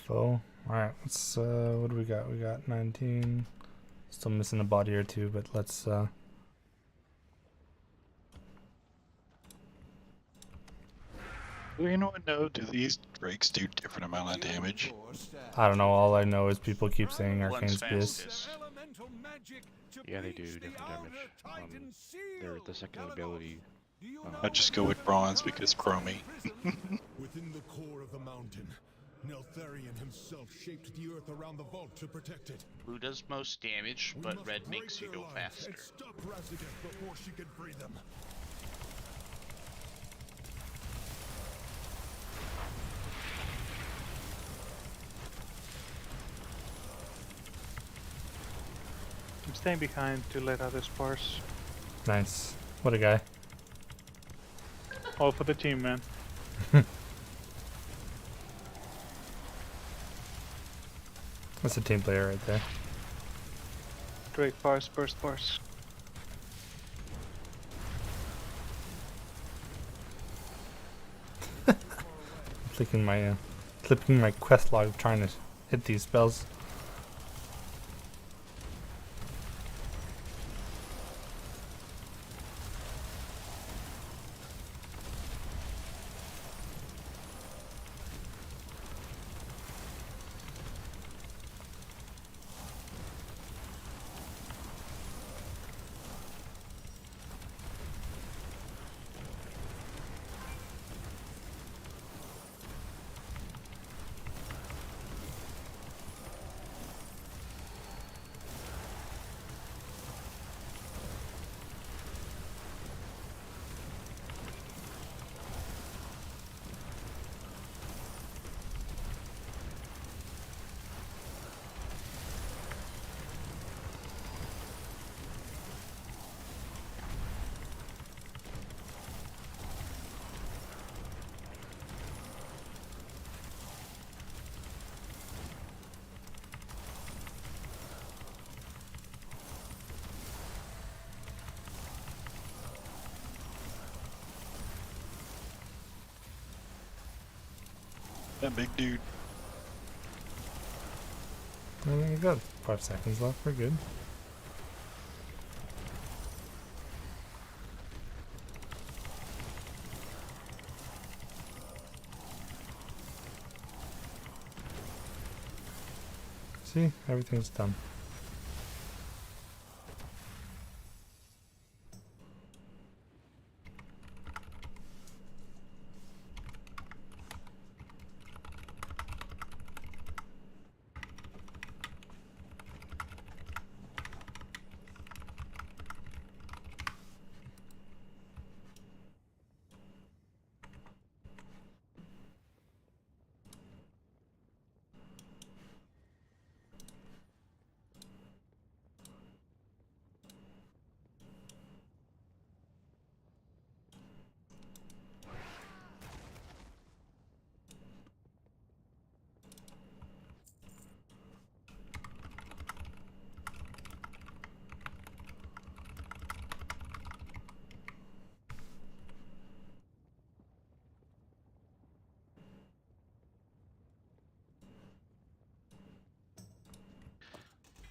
info. Alright, let's what do we got? We got 19. Still missing a body or two, but let's Do anyone know, do these drakes do different amount of damage? I don't know, all I know is people keep saying Arcane's One's Biz. Yeah, they do different damage. They're the second ability. I'd just go with bronze because chromy. Within the core of the mountain, Neltharion himself shaped the earth around the vault to protect it. Blue does most damage, but red makes you go faster. And stop Razageth before she can free them. I'm staying behind to let others parse. Nice. What a guy. All for the team, man. That's a team player right there. Drake parse, burst parse. Clicking my quest log trying to hit these spells. That big dude. We got 5 seconds left. We're good. See, everything's done.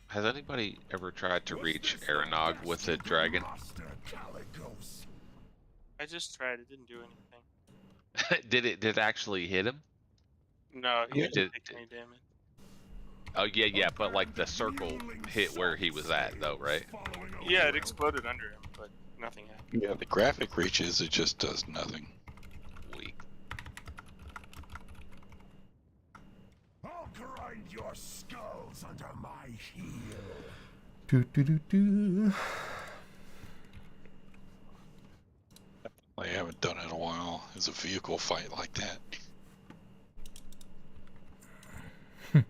Has anybody ever tried to reach Aranog with a dragon? I just tried. It didn't do anything. Did it actually hit him? No, he Yeah. didn't take any damage. Oh yeah, but like the circle hit where he was at though, right? Yeah, it exploded under him, but nothing happened. Yeah, the graphic reaches, it just does nothing. Weak. I'll grind your skulls under my heel. Do do do do. I haven't done it in a while. It's a vehicle fight like that. It'd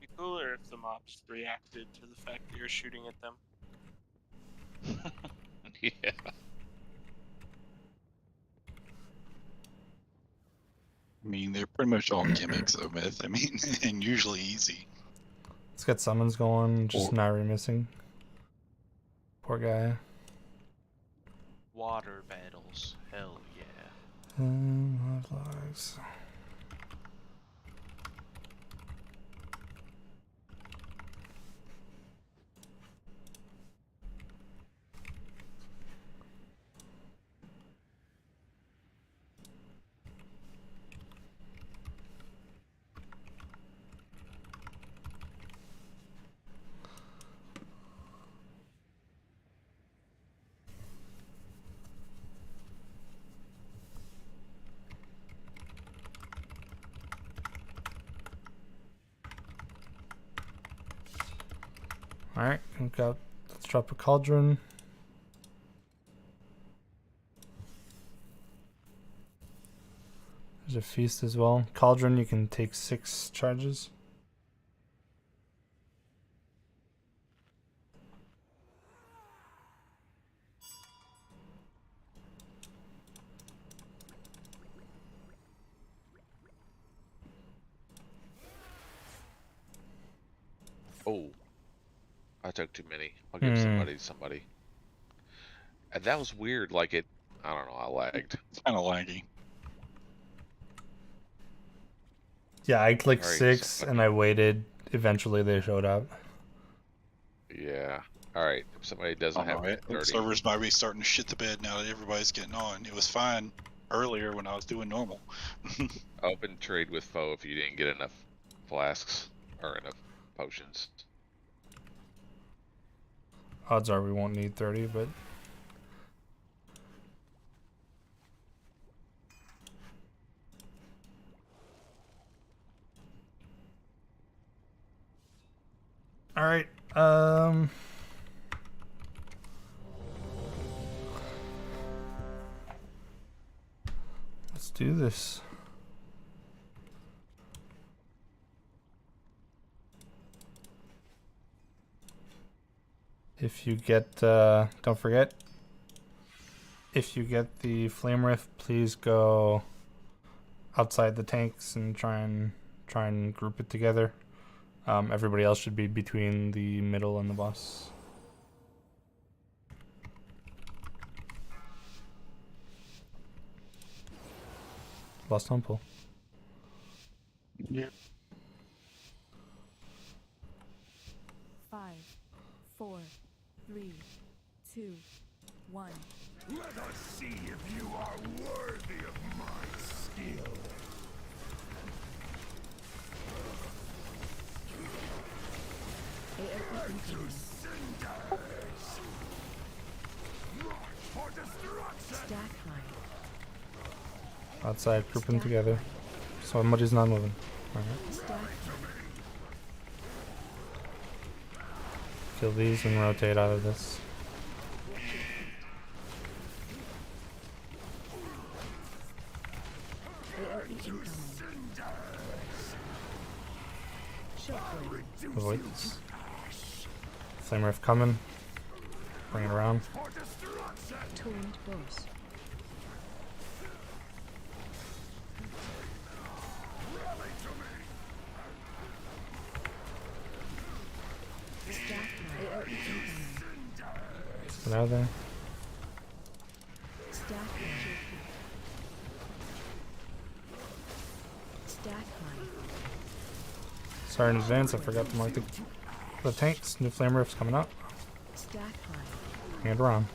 be cooler if the mobs reacted to the fact that you're shooting at them. Yeah. I mean, they're pretty much all gimmicks of myth. I mean, and usually easy. Let's get summons going. Just Or- Nairi missing. Poor guy. Water battles. Hell yeah. Flags. Alright, let's drop a cauldron. There's a feast as well. Cauldron, you can take 6 charges. Oh, I took too many. I'll give somebody. And that was weird. Like it, I don't know. I lagged. It's kind of laggy. Yeah, I clicked Alright, 6 and I waited. Eventually they showed up. Yeah. All right. If somebody doesn't have Alright, 30, servers might be starting to shit the bed now that everybody's getting on. It was fine earlier when I was doing normal. open trade with foe if you didn't get enough flasks or enough potions. Odds are we won't need 30, but all right. Let's do this. If you get, don't forget, if you get the flame rift, please go outside the tanks and try and group it together. Everybody else should be between the middle and the boss. Lost temple. Yeah. 5, 4, 3, 2, 1. Let us see if you are worthy of my skill. AOE incoming. For destruction. Stack high. Outside, grouping together. Somebody's not moving. Alright. Stack high. Kill these and rotate out of this. AOE incoming. Shockwave. Avoid this. Flame rift coming. Bring it around. Torrent boss. Stack high. AOE incoming. Get out of there. Stack high. Stack high. Sorry in advance, I forgot to mark the tanks. New flame rifts coming up. Stack high. Bring it around.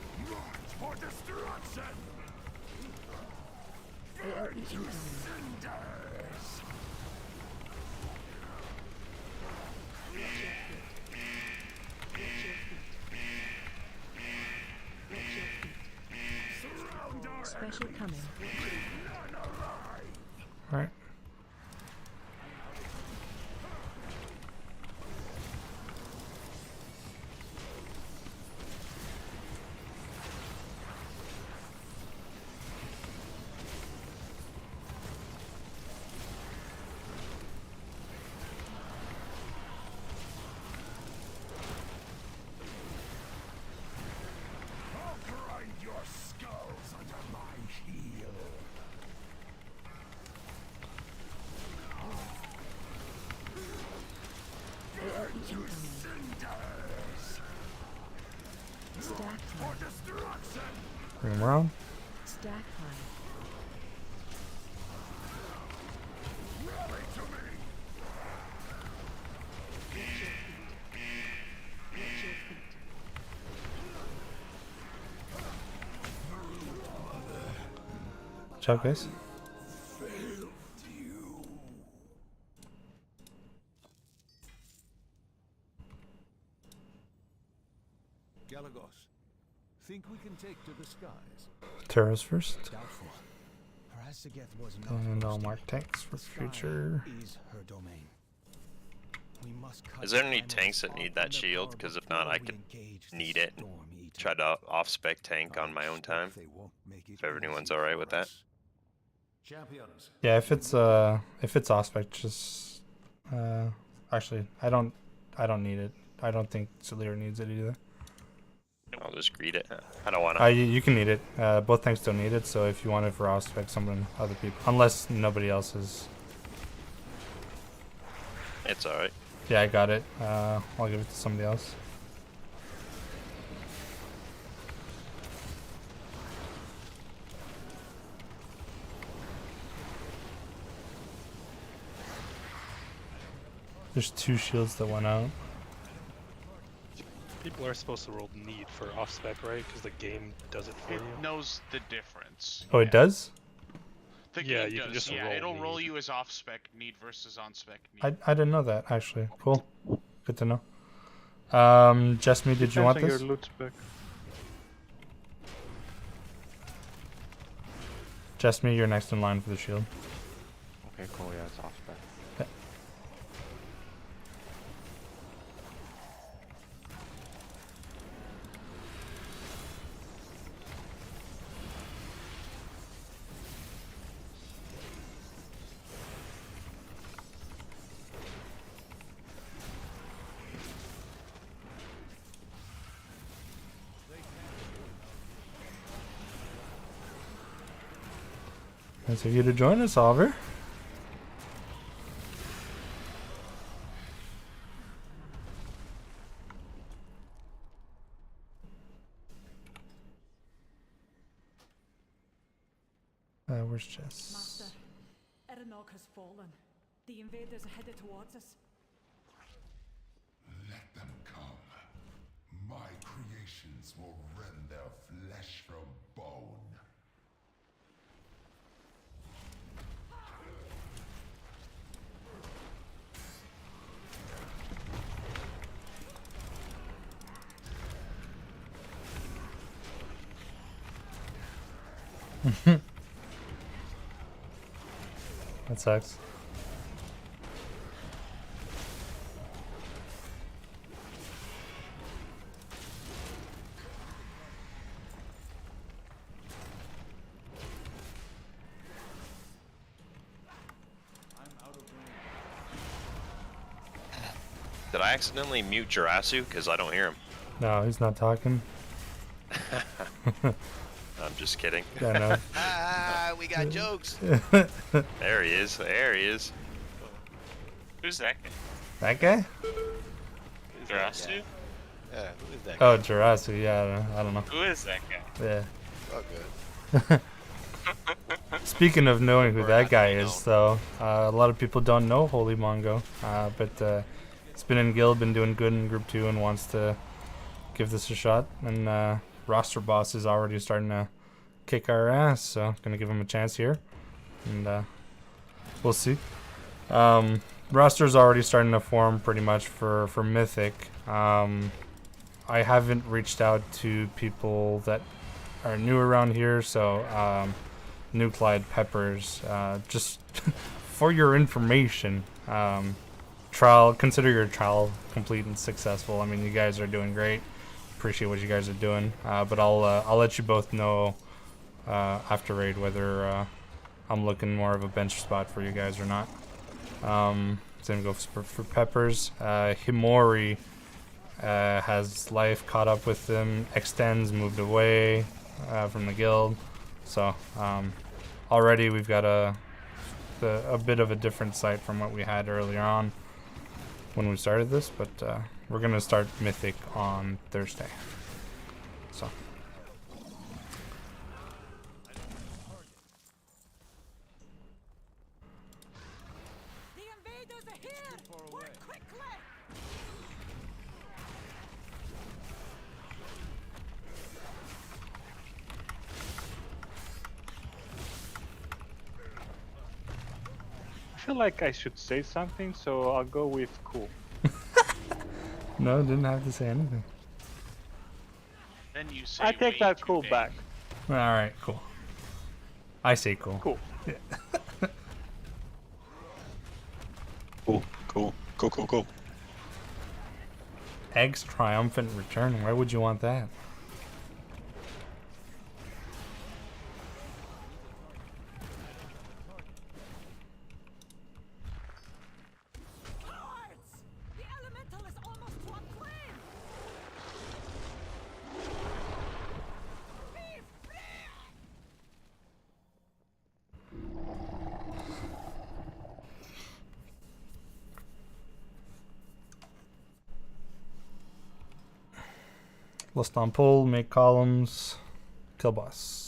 For destruction. AOE incoming. Special coming. Alright. I'll grind your skulls under my heel. AOE incoming. Stack high. Destruction. Bring them around. Stack high. Watch out, guys. Galagos, think we can take to the skies? Terra's first. Doubtful. Harasageth was not And I'll close to mark me. tanks for The sky future. is her domain. We must cut Is there the any animals tanks that off need from that their shield? power Because if not, before I we could engage the need it. Storm Eater. Try to off-spec tank on my own time. They won't make it If everyone's easy alright for with that. us. Champions. Yeah, if it's off-spec, just actually I don't need it. I don't think Celere needs it either. I'll just greet it. I don't want You can need it. Both tanks don't need it, so if you want it for off-spec, other people, unless nobody else is. It's alright. Yeah, I got it. I'll give it to somebody else. There's 2 shields that went out. People are supposed to roll need for off spec, right? Because the game does it for It you. knows the difference. Oh, it does? The Yeah, game you can does. just Yeah, roll it'll roll need. you as off spec need versus on spec need. I didn't know that, actually. Cool. Good to know. Jessme, did you want Depends on this? your loot spec. Jessme, you're next in line for the shield. Okay, cool. Yeah, it's off spec. Nice of you to join us, Oliver. Where's Jess? Master, Erenog has fallen. The invaders are headed towards us. Let them come. My creations will rend their flesh from bone. That sucks. Did I accidentally mute Jirasu? Because I don't hear him. No, he's not talking. I'm just kidding. Yeah, no. Ah, we got jokes. There he is. There he is. Who's that guy? That guy? Jirasu? Yeah, who is that? Oh, Jirasu. Yeah, I don't know. Who is that guy? Yeah. Oh, good. Speaking of knowing who that guy is, though, a lot of people don't know Holy Mongo, but he's been in guild, been doing good in Group 2, and wants to give this a shot. And roster boss is already starting to kick our ass, so gonna give him a chance here, and we'll see. Roster's already starting to form pretty much for Mythic. I haven't reached out to people that are new around here, so New Clyde Peppers, just for your information, consider your trial complete and successful. I mean, you guys are doing great. Appreciate what you guys are doing, but I'll let you both know after raid whether I'm looking more of a bench spot for you guys or not. Same goes for Peppers. Himori has life caught up with him. Extends moved away from the guild, so already we've got a bit of a different site from what we had earlier on when we started this, but we're gonna start Mythic on Thursday. So. The invaders are here! Work quickly! feel like I should say something, so I'll go with cool. No, didn't have to say anything. Then you say I take way that too cool gay. back. All right, cool. I say cool. Cool. Yeah. Cool, cool, cool, cool, cool. Egg's triumphant return. Why would you want that? The elemental is almost to a flame! List on pull, make columns, kill boss.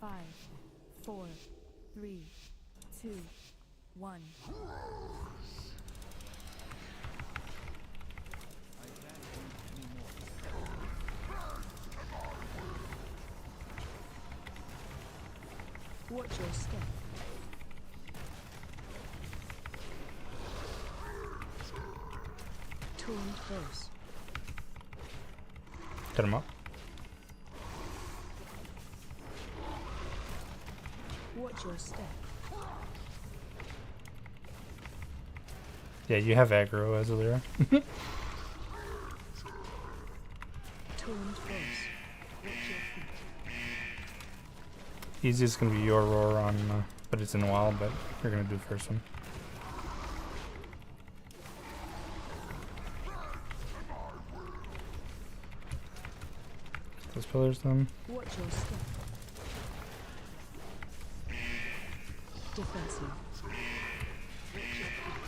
Five, 4, 3, 2, 1. Watch your step. Tuned first. Get him up. Watch your step. Yeah, you have aggro as a Lyra. Tuned first. Watch your feet. Easiest gonna be your roar on, but it's in a while. But you're gonna do first one. Those pillars then. Watch your step. Defensive. Watch your feet.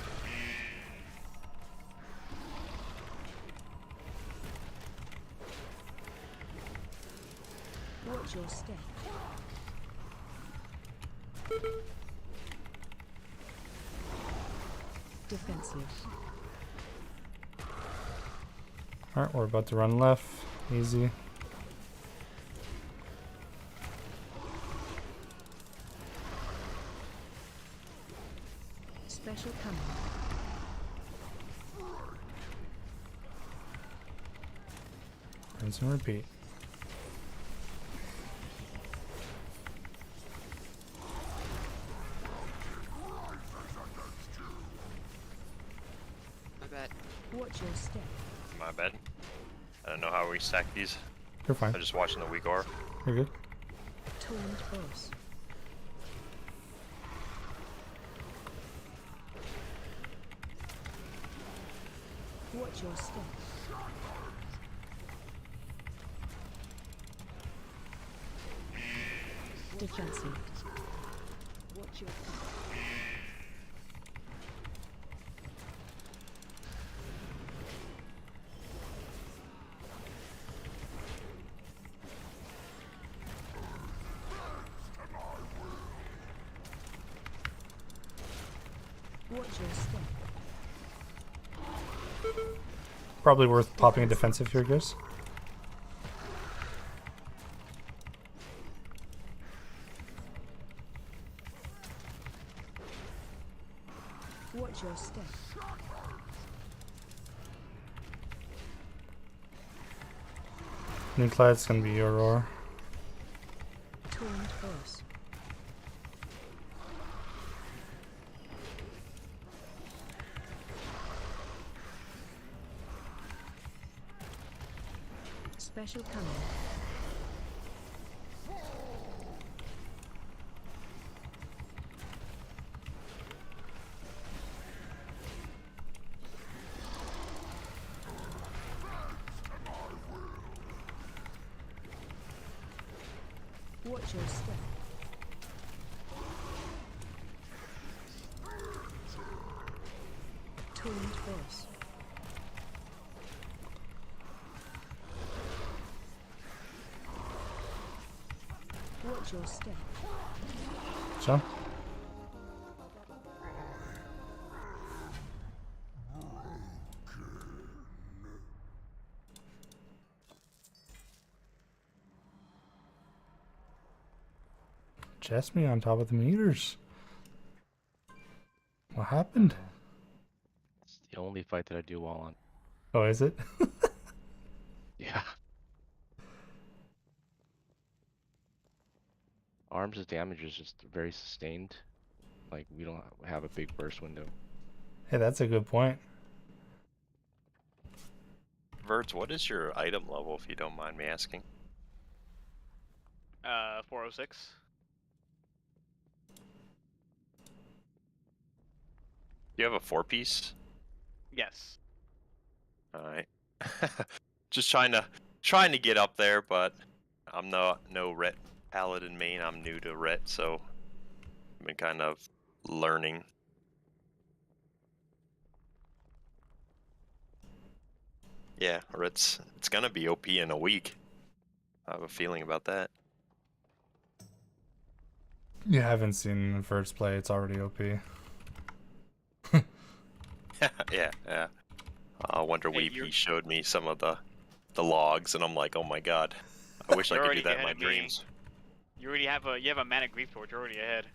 Watch your step. Defensive. Alright, we're about to run left. Easy. Special coming. Rinse and repeat. My bad. Watch your step. My bad. I don't know how we stack these. You're fine. I'm just watching the weak ore. You're good. Tuned first. Watch your step. Defensive. Watch your feet. Watch your step. Probably worth popping a defensive here, guys. Watch your step. Nuclide's gonna be your roar. Tuned first. Special coming. Watch your step. force. Watch your step. So, chest me on top of the meters. What happened? It's the only fight that I do well on. Oh, is it? Yeah. Arms' damage is just very sustained. Like, we don't have a big burst window. Hey, that's a good point. Verts, what is your item level, if you don't mind me asking? 406. Do you have a 4-piece? Yes. Alright. Just trying to get up there, but I'm no Ret Paladin main. I'm new to Ret, so I've been kind of learning. Yeah, or it's gonna be OP in a week. I have a feeling about that. You haven't seen the first play, it's already OP. yeah. Wonder Hey, Weep, he showed me some of the logs, and I'm like, oh my god, I wish I You're could do already that in ahead my of me. dreams. You already have a mana grief torch. You're already ahead.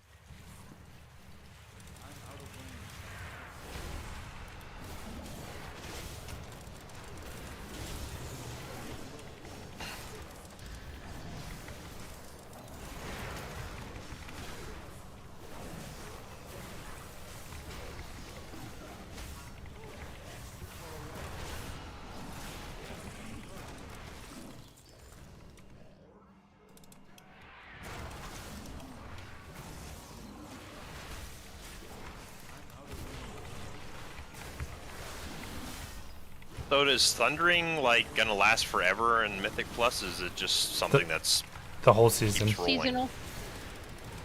So does Thundering like gonna last forever in Mythic Plus? Is it just something that's the whole season? keeps rolling?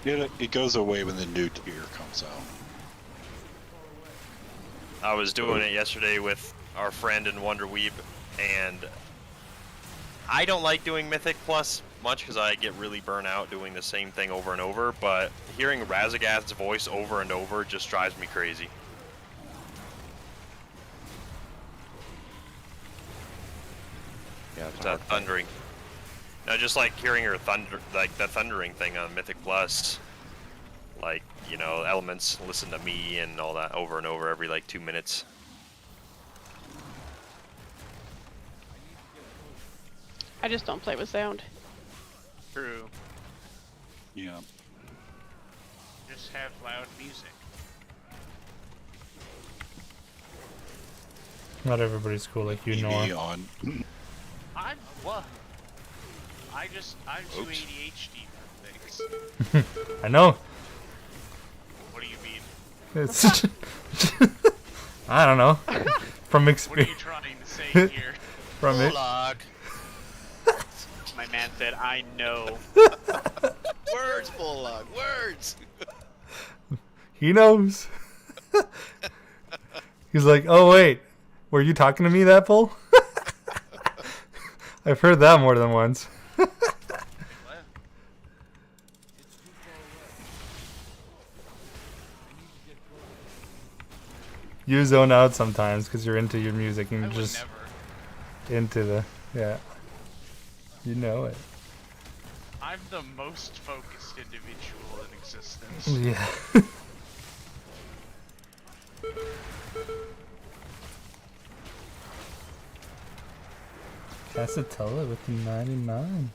Seasonal. It goes away when the new tier comes out. I was doing it yesterday with our friend in Wonder Weeb, and I don't like doing Mythic Plus much because I get really burnt out doing the same thing over and over, but hearing Razagaz's voice over and over just drives me crazy. Yeah, It's that thundering. No, just like hearing her thunder, like the thundering thing on Mythic Plus. Like, you know, elements, listen to me and all that over and over every like 2 minutes. I just don't play with sound. True. Yeah. Just have loud music. Not everybody's cool like you, TV Nor. on. I'm what? I'm too Oops. ADHD for things. I know. What do you mean? It's I don't know. From What are experience. you trying to say here? From it. My man said, I know. Words, Bullock, words! He knows. He's like, oh wait, were you talking to me, that bull? I've heard that more than once. You zone out sometimes because you're into your music and I you're would just never. into the, yeah. You know it. I'm the most focused individual in existence. Yeah. Casatella with the 99.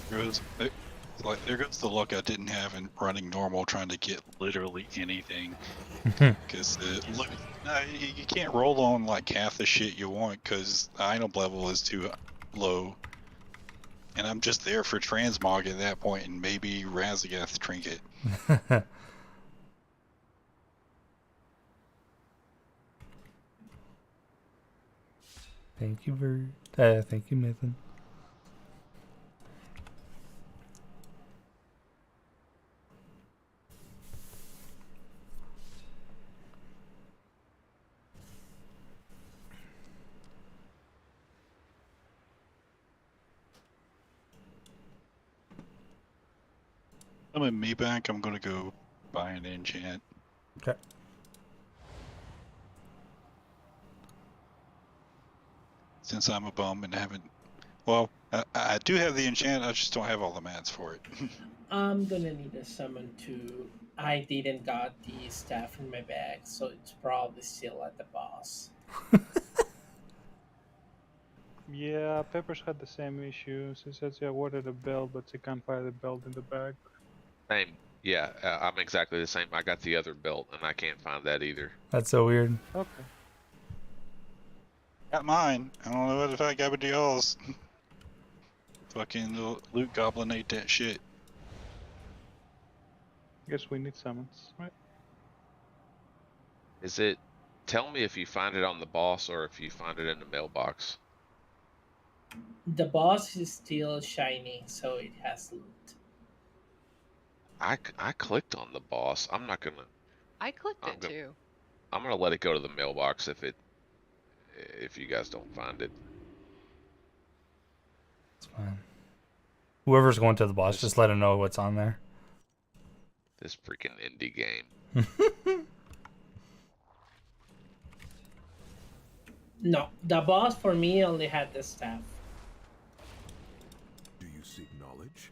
There goes the luck I didn't have in running normal, trying to get literally anything. Because look, no, you can't roll on like half the shit you want because the item level is too low. And I'm just there for transmog at that point, and maybe Razagath trinket. Thank you, thank you, Nathan. I'm in me bank. I'm gonna go buy an enchant. Okay. Since I'm a bum and haven't. Well, I do have the enchant. I just don't have all the mats for it. I'm gonna need a summon too. I didn't got the staff in my bag, so it's probably still at the boss. Yeah, Peppers had the same issue. She says she awarded a belt, but she can't find the belt in the bag. Same. Yeah, I'm exactly the same. I got the other belt, and I can't find that either. That's so weird. Okay. Got mine. I don't know what the fuck happened to y'all's. Fucking loot goblin ate that shit. Guess we need summons, right? Is it? Tell me if you find it on the boss or if you find it in the mailbox. The boss is still shiny, so it has loot. I clicked on the boss. I'm not gonna. I clicked it too. I'm gonna let it go to the mailbox if you guys don't find it. It's fine. Whoever's going to the boss, just let him know what's on there. This freaking indie game. No, the boss for me only had the staff. Do you seek knowledge?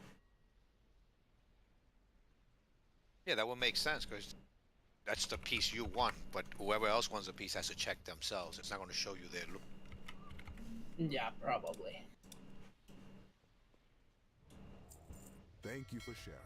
Yeah, that would make sense because that's the piece you want. But whoever else wants a piece has to check themselves. It's not going to show you their loot. Yeah, probably. Thank you for sharing.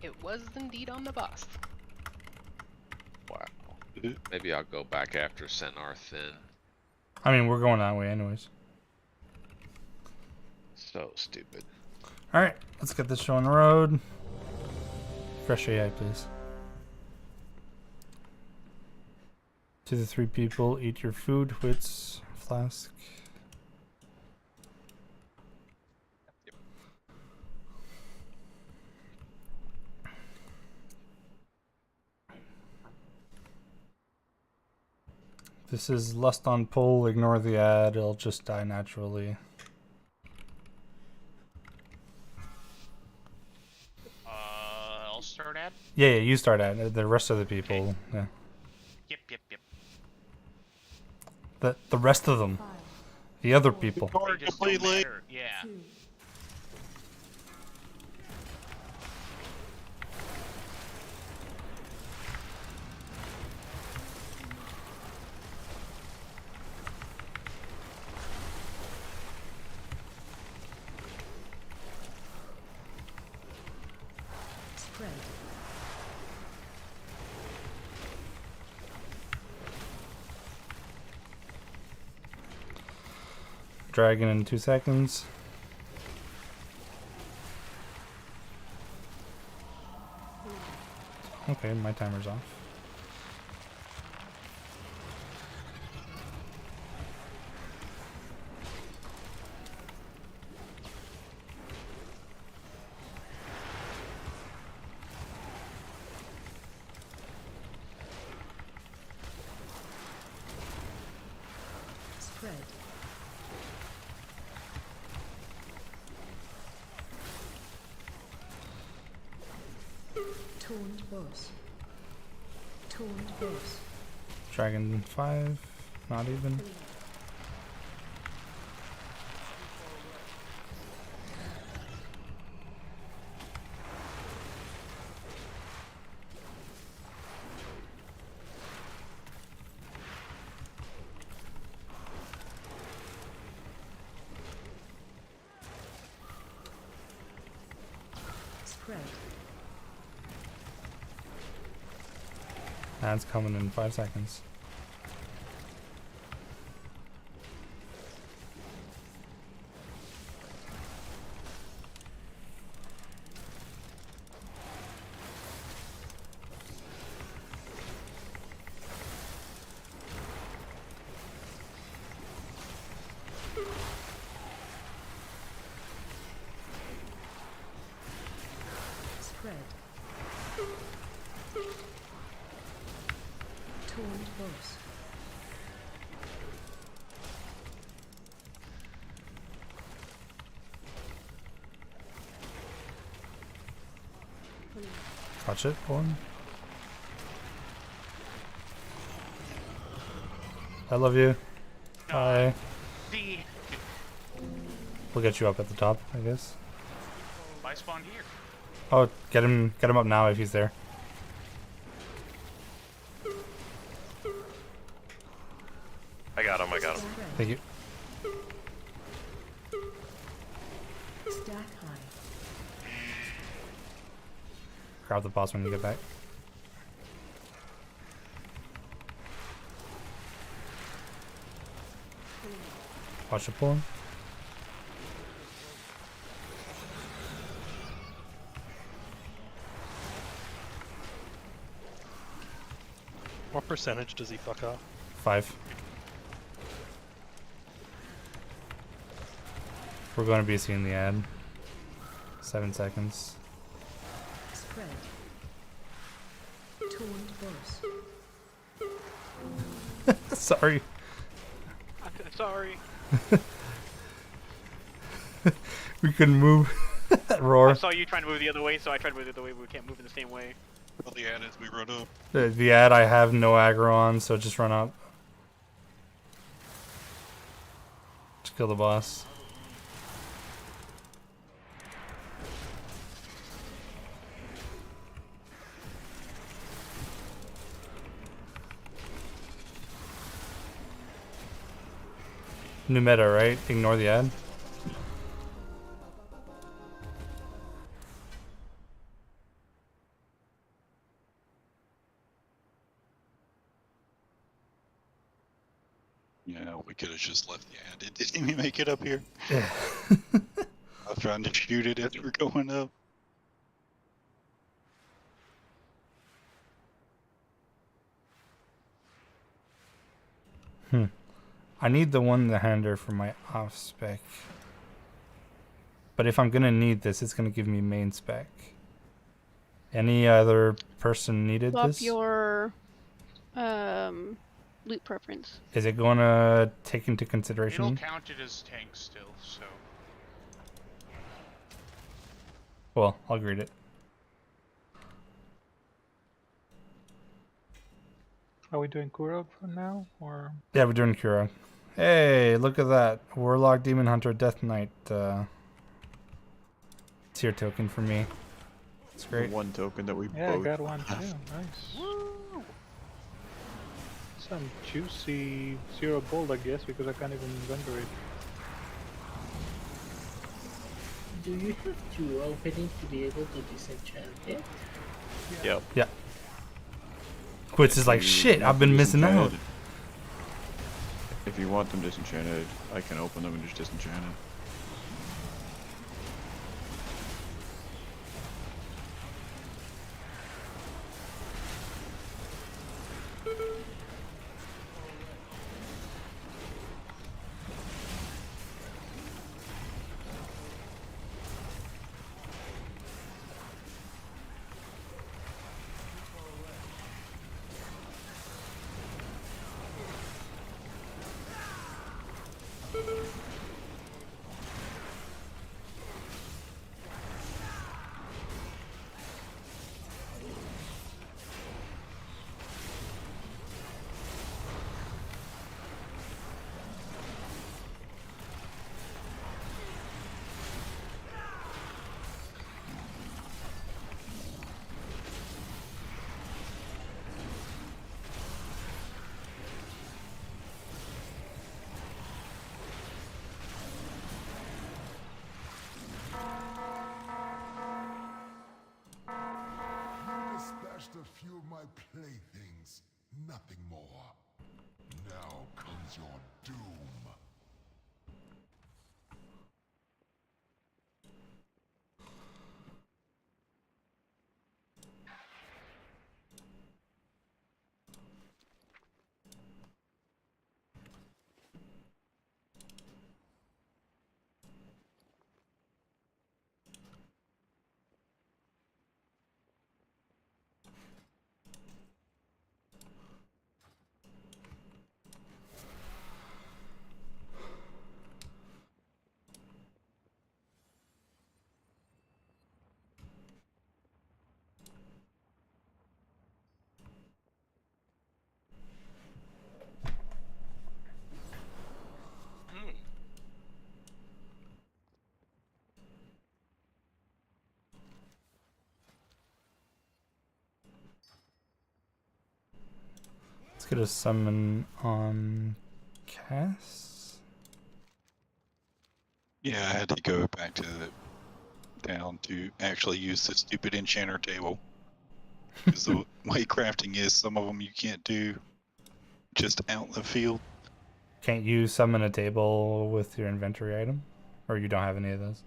It was indeed on the boss. Wow. Maybe I'll go back after Senar Thin. I mean, we're going that way anyways. So stupid. Alright, let's get this show on the road. Fresh AI, please. To the 3 people, eat your food, wits, flask. This is lust on pull, ignore the ad, it'll just die naturally. I'll start ad. Yeah, you start ad. The rest of the people, yeah. Yep. The rest of them. The other people. They just don't matter. Yeah. Spread. Dragon in 2 seconds. Okay, my timer's off. Spread. Taunt boss. Taunt boss. Dragon 5, not even. Spread. That's coming in 5 seconds. Spread. Taunt boss. Touch it, one. I love you. Bye. D. We'll get you up at the top, I guess. I spawned here. Oh, get him up now if he's there. I got him. I got him. Thank you. Stack high. Grab the boss when you get back. Watch the pull him. What percentage does he fuck off? 5. We're going to be seeing the ad. 7 seconds. Spread. Taunt boss. Sorry. I'm sorry. We couldn't move. Roar. I saw you trying to move the other way, so I tried to move the other way, but we can't move in the same way. Well, the ad is we run up. The ad I have no aggro on, so just run up. Just kill the boss. New meta, right? Ignore the ad. Yeah, we could have just left the ad. It didn't even make it up here. Yeah. I was trying to shoot it as we're going up. I need the one-hander for my off-spec. But if I'm gonna need this, it's gonna give me main spec. Any other person needed Swap this? your loot preference. Is it gonna take into consideration? It'll count it as tank still, so. Well, I'll greet it. Are we doing Kurog for now, or? Yeah, we're doing Kura. Hey, look at that. Warlock, Demon Hunter, Death Knight. Tier token for me. It's great. One token that we Yeah, both I got one too. have. Nice. Some juicy 0 gold, I guess, because I can't even render it. Do you have 2 openings to be able to disenchant it? Yep. Yeah. Quits is like, shit, I've been missing out. If you want them disenchanted, I can open them and just disenchant it. You dispatched a few of my playthings. Nothing more. Now comes your doom. Let's get a summon on Cass. Yeah, I had to go back to down to actually use the stupid enchanter table. Because the way crafting is, some of them you can't do just out in the field. Can't you summon a table with your inventory item? Or you don't have any of those?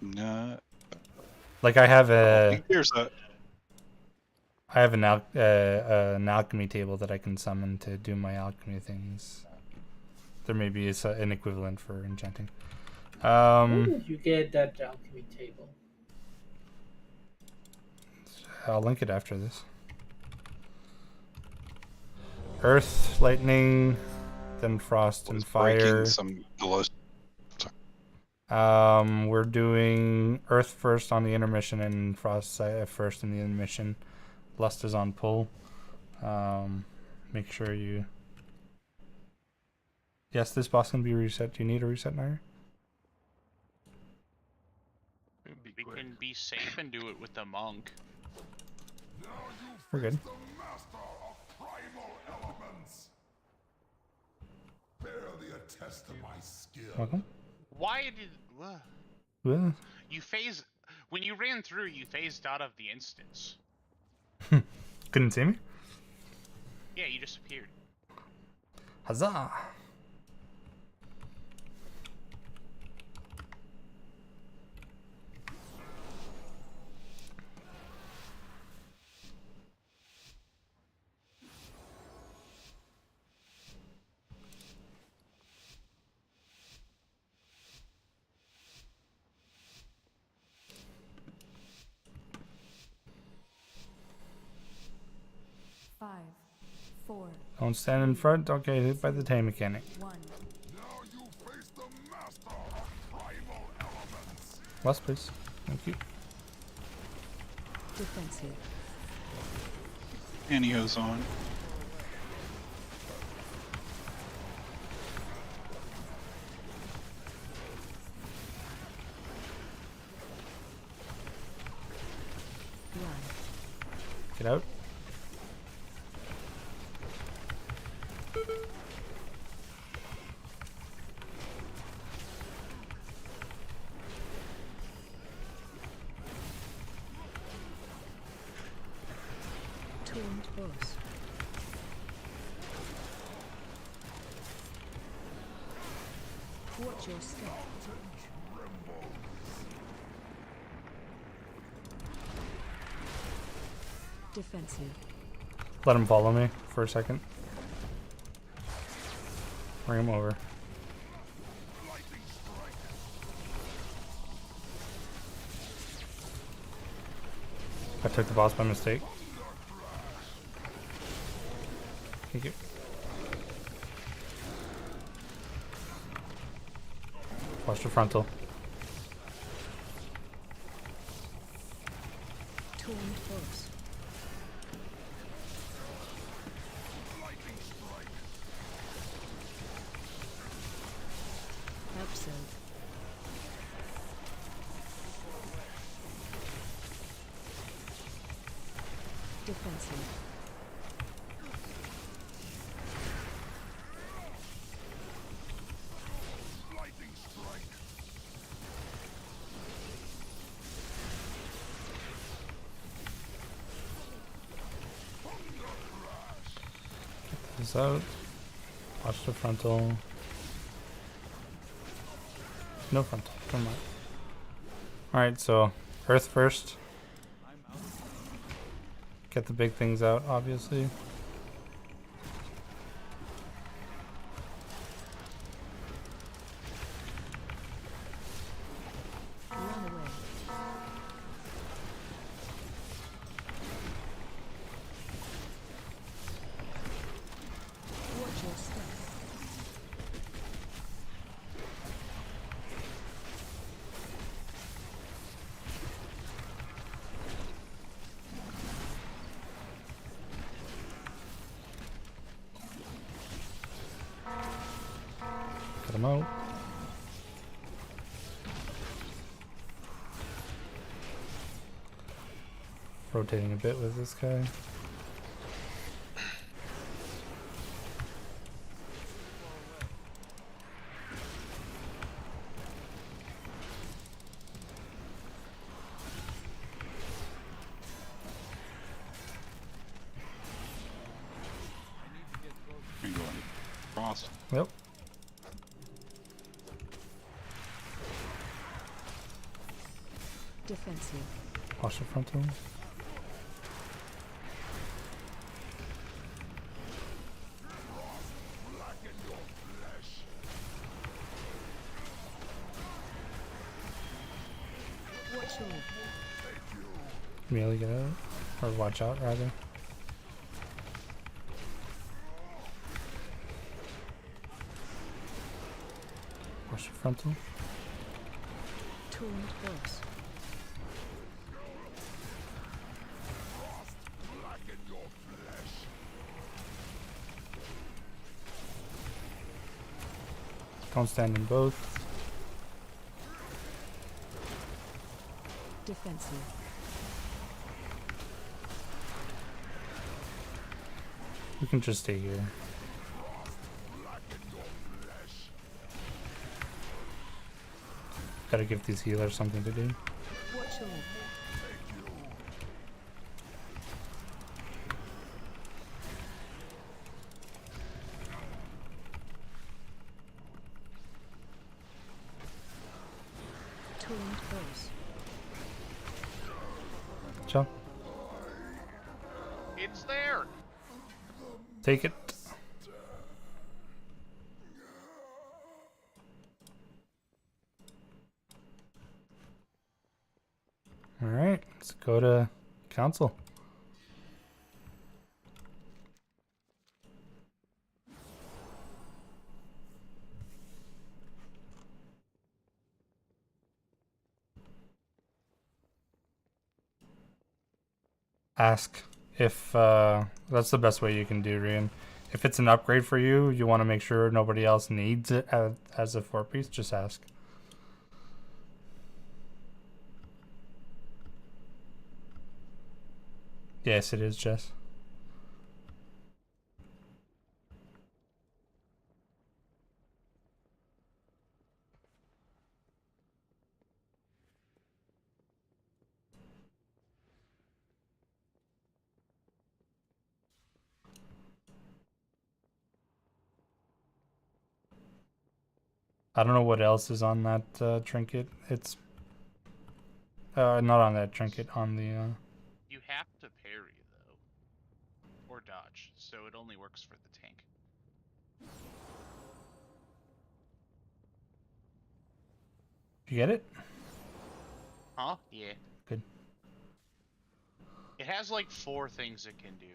No. Like I have There's a. I have an alchemy table that I can summon to do my alchemy things. There may be an equivalent for enchanting. Where did you get that alchemy table? I'll link it after this. Earth, lightning, then frost and fire. Some We're doing Earth first on the intermission and Frost first in the intermission. Lust is on pull. Make sure you... Yes, this boss can be reset. Do you need a reset, Nair? We can be safe and do it with the monk. We're good. Barely attest to my skill. Welcome. Why did... Well, You phased... When you ran through, you phased out of the instance. couldn't see me? Yeah, you just appeared. Huzzah! Five, four, Don't stand in front. Don't get hit by the tame mechanic. 1. Last please. Thank you. Defensive. Pantyhose on. Get out. Taunt boss. Watch your step. Defensive. Let him follow me for a second. Bring him over. I took the boss by mistake. Thank you. Watch the frontal. Taunt boss. Absurd. Defensive. this out. Watch the frontal. No frontal. Come on. Alright, so Earth first. Get the big things out, obviously. Cut him out. Rotating a bit with this guy. Cross. Yep. Defensive. Watch the frontal. Watch all. Melee get out. Or watch out, rather. Watch the frontal. Taunt boss. Don't stand in both. Defensive. We can just stay here. Gotta give these healers something to do. Watch all. Taunt boss. Jump. It's there. Take it. Alright, let's go to council. Ask if that's the best way you can do, Rian. If it's an upgrade for you, you want to make sure nobody else needs it as a 4-piece, just ask. Yes, it is, Jess. I don't know what else is on that trinket. It's not on that trinket, on the You have to parry though, or dodge, so it only works for the tank. You get it? Huh? Yeah. Good. It has like 4 things it can do.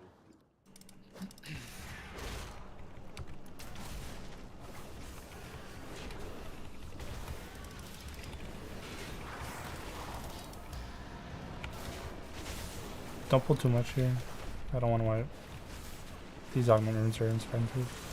Don't pull too much here. I don't want to wipe. These augment runes are expensive.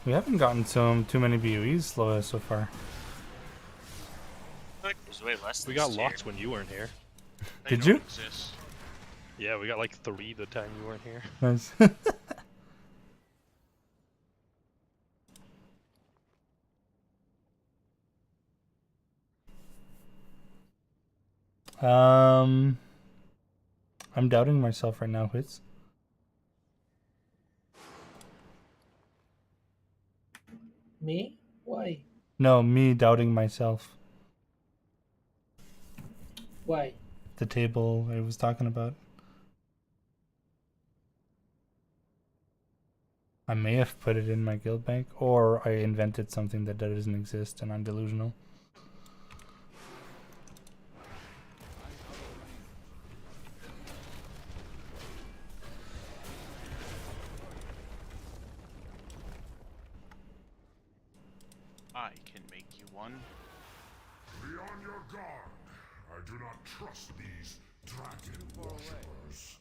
We haven't gotten too many BOEs so far. I feel like there's way less. We this got tier. lots when you weren't here. They Did don't you? exist. Yeah, we got like 3 the time you weren't here. Nice. I'm doubting myself right now, Wits. Me? Why? No, me doubting myself. Why? The table I was talking about. I may have put it in my guild bank, or I invented something that doesn't exist and I'm delusional. I can make you one. Be on your guard. I do not trust these dragon worshippers.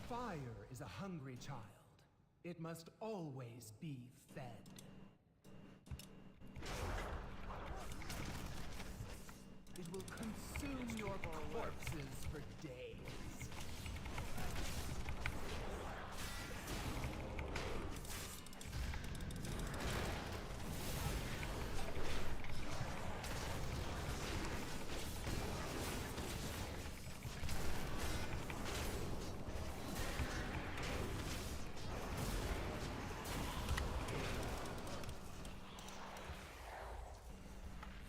Fire is a hungry child. It must always be fed. It will consume your corpses for days.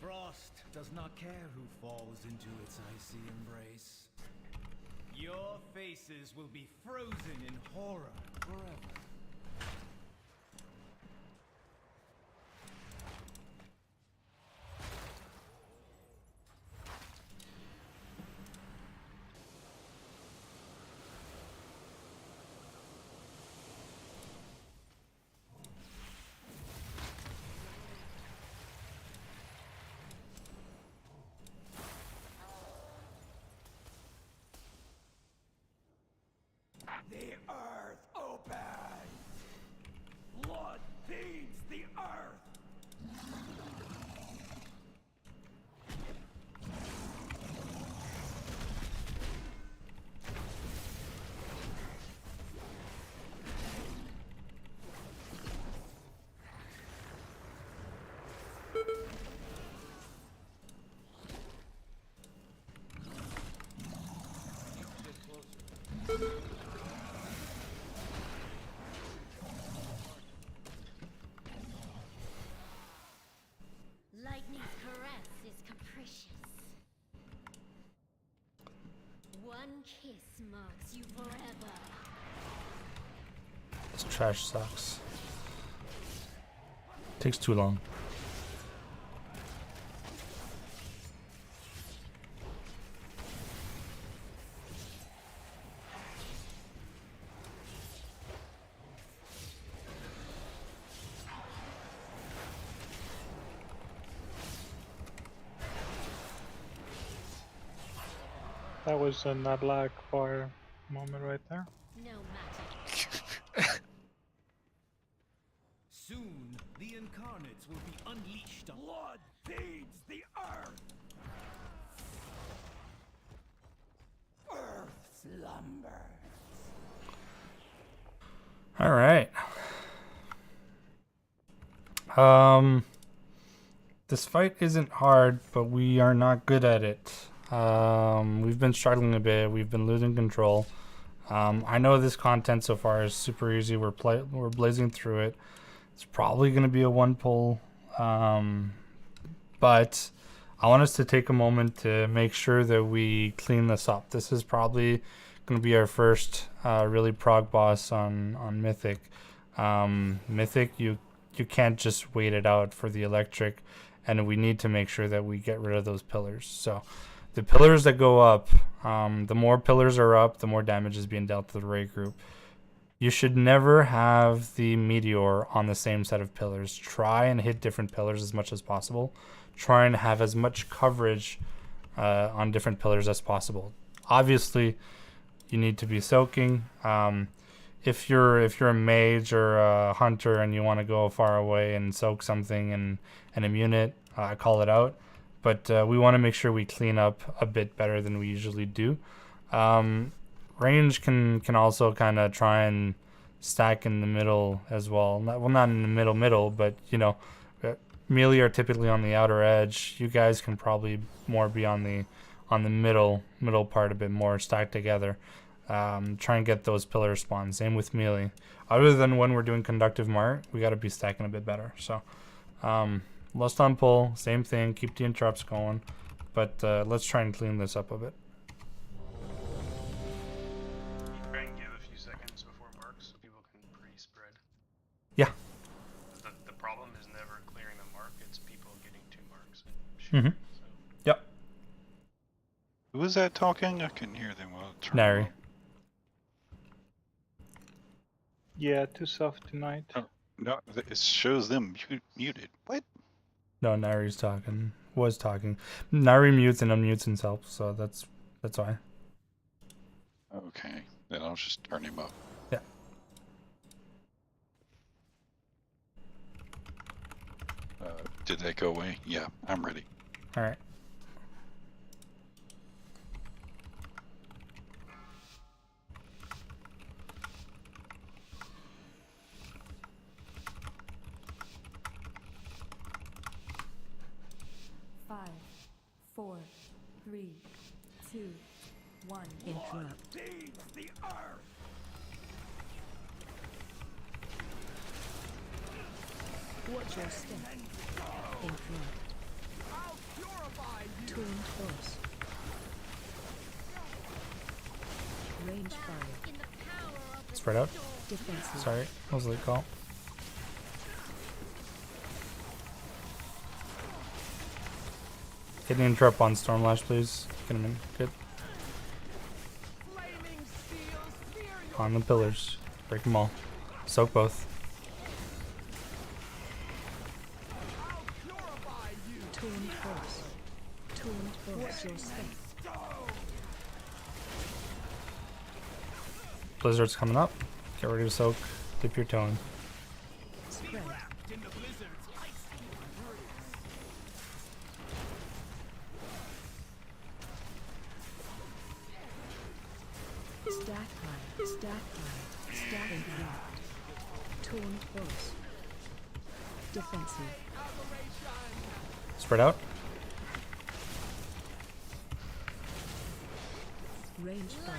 Frost does not care who falls into its icy embrace. Your faces will be frozen in horror forever. The earth opens! Blood feeds the earth! Lightning's caress is capricious. One kiss marks you forever. This trash sucks. Takes too long. That was a not lag fire moment right there. No matter. Soon, the incarnates will be unleashed. Blood feeds the earth! Earth slumbers. All right. This fight isn't hard, but we are not good at it. We've been struggling a bit. We've been losing control. I know this content so far is super easy. We're blazing through it. It's probably going to be a one pull, but I want us to take a moment to make sure that we clean this up. This is probably going to be our first really prog boss on Mythic. Mythic, you can't just wait it out for the electric, and we need to make sure that we get rid of those pillars. So the pillars that go up, the more pillars are up, the more damage is being dealt to the raid group. You should never have the meteor on the same set of pillars. Try and hit different pillars as much as possible. Try and have as much coverage on different pillars as possible. Obviously, you need to be soaking. If you're a mage or a hunter and you want to go far away and soak something and immune it, call it out. But we want to make sure we clean up a bit better than we usually do. Range can also kind of try and stack in the middle as well. Not in the middle, but you know, melee are typically on the outer edge. You guys can probably more be on the middle part a bit more, stacked together. Try and get those pillar spawns. Same with melee. Other than when we're doing conductive mart, we got to be stacking a bit better. So, lust on pull, same thing. Keep the interrupts going, but let's try and clean this up a bit. Try and give a few seconds before marks so people can pre-spread. Yeah. The problem is never clearing the mark, it's people getting 2 marks. Mm-hmm. Yep. Who was that talking? I couldn't hear them well. Nary. Yeah, too soft tonight. Oh, no, it shows them muted. What? No, Nari's talking. Was talking. Nari mutes and unmutes himself, so that's why. Okay, then I'll just turn him up. Yeah. Did that go away? Yeah, I'm ready. All right. Five, 4, 3, 2, 1. Interrupt. The earth. Watch your step. Interrupt. Tuned force. Range fire. Spread out. Defensive. Sorry, what was the call? Get an interrupt on Stormlash, please. Get him in. Good. On the pillars. Break them all. Soak both. Tuned force. Tuned force. Watch your step. Blizzard's coming up. Get ready to soak. Dip your toe in. Spread. Stack high. Stack high. Stack interrupt. Tuned force. Defensive. Spread out. Range fire.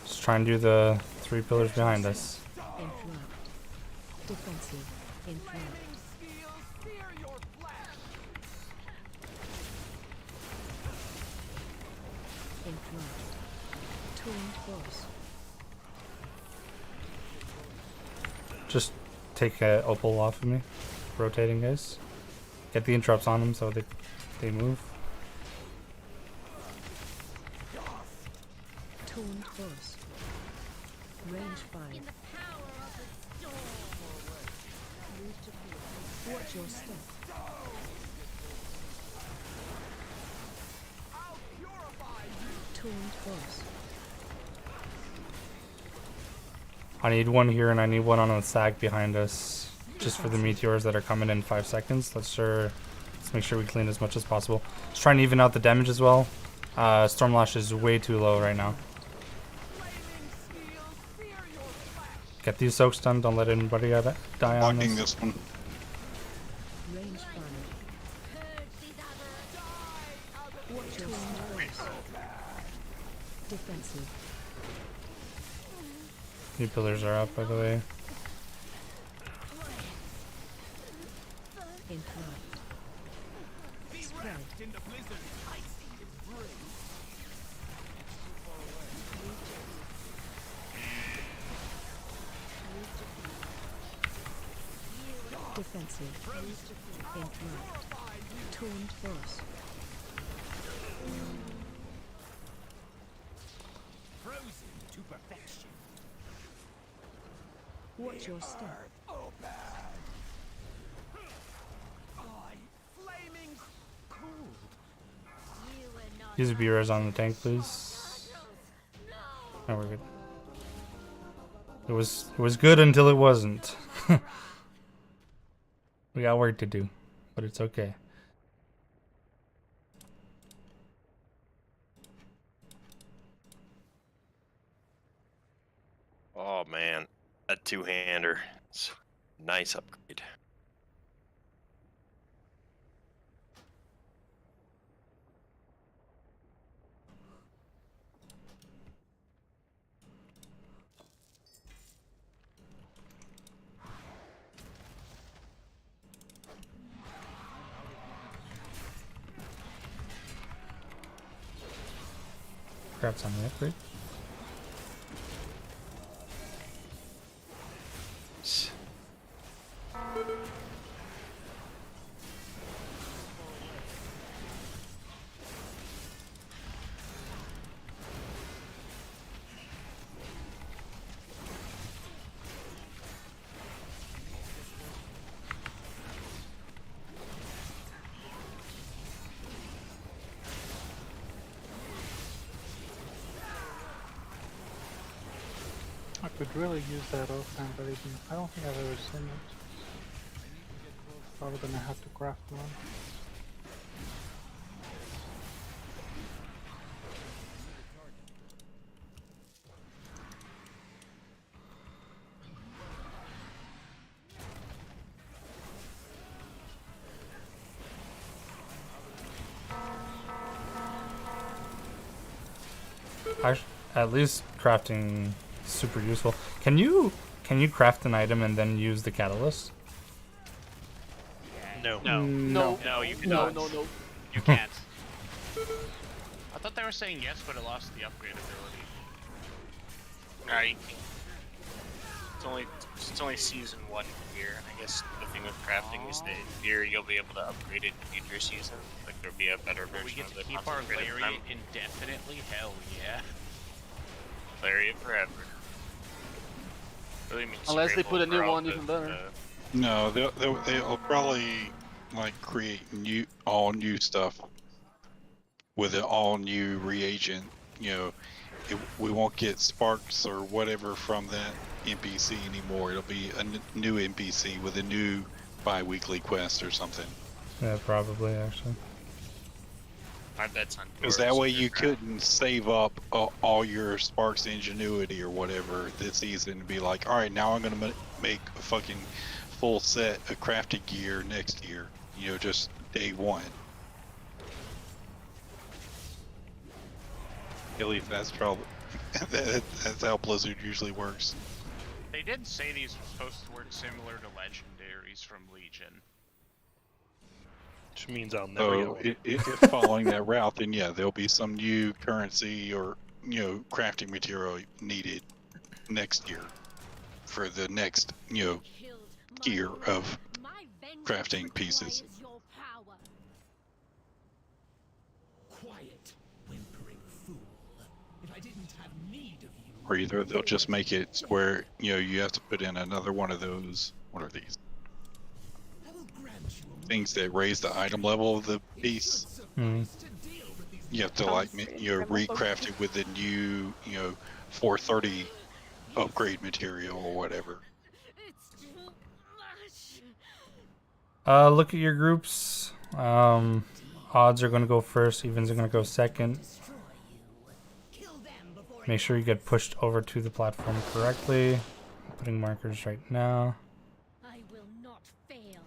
Just try and do the 3 pillars behind us. Interrupt. Defensive. Interrupt. Interrupt. Tuned force. Just take Opal off of me. Rotating, guys. Get the interrupts on them so they move. Tuned force. Range fire. Watch your step. Tuned force. I need one here and I need one on the sack behind us. Just for the meteors that are coming in 5 seconds. Let's make sure we clean as much as possible. Let's try and even out the damage as well. Stormlash is way too low right now. Get these soaks done. Don't let anybody die on Blocking this. this one. Range fire. New pillars are up, by the way. Spread. Defensive. Interrupt. Taunt boss. Frozen to perfection. Watch your step. Flaming cool. Use a B-res on the tank, please. Oh, we're good. It was good until it wasn't. We got work to do, but it's okay. Oh man, that two-hander. It's a nice upgrade. Crap's on the upgrade. I could really use that offhand, but I don't think I've ever seen it. Probably gonna have to craft one. At least crafting is super useful. Can you craft an item and then use the catalyst? No. No. No, you No. cannot. No. You can't. I thought they were saying yes, but it lost the upgrade ability. Alright. It's only season 1 here. I guess the thing with crafting is that here you'll be able to upgrade it in future seasons. Like there'll be a better version We get of to the keep our concentrated Lariat time. indefinitely? Hell yeah. Lariat forever. Really means Unless they scramble put a new for all one the, even better. No, they'll probably like create all new stuff with an all new reagent. You know, we won't get sparks or whatever from that NPC anymore. It'll be a new NPC with a new bi-weekly quest or something. Yeah, probably actually. My bet's on Because that way you couldn't save up all your Sparks Ingenuity or whatever this season and be like, all right, now I'm going to make a fucking full set of crafted gear next year. You know, just day one. At least that's probably that's how Blizzard usually works. They did say these were supposed to work similar to legendaries from Legion. Which means I'll never So get one. if following that route, then yeah, there'll be some new currency or crafting material needed next year for the next year of crafting pieces. Quiet, whimpering fool. If I didn't have need of you. Or either they'll just make it where you have to put in another one of those. What are these? Things that raise the item level of the piece. Mm. You have to recraft it with the new 430 upgrade material or whatever. Look at your groups. Odds are going to go first. Evens are going to go second. Make sure you get pushed over to the platform correctly. I'm putting markers right now. I will not fail.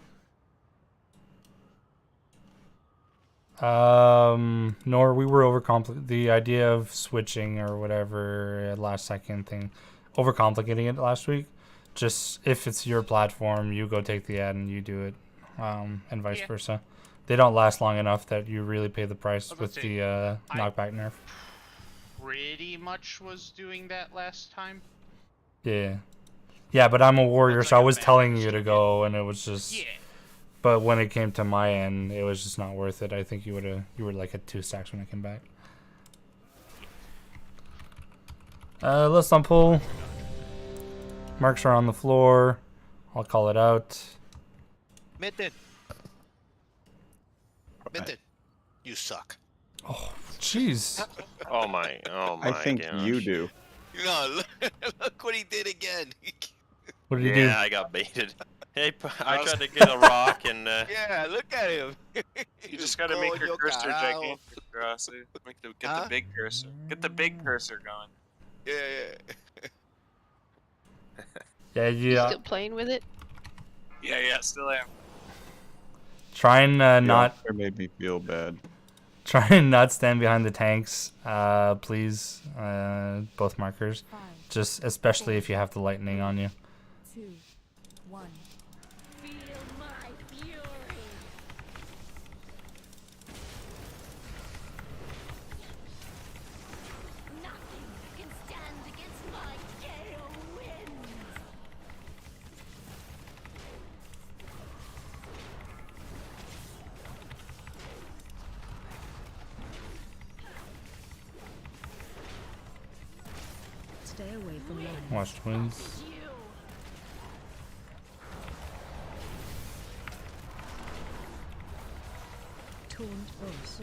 Nor we were the idea of switching or whatever last second thing overcomplicating it last week. Just if it's your platform, you go take the ad and you do it, and vice versa. They don't last long enough that you really pay the price with the knockback nerf. Pretty much was doing that last time. Yeah. Yeah, but I'm a warrior, so I was telling you to go, and it was just... Yeah. But when it came to my end, it was just not worth it. I think you were like at 2 stacks when I came back. Let's not pull. Marks are on the floor. I'll call it out. Mitten. Mitten. You suck. Oh, jeez. Oh my I think gosh. you do. No, look what he did again. What did he do? Yeah, I got baited. Hey, I tried to get a rock and. Yeah, look at him. You just gotta make your cursor gigantic, Rossi. Get the big cursor. Get the big cursor going. Yeah. Yeah, You still playing with it? Yeah, still am. Try and not... It made me feel bad. Try and not stand behind the tanks, please. Both markers. Just especially if you have the lightning on you. 2, 1. Feel my fury. Nothing can stand against my gale winds. Stay away from land. Watch twins. Taunt boss.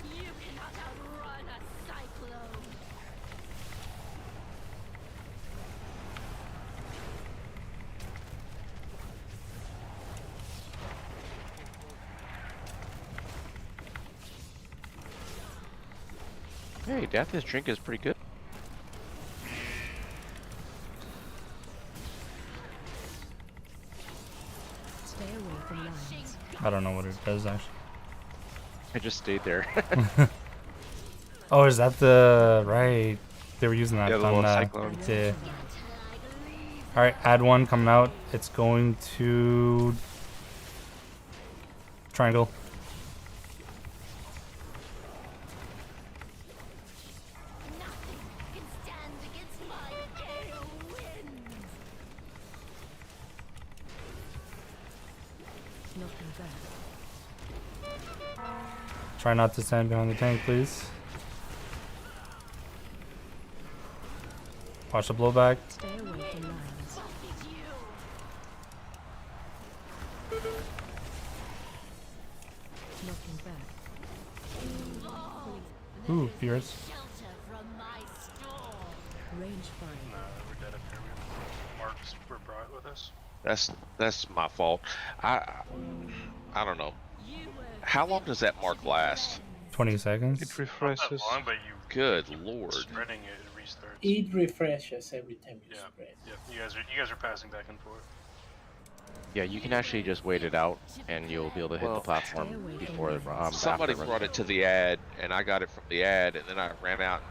You cannot outrun a cyclone. Hey, Daphne's drink is pretty good. Stay away from lands. I don't know what it does, actually. I just stayed there. Oh, is that the... Right. They were using that Yeah, the on... little cyclone. Yeah. Alright, add one coming out. It's going to... Triangle. Nothing can stand against my gale winds. Knocking back. Try not to stand behind the tank, please. Watch the blowback. Stay away from lands. Knocking back. Ooh, Fierce. Shelter from my storm. Range fire. No, we're dead up here. Marks were brought with us. That's my fault. I don't know. How long does that mark last? 20 seconds. It refreshes. Long, but you Good lord. spreading it restarts. It refreshes every time you Yeah. spread. Yeah, you guys are passing back and forth. Yeah, you can actually just wait it out, and you'll be able to hit the platform before. Somebody after brought it to the ad, and I got it from the ad, and then I ran out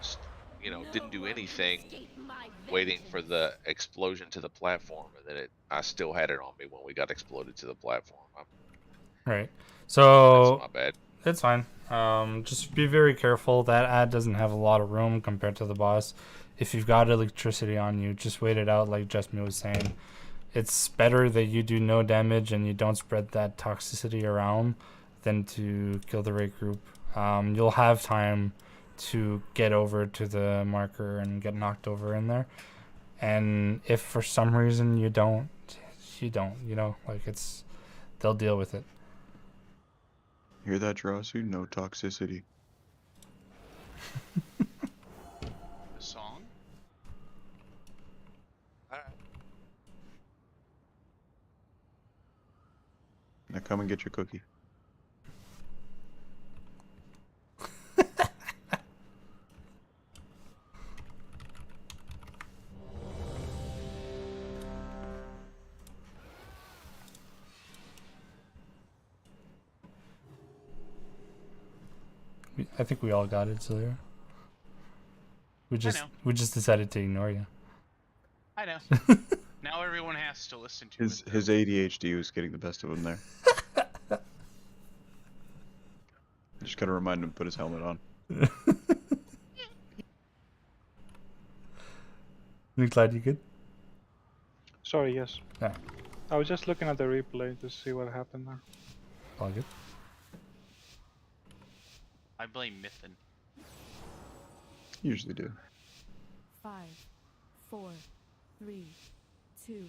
and didn't do anything, waiting for the explosion to the platform, and then I still had it on me when we got exploded to the platform. Right. So... That's my bad. It's fine. Just be very careful. That ad doesn't have a lot of room compared to the boss. If you've got electricity on you, just wait it out like Jasmine was saying. It's better that you do no damage and you don't spread that toxicity around than to kill the raid group. You'll have time to get over to the marker and get knocked over in there. And if for some reason you don't, they'll deal with it. Hear that, Drossy? No toxicity. The song? Now come and get your cookie. I think we all got it, so we just decided to ignore you. I know. Now everyone has to listen to His it. his ADHD was getting the best of him there. I just gotta remind him to put his helmet on. You glad you good? Sorry, yes. Yeah. I was just looking at the replay to see what happened there. All good. I blame Mythin. Usually do. 5, 4, 3, 2,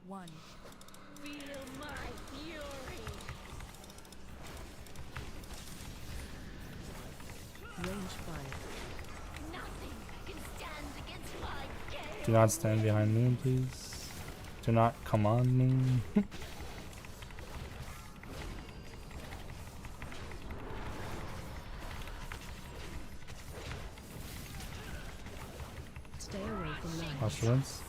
1. Feel my fury. Range 5. Nothing can stand against my chaos. Do not stand behind me, please. Do not come on me. Stay away from lines. Watch the winds.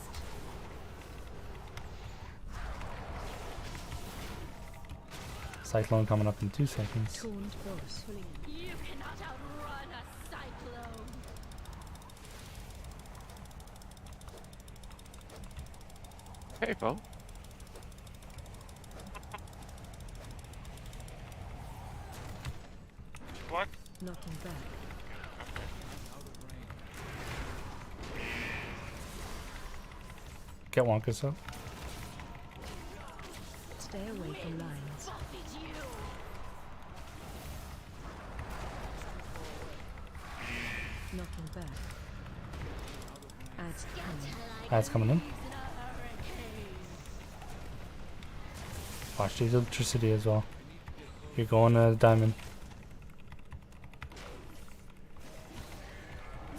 Cyclone coming up in 2 seconds. Taunt force. You cannot outrun a cyclone. Hey, Bo. What? Knocking back. Get Wonka's up. Stay away from lines. Knocking back. Adds coming. That's coming in. Watch the electricity as well. You're going to diamond.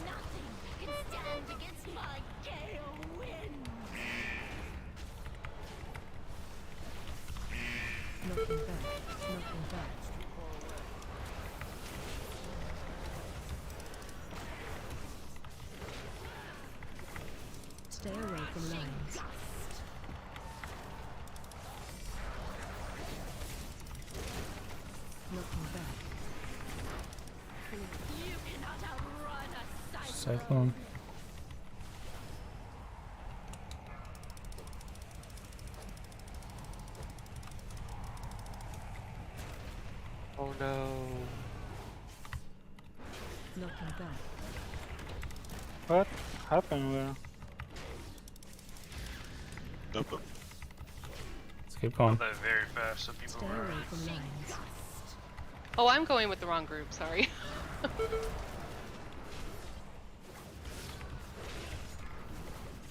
Nothing can stand against my gale winds. Knocking back. Knocking back. Stay away from lines. Knocking back. You cannot outrun a Cyclone. Oh no. Knocking back. What happened there? Let's keep going. That very fast, so people Stay were. away from lines. Oh, I'm going with the wrong group, sorry.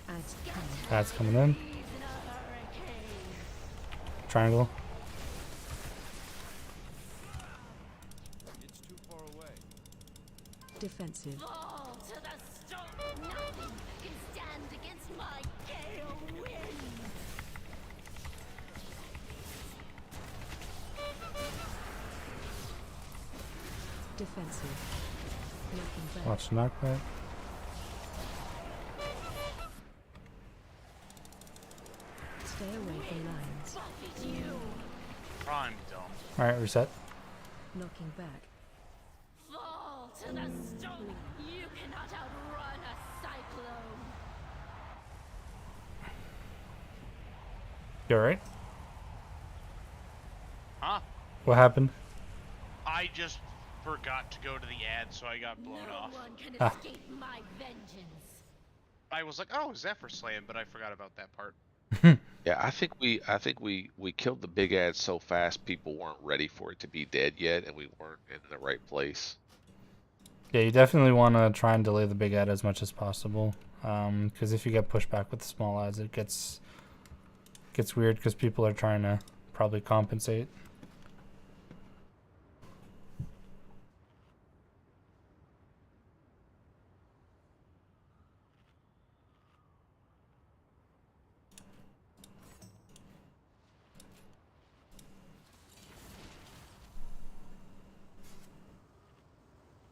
Adds coming. That's coming in. Triangle. It's too far away. Defensive. fall to the storm. Nothing can stand against my gale winds. Defensive. Knocking back. Watch the knockback. Stay away from lines. Prime dumb. Alright, reset. Knocking back. Fall to the storm. You cannot outrun a cyclone. You alright? Huh? What happened? I just forgot to go to the ad, so I got blown No off. one can Ah. escape my vengeance. I was like, oh, Zephyr Slam, but I forgot about that part. Yeah, I think we killed the big ad so fast people weren't ready for it to be dead yet, and we weren't in the right place. Yeah, you definitely want to try and delay the big ad as much as possible. Because if you get pushed back with the small ads, it gets weird because people are trying to probably compensate.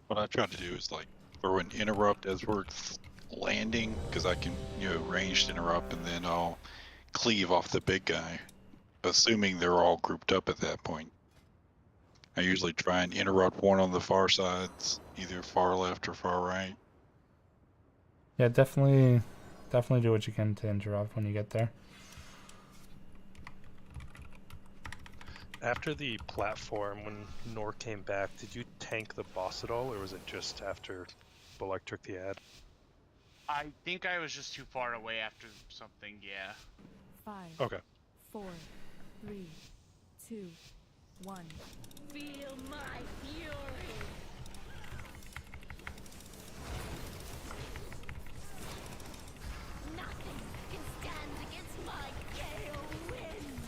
What I try to do is like throw an interrupt as we're landing, because I can, ranged interrupt, and then I'll cleave off the big guy, assuming they're all grouped up at that point. I usually try and interrupt one on the far sides, either far left or far right. Yeah, definitely definitely do what you can to interrupt when you get there. After the platform, when Nor came back, did you tank the boss at all, or was it just after Bullock took the ad? I think I was just too far away after something, yeah. 5, Okay. 4, 3, 2, 1. Feel my fury. Nothing can stand against my gale winds.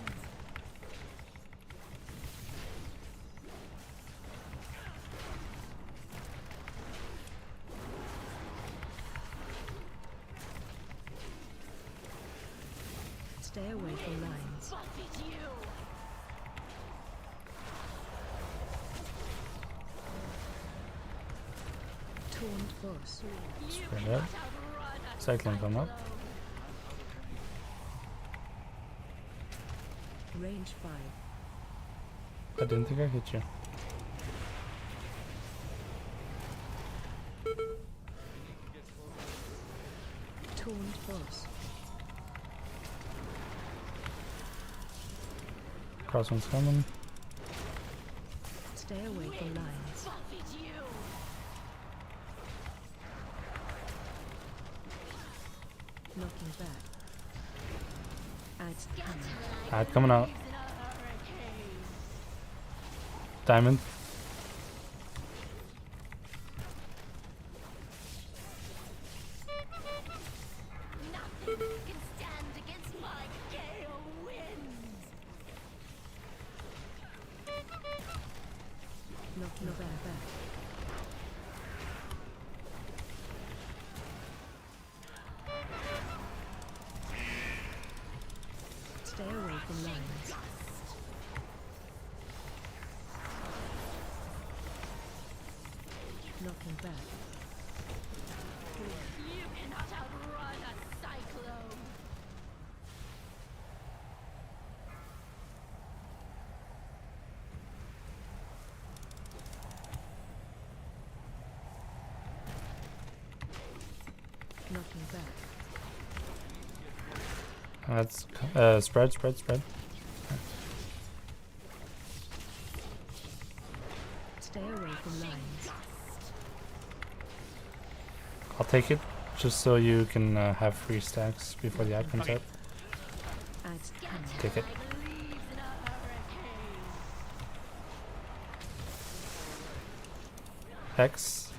Stay away from lines. Buffet you. Taunt boss. Spread out. Cycling come up. Range 5. I didn't think I hit you. Taunt boss. Cross one's coming. Stay away from lines. Buffet you. Knocking back. Adds coming. Ad coming out. Diamond. Nothing can stand against my gale winds. Knocking back. Stay away from lines. Knocking back. You cannot outrun a cyclone. Knocking back. That's spread. Stay away from lines. I'll take it, just so you can have free stacks before the ad comes out. Adds coming. Take it. Hex.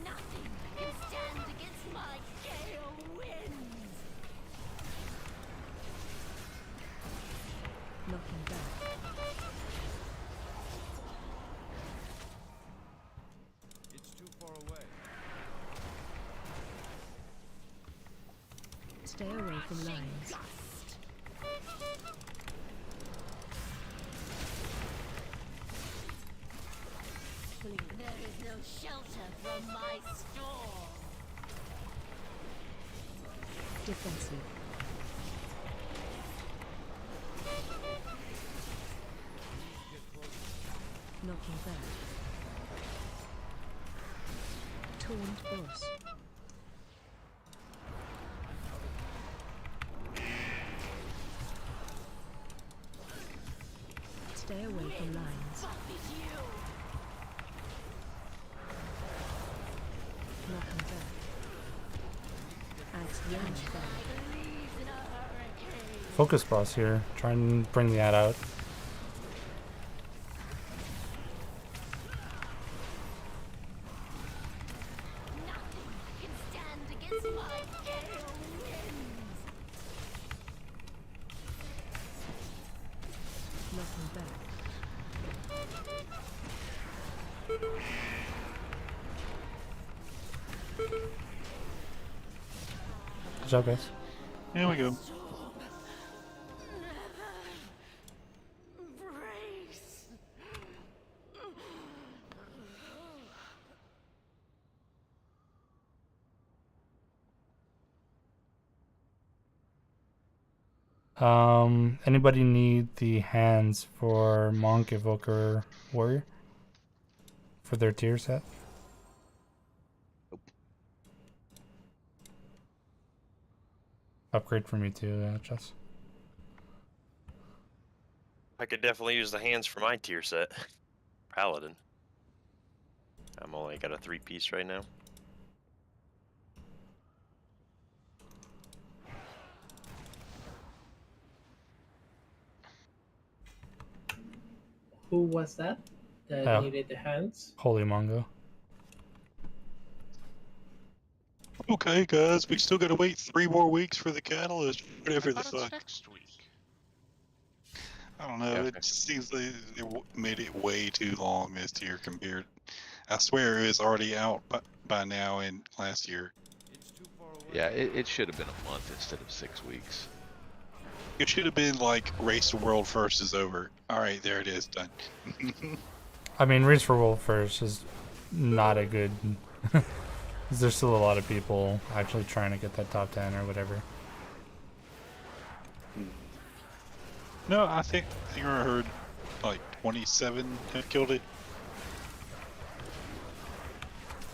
Nothing can stand against my gale winds. Knocking back. It's too far away. Stay away from lines. There is no shelter from my storm. Defensive. Knocking back. Taunt boss. Stay away from lines. Knocking back. Adds range back. Focus boss here. Try and bring the ad out. Nothing can stand against my gale winds. Knocking back. Good job, guys. Here we go. Brace. Anybody need the hands for Monk, Evoker, Warrior? For their tier set? Upgrade for me too, Jess. I could definitely use the hands for my tier set. Paladin. I'm only got a 3-piece right now. Who was that that needed the hands? Holy Mongo. Okay, guys, we still gotta wait 3 more weeks for the catalyst. Whatever the I thought it's fuck. next week. I don't know. It just seems like they made it way too long this year compared. I swear it was already out by now in last year. Yeah, it should have been a month instead of 6 weeks. It should have been like Race the World First is over. Alright, there it is, done. I mean, Race for World First is not a good... There's still a lot of people actually trying to get that top 10 or whatever. No, I think I heard like 27 have killed it.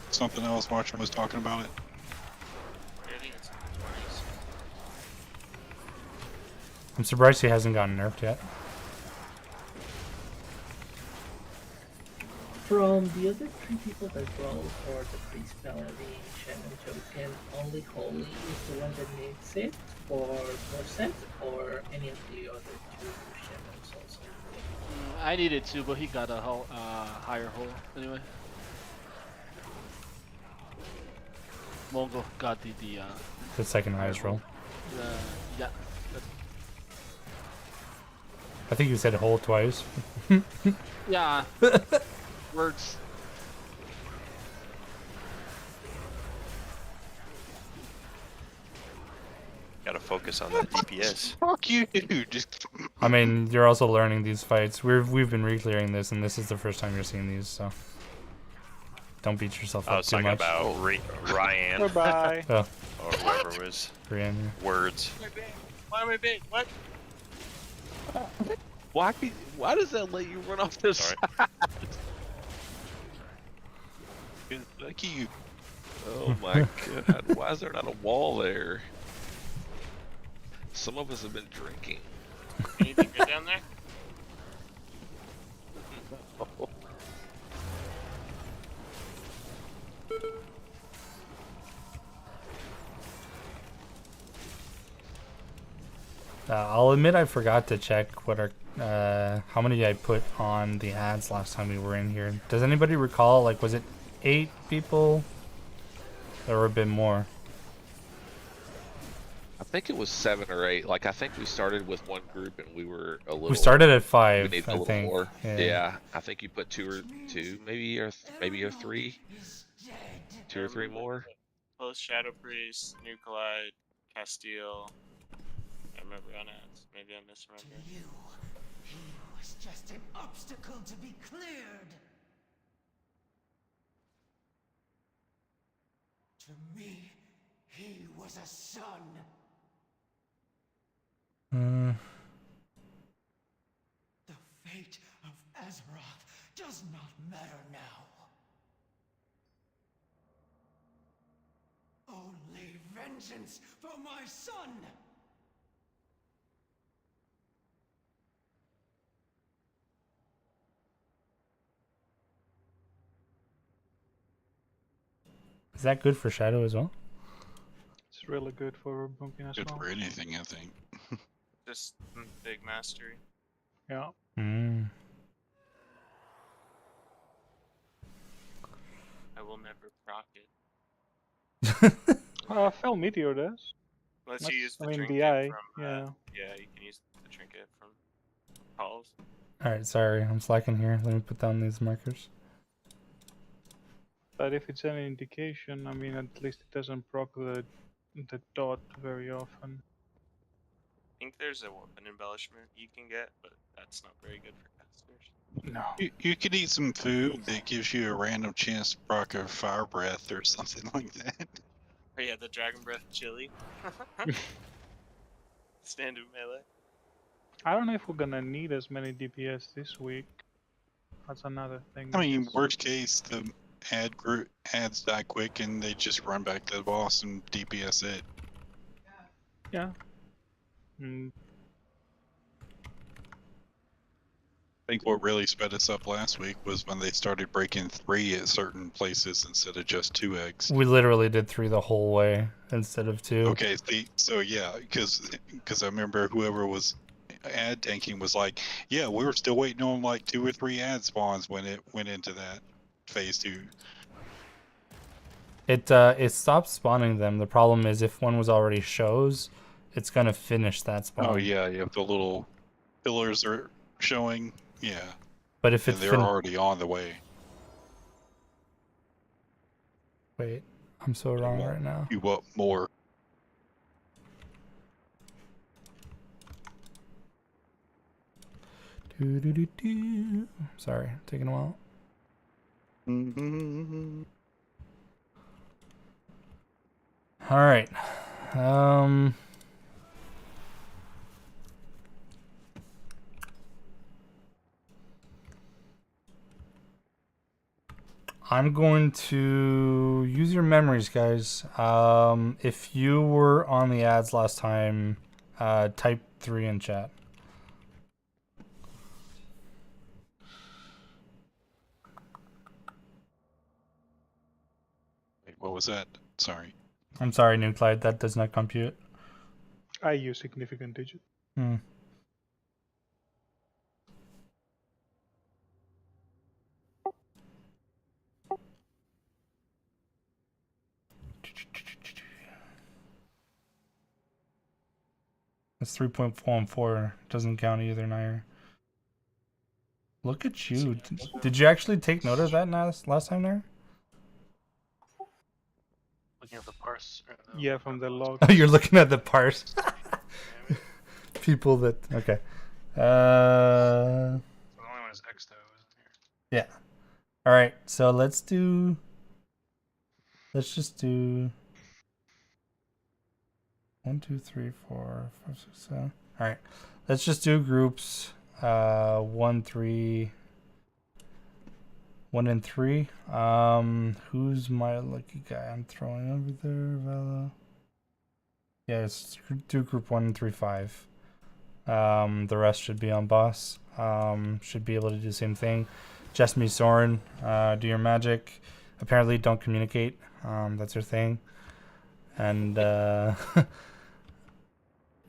Something else Marchman was talking about it. I think it's in the 20s. I'm surprised he hasn't gotten nerfed yet. From the other 3 people that rolled for the priest paladin, Shannon Token, only Holy is the one that needs it for more set, or any of the other 2 Shannons also? I needed to, but he got a higher hole anyway. Mongo got The second highest roll. Yeah. I think you said hole twice. Yeah. Words. Gotta focus on that DPS. Fuck you, dude. Just. I mean, you're also learning these fights. We've been reclearing this, and this is the first time you're seeing these, so don't beat yourself I up was too talking much. about Ryan. Goodbye. Oh, Or whoever it was. Ryan. Words. Why am I big? What? Why does that let you run off the side? Fuck you. Oh my god, why is there not a wall there? Some of us have been drinking. Anything good down there? I'll admit I forgot to check what our how many I put on the ads last time we were in here. Does anybody recall? Like, was it 8 people, or a bit more? I think it was 7 or 8. Like I think we started with one group and we were a little. We started at 5. We needed a I little think. more. Yeah. Yeah, I think you put 2, maybe or 3, 2 or 3 more. Post Shadow Priest, Nuclide, Castile. I remember on ads. Maybe I'm misremembering. He was just an obstacle to be cleared. To me, he was a son. The fate of Azeroth does not matter now. Only vengeance for my son! Is that good for Shadow as well? It's really good for bunking as Good well. for anything, I think. Just big mastery. Yeah. I will never proc it. Fell Meteor does. Unless you use the I mean, trinket DI, from. yeah. Yeah, you can use the trinket from calls. Alright, sorry, I'm slacking here. Let me put down these markers. But if it's any indication, I mean, at least it doesn't proc the dot very often. I think there's a weapon embellishment you can get, but that's not very good for casters. No. You could eat some food that gives you a random chance to proc a fire breath or something like that. Oh yeah, the Dragon Breath chili. Standard melee. I don't know if we're gonna need as many DPS this week. That's another thing. I mean, because- worst case, the ads die quick and they just run back to the boss and DPS it. Yeah. Mm, I think what really sped us up last week was when they started breaking 3 at certain places instead of just 2 eggs. We literally did 3 the whole way instead of 2. Okay, see, so yeah, because I remember whoever was ad tanking was like, yeah, we were still waiting on like 2 or 3 ad spawns when it went into that phase 2. It stopped spawning them. The problem is if one was already shows, it's gonna finish that spawn. Oh yeah, if the little pillars are showing, yeah. But if and it they're already on the way. Wait, I'm so wrong right now. You want more? Sorry, taking a while. All right. I'm going to use your memories, guys. If you were on the ads last time, type 3 in chat. Wait, what was that? Sorry. I'm sorry, Nuclide, that does not compute. I use significant digit. That's 3.414. Doesn't count either, Nair. Look at you. Did you actually take note of that last time, Nair? Looking at the parse. Yeah, from the log. Oh, you're looking at the parse. People that... Okay. The only one is X, though, isn't here? Yeah. Alright, so let's just do 1, 2, 3, 4, 5, 6, 7. Alright. Let's just do groups 1, 3, 1 and 3. Who's my lucky guy? I'm throwing over there, Vela. Yeah, let's do group 1 and 3, 5. The rest should be on boss. Should be able to do the same thing. Just me, Soren. Do your magic. Apparently, don't communicate. That's your thing. And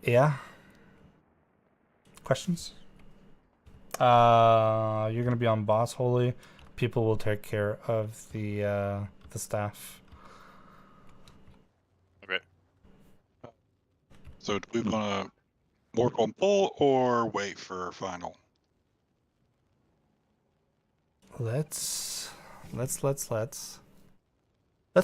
yeah. Questions? You're gonna be on boss holy. People will take care of the staff. Okay. So do we want to work on pull or wait for final? Let's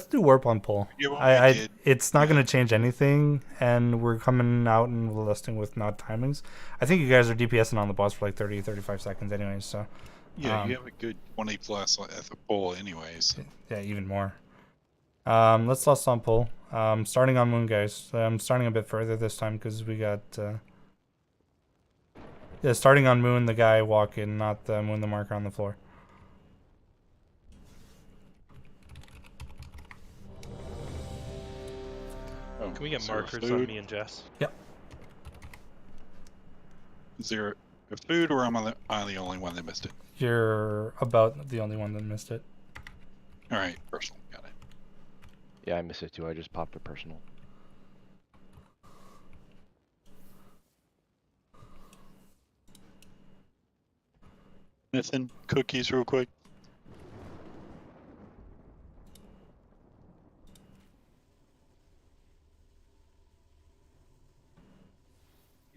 do warp on pull. Yeah, it's not going to change anything, and we're coming out and listing with not timings. I think you guys are DPSing on the boss for like 30-35 seconds anyways, so Yeah, you have a good 20 plus at the pull anyways. yeah, even more. Let's last on pull. Starting on moon, guys. I'm starting a bit further this time because we got yeah, starting on moon, the guy walking, not the moon, the marker on the floor. Can we get markers on me and Jess? Yep. Is there a food, or am I the only one that missed it? You're about the only one that missed it. All right, personal, got it. Yeah, I missed it too. I just popped a personal. Nathan, cookies real quick.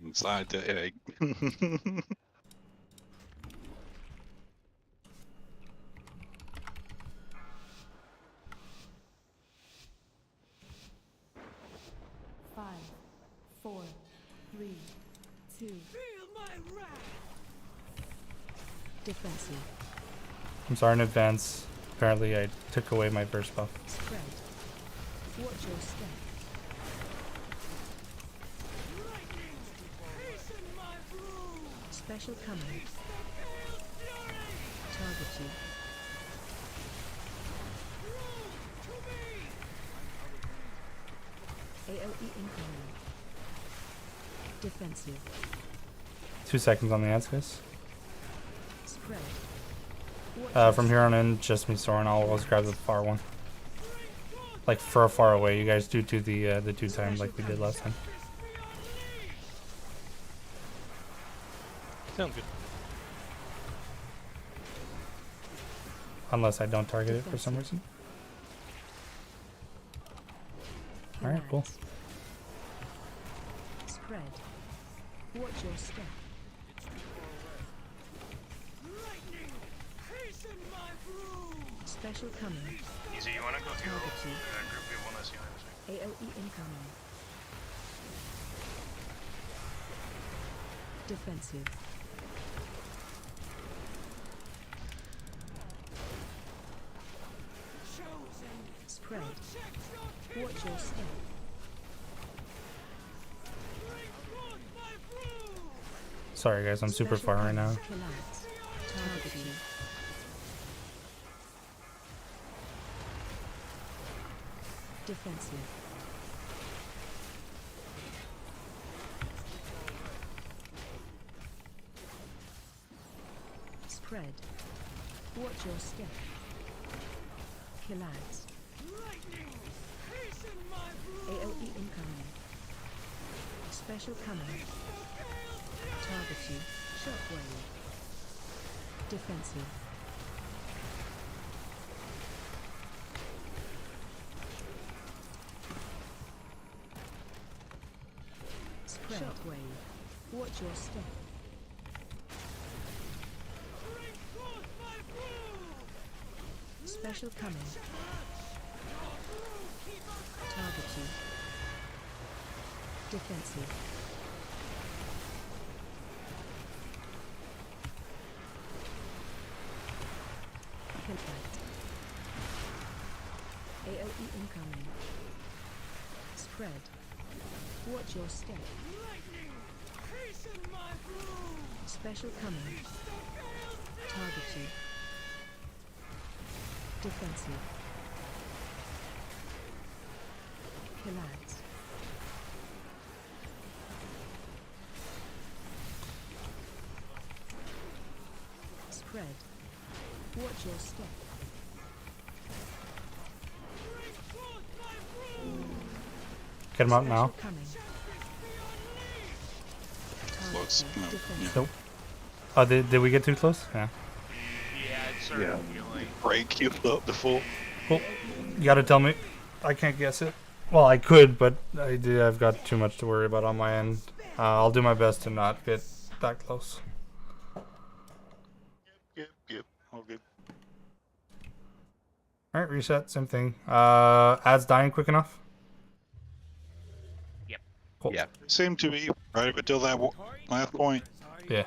Inside the egg. Five, 4, 3, 2. Feel my wrath. Defensive. I'm sorry in advance. Apparently I took away my burst buff. Spread. Watch your step. Special coming. Target you. AOE incoming. Defensive. 2 seconds on the ads, guys. Spread. Watch From here on in, just me, Soren. I'll always grab the far one. Like far away. You guys do the 2 times like we did last time. Sounds good. Unless I don't target it for some reason. Alright, cool. Spread. Watch your step. Special coming. Easy, you wanna go heal Target you. group? We have one less healing. AOE incoming. Defensive. Spread. Watch your step. Sorry guys, I'm super far right now. Collapse. Target you. Defensive. Spread. Watch your step. Killads. AOE incoming. Special coming. Target you. Shockwave. Defensive. Spread. Shockwave. Watch your step. Special coming. Target you. Defensive. Contact. AOE incoming. Spread. Watch your step. Special coming. Target you. Defensive. Killads. Spread. Watch your step. Get him up now. Coming. Close. No, yeah. Nope. Oh, did we get too close? Yeah. Yeah, it's starting feeling. Break you up the full. Well, you gotta tell me. I can't guess it. Well, I could, but I've got too much to worry about on my end. I'll do my best to not get that close. Yep. All good. Alright, reset. Same thing. Ads dying quick enough? Yep. Cool. Yeah. Seemed to be right up until that last point. Yeah.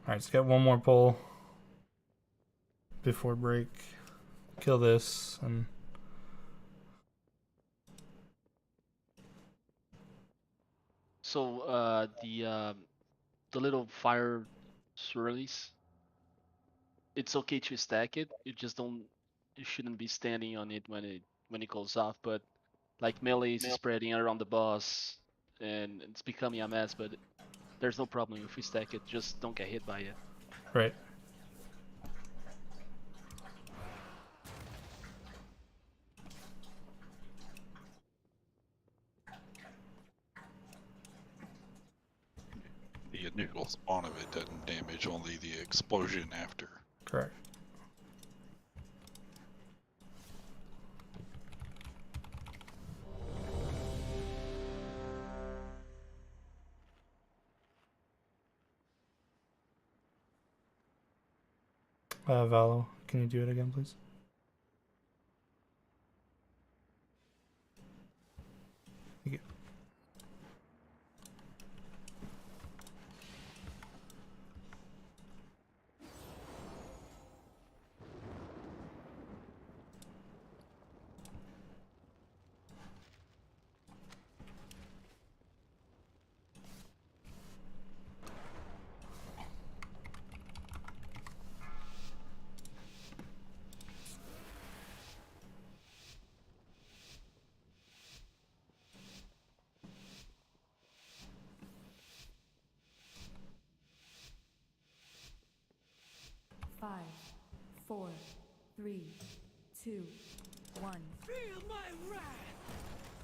Alright, let's get one more pull before break. Kill this and So the little fire swirlies, it's okay to stack it. You shouldn't be standing on it when it goes off. But like melee is spreading around the boss, and it's becoming a mess. But there's no problem if we stack it. Just don't get hit by it. right. The initial spawn of it doesn't damage, only the explosion after. Correct. Valo, can you do it again, please? Thank you. 4, 3, 2, 1. Feel my wrath!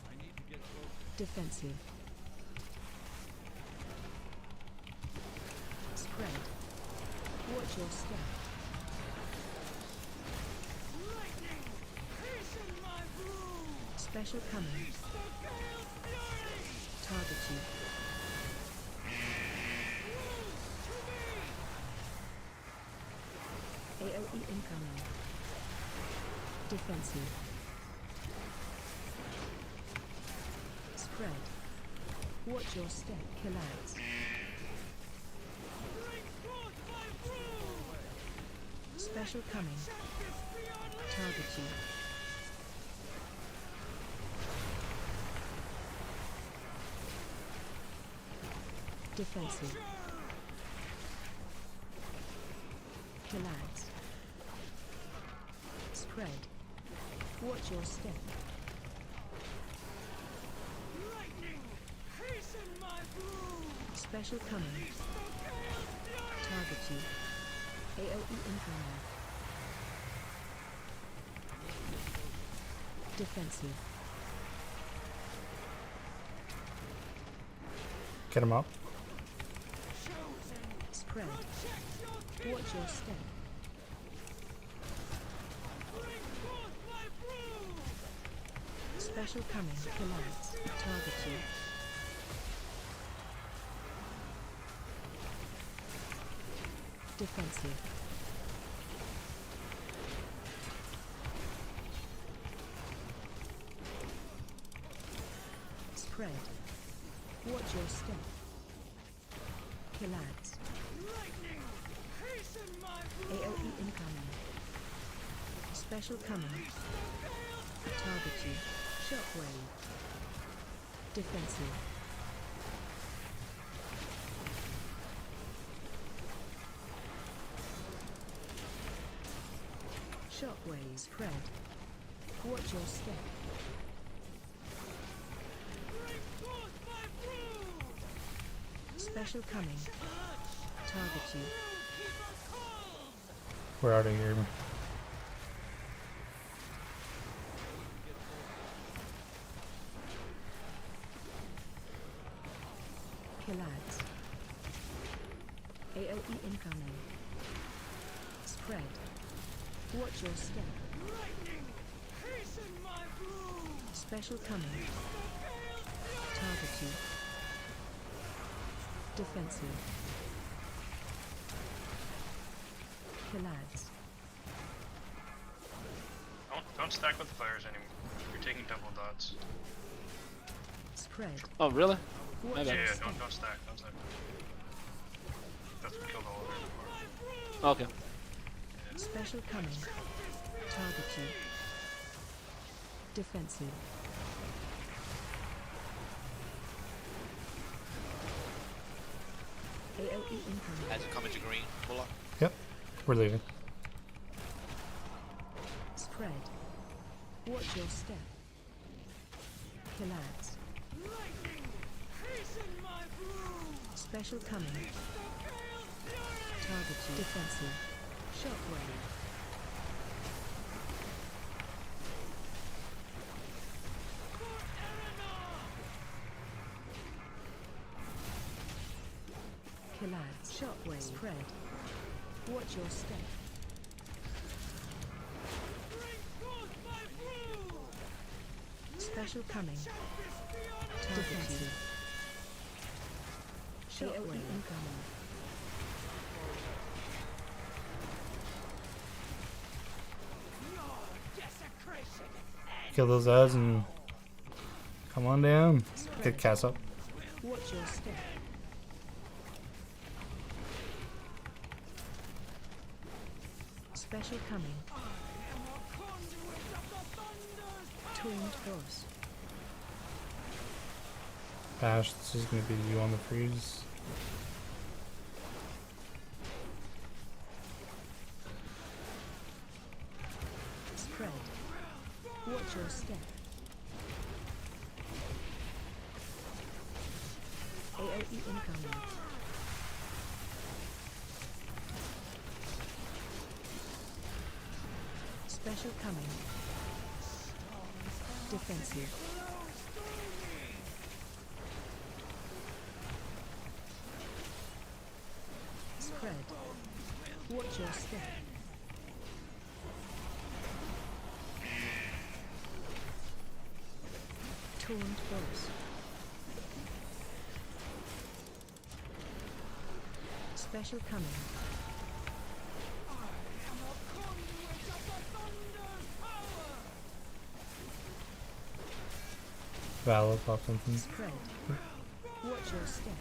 I need to get closer. Defensive. Spread. Watch your step. Lightning! Hasten my broom! Special coming. Release the gale's fury! Target you. AOE incoming. Defensive. Spread. Watch your step. Collapse. Special coming. Target you. Defensive. Collapse. Spread. Watch your step. Lightning! Hasten my broom! Special coming. Target you. AOE incoming. Defensive. Get him up. Spread. Watch your step. Special coming. Collapse. Target you. Defensive. Spread. Watch your step. Collapse. Lightning! Hasten my broom! AOE incoming. Special coming. Target you. Shockwave. Defensive. Shockwave. Spread. Watch your step. Special coming. Target you. We're out of here. Collapse. AOE incoming. Spread. Watch your step. Lightning! Hasten my broom! Special coming. Target you. Defensive. Collapse. Don't stack with flares anymore. You're taking double dots. Spread. Oh, really? Watch Yeah, your yeah, step. don't stack, don't stack. That's what killed all of them. Okay. Special coming. Target you. Defensive. AOE incoming. As it coming to green, pull up. Yep. We're leaving. Spread. Watch your step. Collapse. Lightning! Hasten my broom! Special coming. Target you. Defensive. Shockwave. Collapse. Shockwave. Spread. Watch your step. Special coming. Defensive. Shockwave incoming. Kill those ads and come on down. Get Cass up. Watch your step. Special coming. Twinned force. Bash, this is gonna be you on the freeze. Spread. Watch your step. AOE incoming. Special coming. Defensive. Spread. Watch your step. Taunt boss. Special coming. Valor pop something. Spread. Watch your step.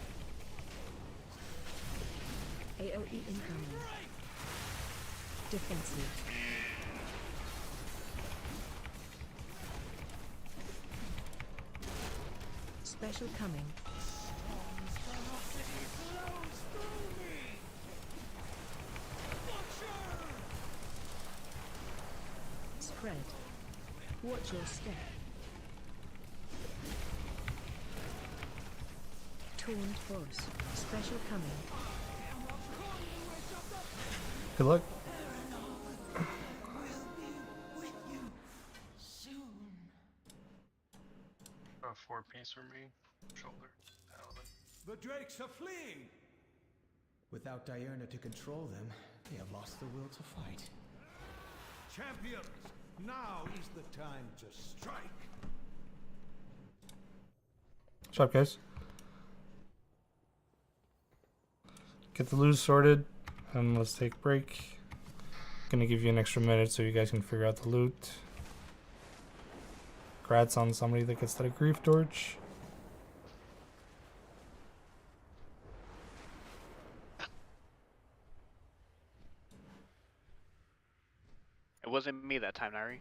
AOE incoming. Defensive. Special coming. Spread. Watch your step. Taunt boss. Special coming. Good luck. 4-piece for me. Shoulder. Paladin. The drakes are fleeing! Without Diurna to control them, they have lost the will to fight. Champions, now is the time to strike. What's up, guys? Get the loot sorted, and let's take a break. Gonna give you an extra minute so you guys can figure out the loot. Congrats on somebody that gets that grief torch. It wasn't me that time, Nari.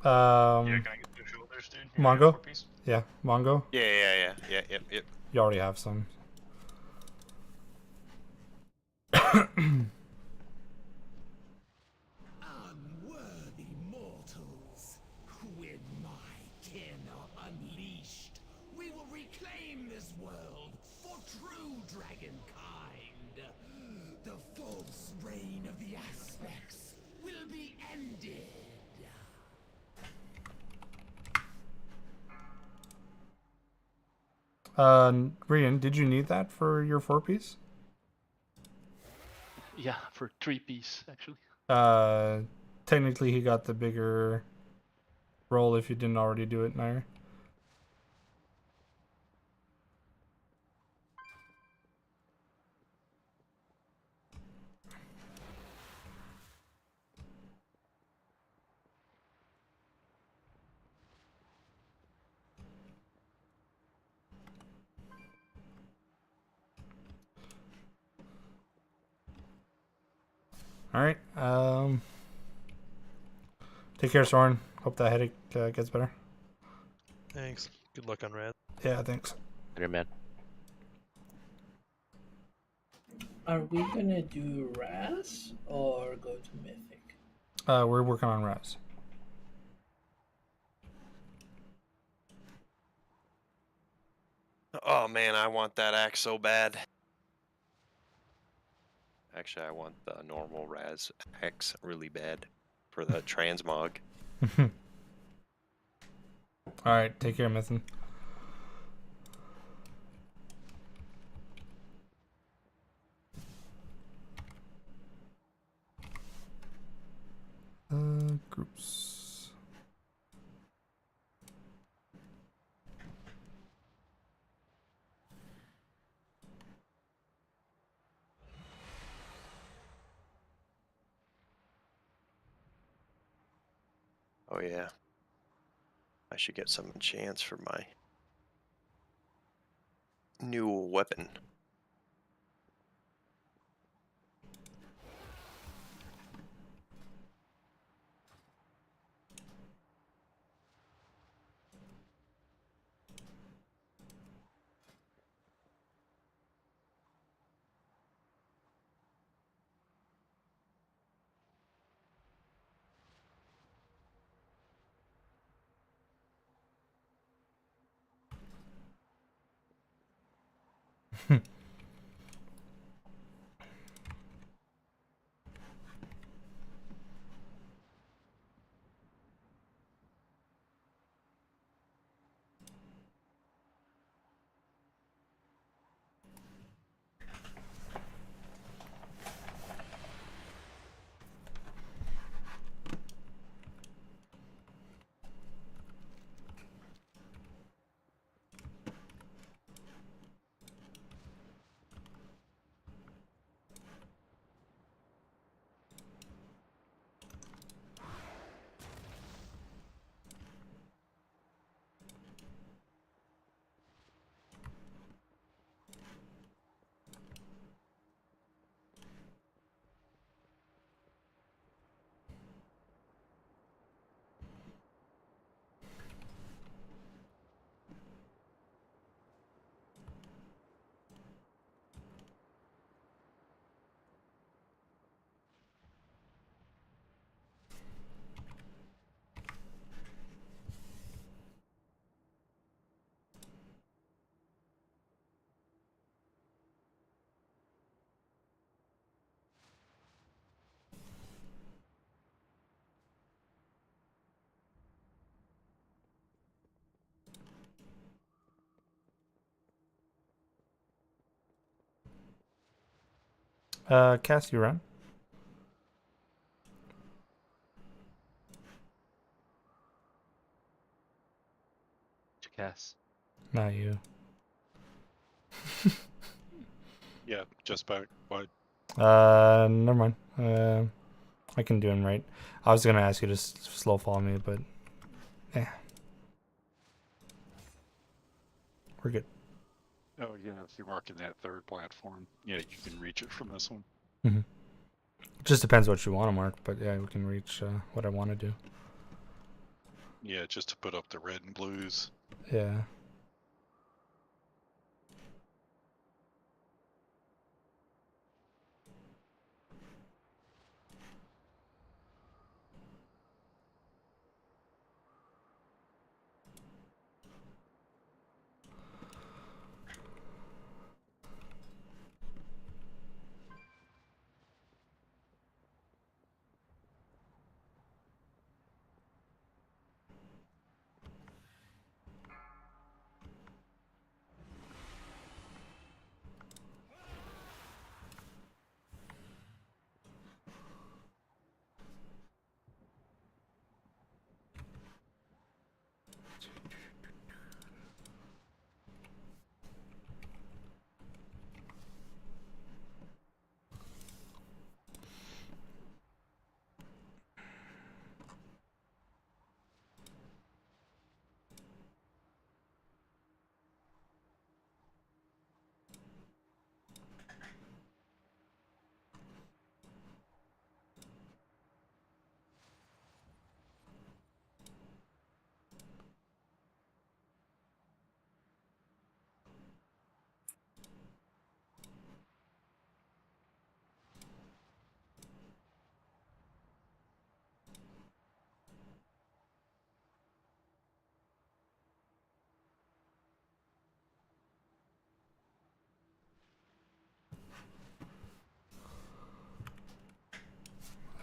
Yeah, can I get 2 shoulders, dude? You got Mongo? 4-piece? Yeah, Mongo. Yeah. Yep. You already have some. Unworthy mortals, when my kin are unleashed, we will reclaim this world for true dragonkind. The false reign of the aspects will be ended. Rian, did you need that for your 4-piece? Yeah, for 3-piece actually. Technically he got the bigger roll if you didn't already do it, Nair. Alright, take care, Soren. Hope that headache gets better. Thanks. Good luck on Rad. Yeah, thanks. Later, man. Are we gonna do Raz or go to Mythic? We're working on Raz. Oh man, I want that axe so bad. Actually, I want the normal Raz axe really bad for the transmog. Alright, take care, Mythin. Groups. Oh yeah. I should get some chance for my new weapon. Cass, you run? Cass. Not you. Yeah, just about. What? Never mind. I can do him right. I was gonna ask you to slow follow me, but yeah, we're good. Oh yeah, if you're marking that third platform, yeah, you can reach it from this one. Mm-hmm. Just depends what you want to mark, but yeah, we can reach what I want to do. Yeah, just to put up the red and blues. Yeah.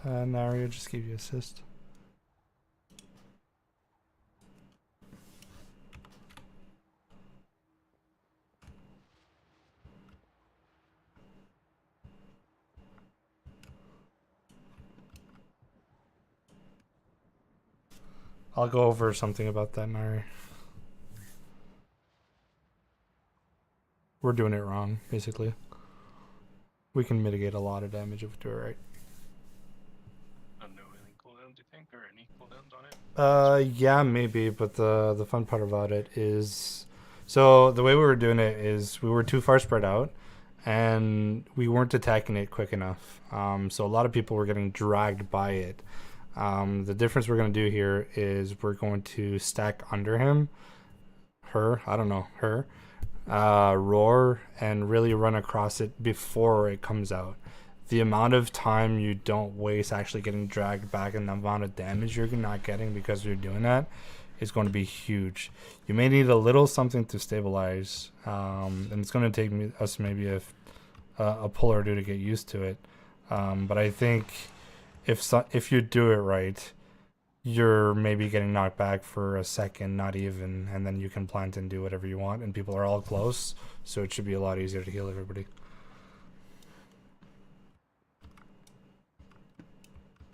Nario just gave you assist. I'll go over something about that, Nari. We're doing it wrong, basically. We can mitigate a lot of damage if we do it right. No healing cooldowns, you think, or any cooldowns on it? Yeah, maybe, but the fun part about it is, so the way we were doing it is we were too far spread out, and we weren't attacking it quick enough. So a lot of people were getting dragged by it. The difference we're going to do here is we're going to stack under him, roar, and really run across it before it comes out. The amount of time you don't waste actually getting dragged back and the amount of damage you're not getting because you're doing that is going to be huge. You may need a little something to stabilize, and it's going to take us maybe a pull or two to get used to it. But I think if you do it right, you're maybe getting knocked back for a second, not even, and then you can plant and do whatever you want, and people are all close, so it should be a lot easier to heal everybody.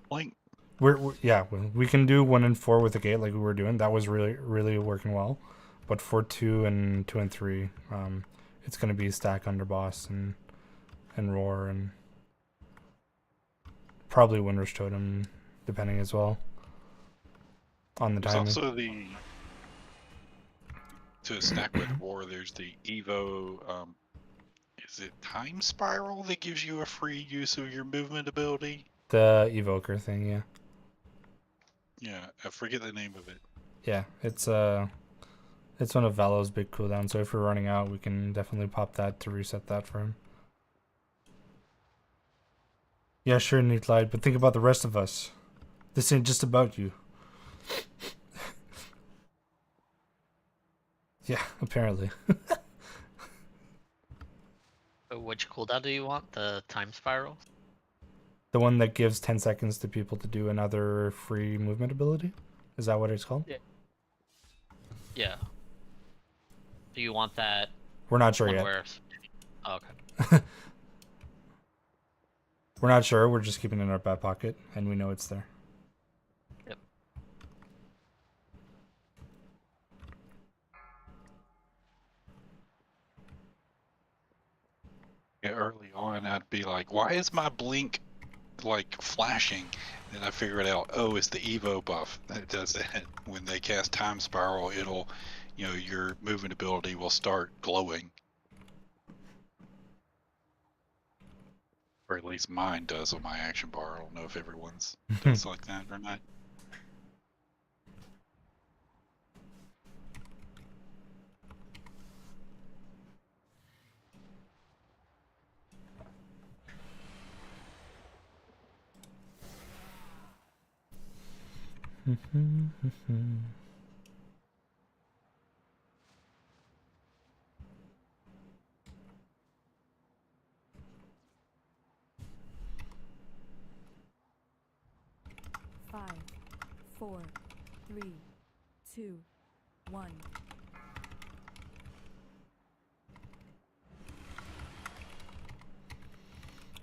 Like, we can do 1 and 4 with the gate like we were doing. That was really working well, but for 2 and 3, it's gonna be stack under boss and roar and probably Winter's Totem, depending as well on the timing. There's also to stack with War, there's the Evo, is it Time Spiral that gives you a free use of your movement ability? The evoker thing, yeah. Yeah, I forget the name of it. Yeah, it's one of Valo's big cooldowns, so if we're running out, we can definitely pop that to reset that for him. Yeah, sure, Neat Light, but think about the rest of us. This ain't just about you. Yeah, apparently. Which cooldown do you want? The time spiral? The one that gives 10 seconds to people to do another free movement ability? Is that what it's called? Yeah. Yeah. Do you want that? We're not sure yet. Oh, okay. We're not sure. We're just keeping it in our back pocket, and we know it's there. Yep. Yeah, early on, I'd be like, why is my blink like flashing? And I figured out, oh, it's the Evo buff that does that. When they cast Time Spiral, it'll, your movement ability will start glowing. Or at least mine does on my action bar. I don't know if everyone's does like that or not. Five, 4, 3, 2, 1.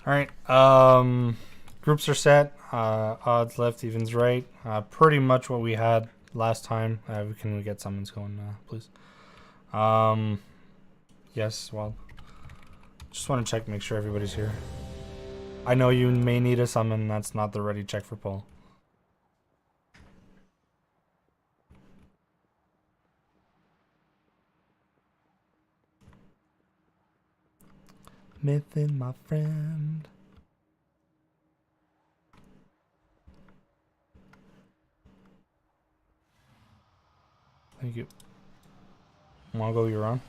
All right. Groups are set. Odds left, evens right. Pretty much what we had last time. Can we get summons going, please? Yes. Well, just want to check, make sure everybody's here. I know you may need a summon. That's not the ready check for pull. Mythin, my friend. Thank you. Mongo, you're on.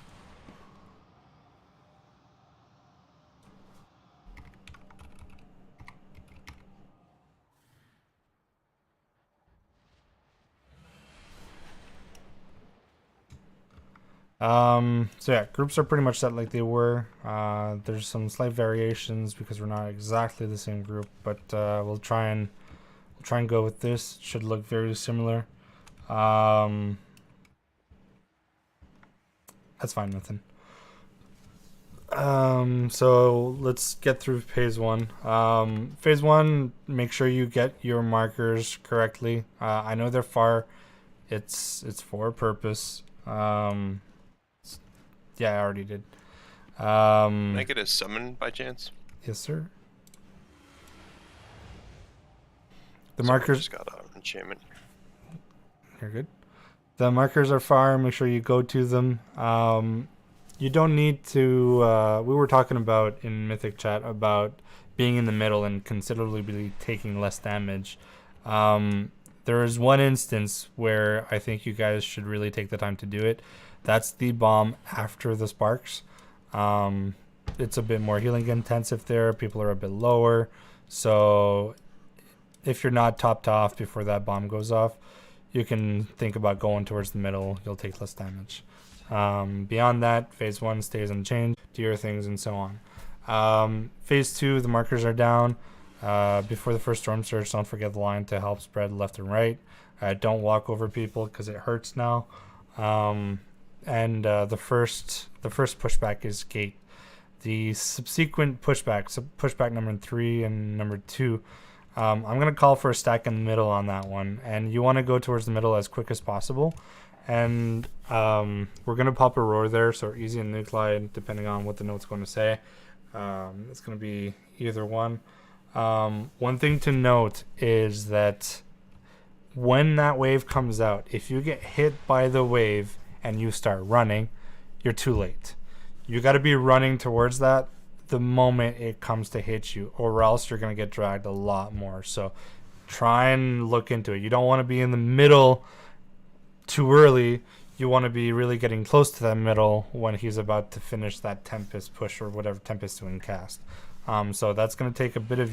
So yeah, groups are pretty much set like they were. There's some slight variations because we're not exactly the same group, but we'll try and go with this. Should look very similar. That's fine, nothing. So let's get through phase 1. Phase 1, make sure you get your markers correctly. I know they're far. It's for a purpose. Yeah, I already did. Can I get a summon by chance? Yes, sir. The Sorry, markers just got an enchantment. You're good. The markers are far. Make sure you go to them. You don't need to. We were talking about in Mythic Chat about being in the middle and considerably taking less damage. There is one instance where I think you guys should really take the time to do it. That's the bomb after the sparks. It's a bit more healing intensive there. People are a bit lower. So if you're not topped off before that bomb goes off, you can think about going towards the middle. You'll take less damage. Beyond that, phase 1 stays unchanged. Do your things and so on. Phase 2, the markers are down. Before the first storm surge, don't forget the line to help spread left and right. Don't walk over people because it hurts now. The first pushback is gate. The subsequent pushback, pushback number 3 and number 2, I'm going to call for a stack in the middle on that one. And you want to go towards the middle as quick as possible. And we're going to pop a roar there, so easy and nuclide, depending on what the note's going to say. It's going to be either one. One thing to note is that when that wave comes out, if you get hit by the wave and you start running, you're too late. You got to be running towards that the moment it comes to hit you, or else you're going to get dragged a lot more. So try and look into it. You don't want to be in the middle too early. You want to be really getting close to that middle when he's about to finish that Tempest push or whatever Tempest doing cast. So that's going to take a bit of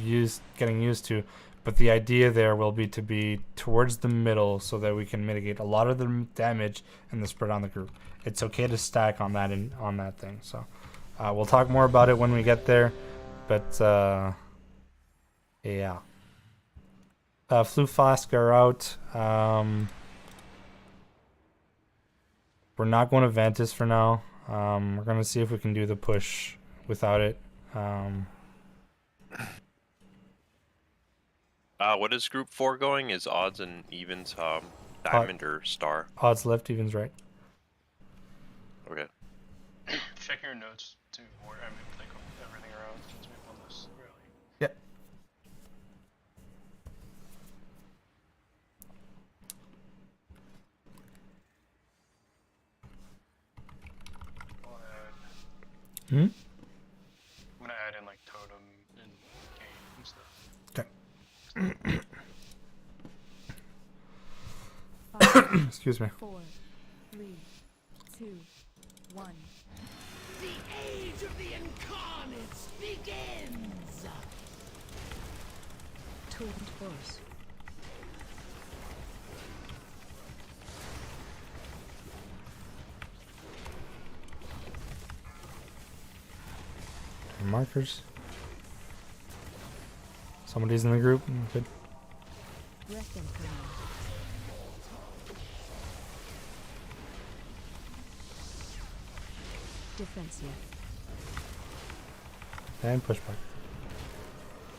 getting used to, but the idea there will be to be towards the middle so that we can mitigate a lot of the damage and the spread on the group. It's okay to stack on that on that thing. So we'll talk more about it when we get there, but yeah. Flu Flask are out. We're not going to Ventus for now. We're going to see if we can do the push without it. What is group 4 going? Is odds and evens diamond or star? Odds left, evens right. Okay. Check your notes too, or I mean, like everything around since we've done this really. Yep. I'm gonna add in like totem and game and stuff. Okay. Excuse me. 4, 3, 2, 1. The age of the incarnates begins! Torrent force. Markers. Somebody's in the group. Good. Breath incoming. Defensive. And pushback.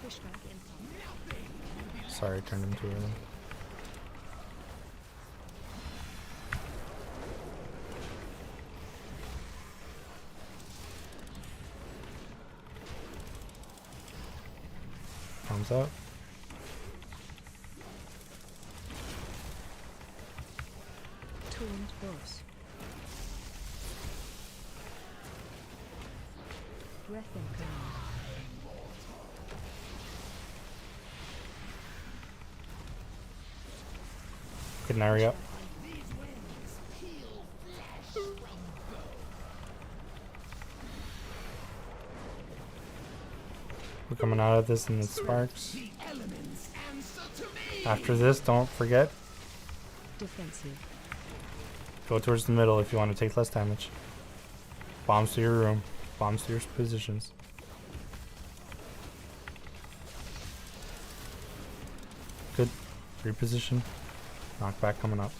Pushback incoming. Sorry, I turned him too early. Thumbs up. Torrent force. Breath incoming. Good hurry up. We're coming out of this in the sparks. After this, don't forget. Defensive. Go towards the middle if you want to take less damage. Bombs to your room. Bombs to your positions. Good. Reposition. Knockback coming up.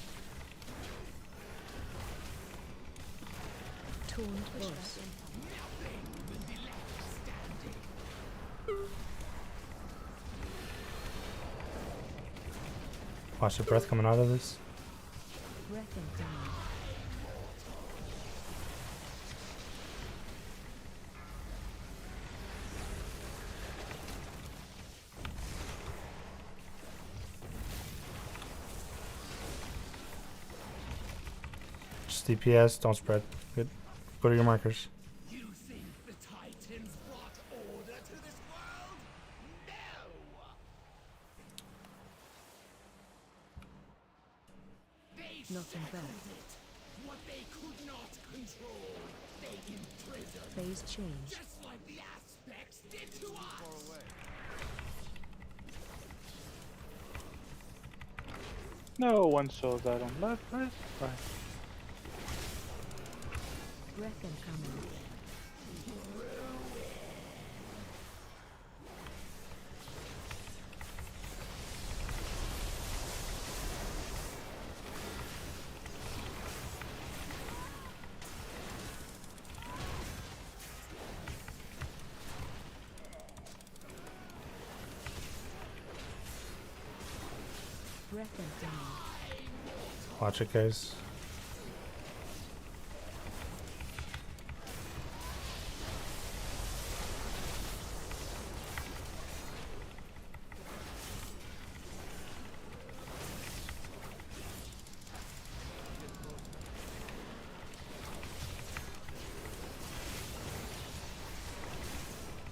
Torrent force. Watch the breath coming out of this. Breath incoming. Just DPS, don't spread. Good. Go to your markers. You think the Titans brought order to this world? No! They Nothing back. it. What they could not control, they imprisoned. Phase change. Just like the aspects did to us. No one saw that on left, right? Right. Breath incoming. Breath incoming. Watch it, guys.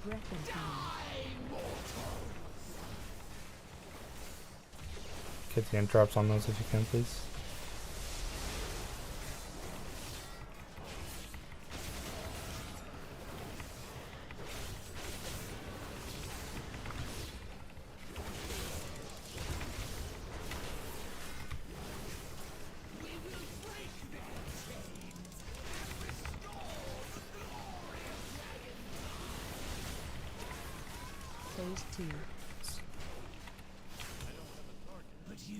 Breath incoming. Get the interrupts on those if you can, please. Phase 2.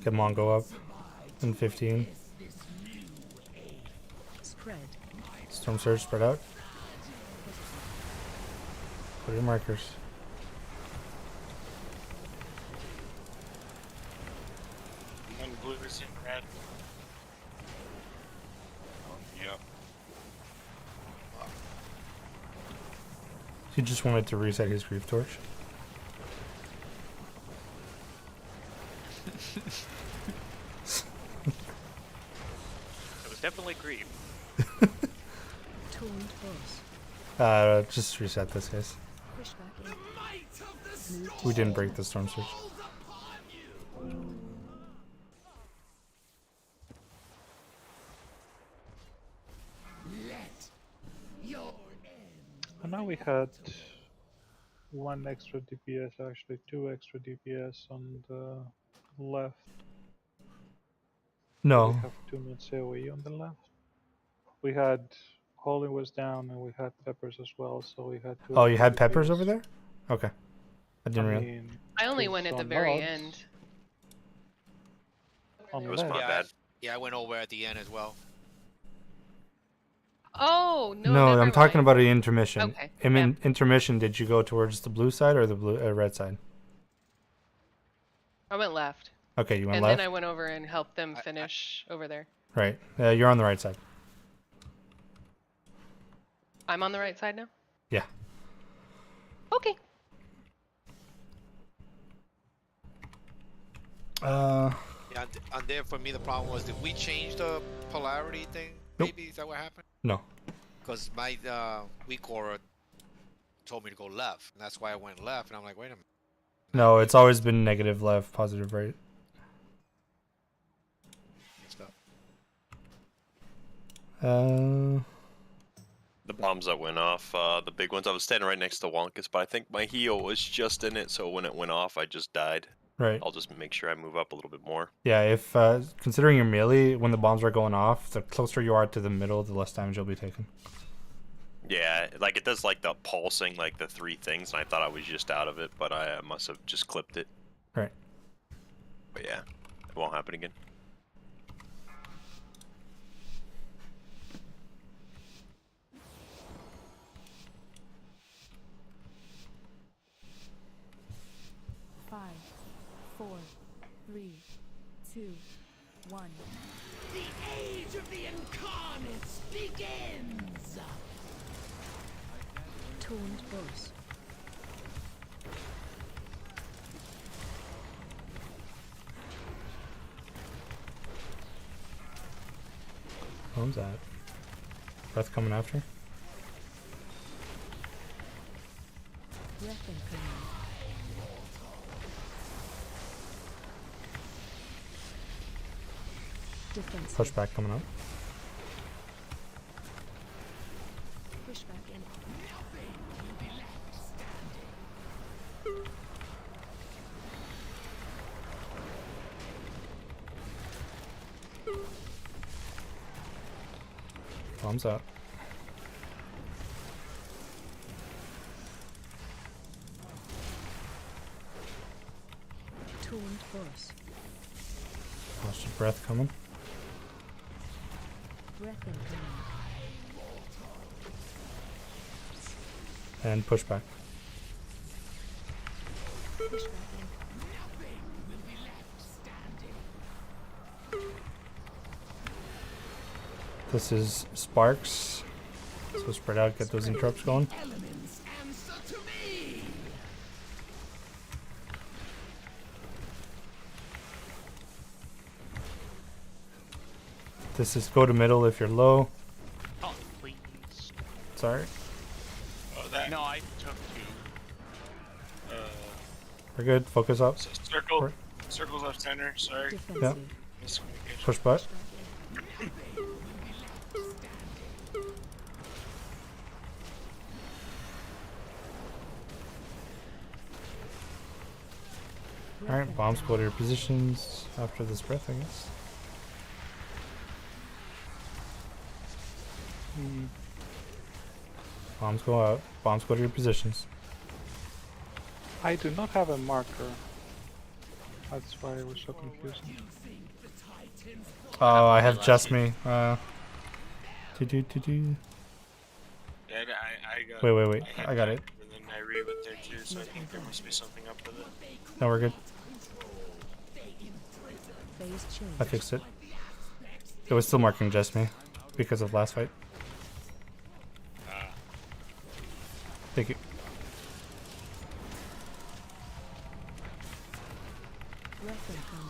Get Mongo up in 15. Spread. Storm Surge spread out. Put your markers. One blue is in red. Yep. He just wanted to reset his Grief Torch. It was definitely grief. Taunt boss. Just reset this, guys. Push back in. Move We didn't break the Storm Surge. And now we had one extra DPS, actually 2 extra DPS on the left. No. We have 2 minutes AoE on the left. We had Holy was down and we had Peppers as well, so we had 2 Oh, you extra had Peppers DPS. over there? Okay. I didn't realize. mean, I only it's went at the on very mods. end. On It was left. my bad. Yeah, I went over at the end as well. Oh no! No, never I'm talking mind. about an intermission. Okay. Intermission, did you go towards the blue side or the red side? I went left. Okay, you went And left? then I went over and helped them finish over there. Right. You're on the right side. I'm on the right side now? Yeah. Okay. Yeah, and there for me the problem was, did we change the polarity thing? Nope. Maybe is that what happened? No. Because my weak aura told me to go left, and that's why I went left. And I'm like, wait a minute. No, it's always been negative left, positive right. The bombs that went off, the big ones. I was standing right next to Wonkus, but I think my heel was just in it, so when it went off, I just died. Right. I'll just make sure I move up a little bit more. Yeah, if considering your melee, when the bombs are going off, the closer you are to the middle, the less damage you'll be taking. Yeah, like it does like the pulsing, like the 3 things, and I thought I was just out of it, but I must have just clipped it. Right. But yeah, it won't happen again. Five, 4, 3, 2, 1. The age of the incarnates begins! Taunt boss. What was that? Breath coming after? Breath incoming. Defensive. Pushback coming up. Push back in. Bombs out. Torn force. Watch your breath coming. Breath incoming. And push back. Push back This is Sparks. So spread out, get those interrupts going. This is go to middle if you're low. Oh, please. Sorry. Oh, that. No, I took 2. We're good. Focus up. So circle. Circle's left center. Sorry. Yeah. Miscommunication. Push butt. Alright, bombs go to your positions after this breath, I guess. Bombs go out. Bombs go to your positions. I do not have a marker. That's why it was so confusing. Oh, I have just me. Yeah, I got. Wait. I got it. And then I read with there too, so I think there must be something up with it. No, we're good. phase change. I fixed it. It was still marking just me because of last fight. Thank you. Breath incoming.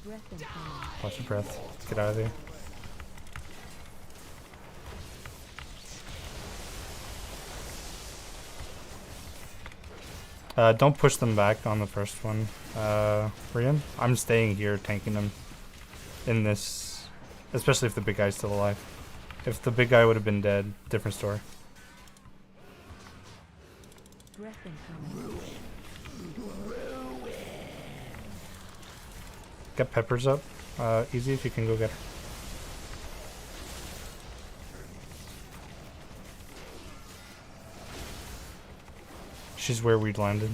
Breath incoming. Watch your breath. Get out of there. Don't push them back on the first one, Rian. I'm staying here tanking them in this, especially if the big guy's still alive. If the big guy would have been dead, different story. Breath incoming. Get Peppers up. Easy if you can go get her. She's where we landed.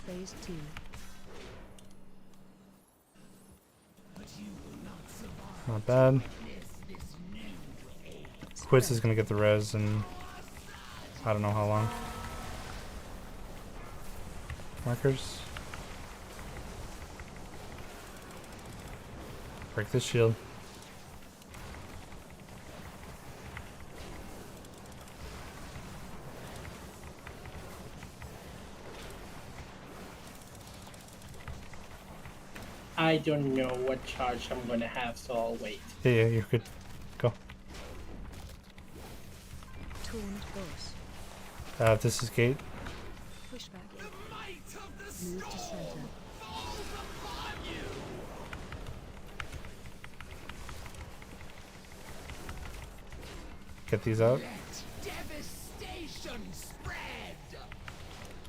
Phase 2. Not bad. Quiz is gonna get the res in I don't know how long. Markers. Break the shield. I don't know what charge I'm gonna have, so I'll wait. Yeah, you're good. Go. Torn force. This is gate. Push back. Move to center. Get these out.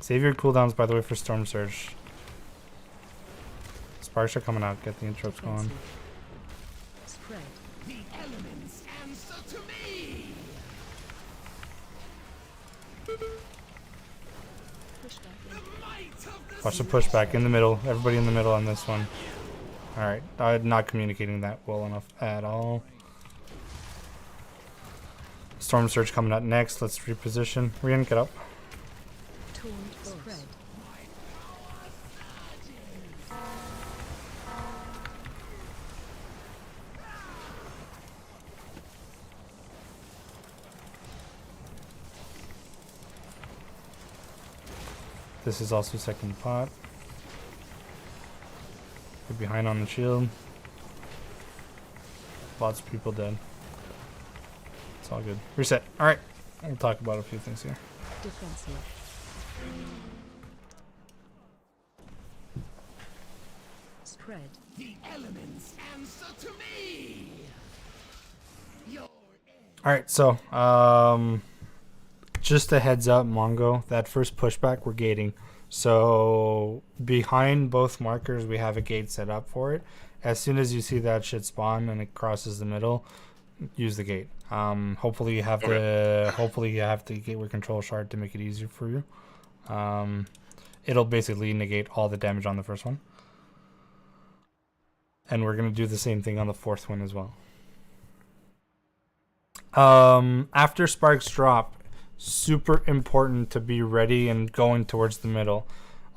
Save your cooldowns, by the way, for Storm Surge. Sparks are coming out. Get the intros going. Spread. The elements answer to me. Push back. Watch the pushback in the middle. Everybody in the middle on this one. Alright. I'm not communicating that well enough at all. Storm Surge coming out next. Let's reposition. Rian, get up. Torn spread. This is also second pot. Get behind on the shield. Lots of people dead. It's all good. Reset. Alright. We'll talk about a few things here. Defensive. Spread. The elements answer to me. Alright, so just a heads up, Mongo, that first pushback we're gating. So behind both markers we have a gate set up for it. As soon as you see that shit spawn and it crosses the middle, use the gate. Hopefully you have the gateway control shard to make it easier for you. It'll basically negate all the damage on the first one. And we're gonna do the same thing on the fourth one as well. After sparks drop, super important to be ready and going towards the middle.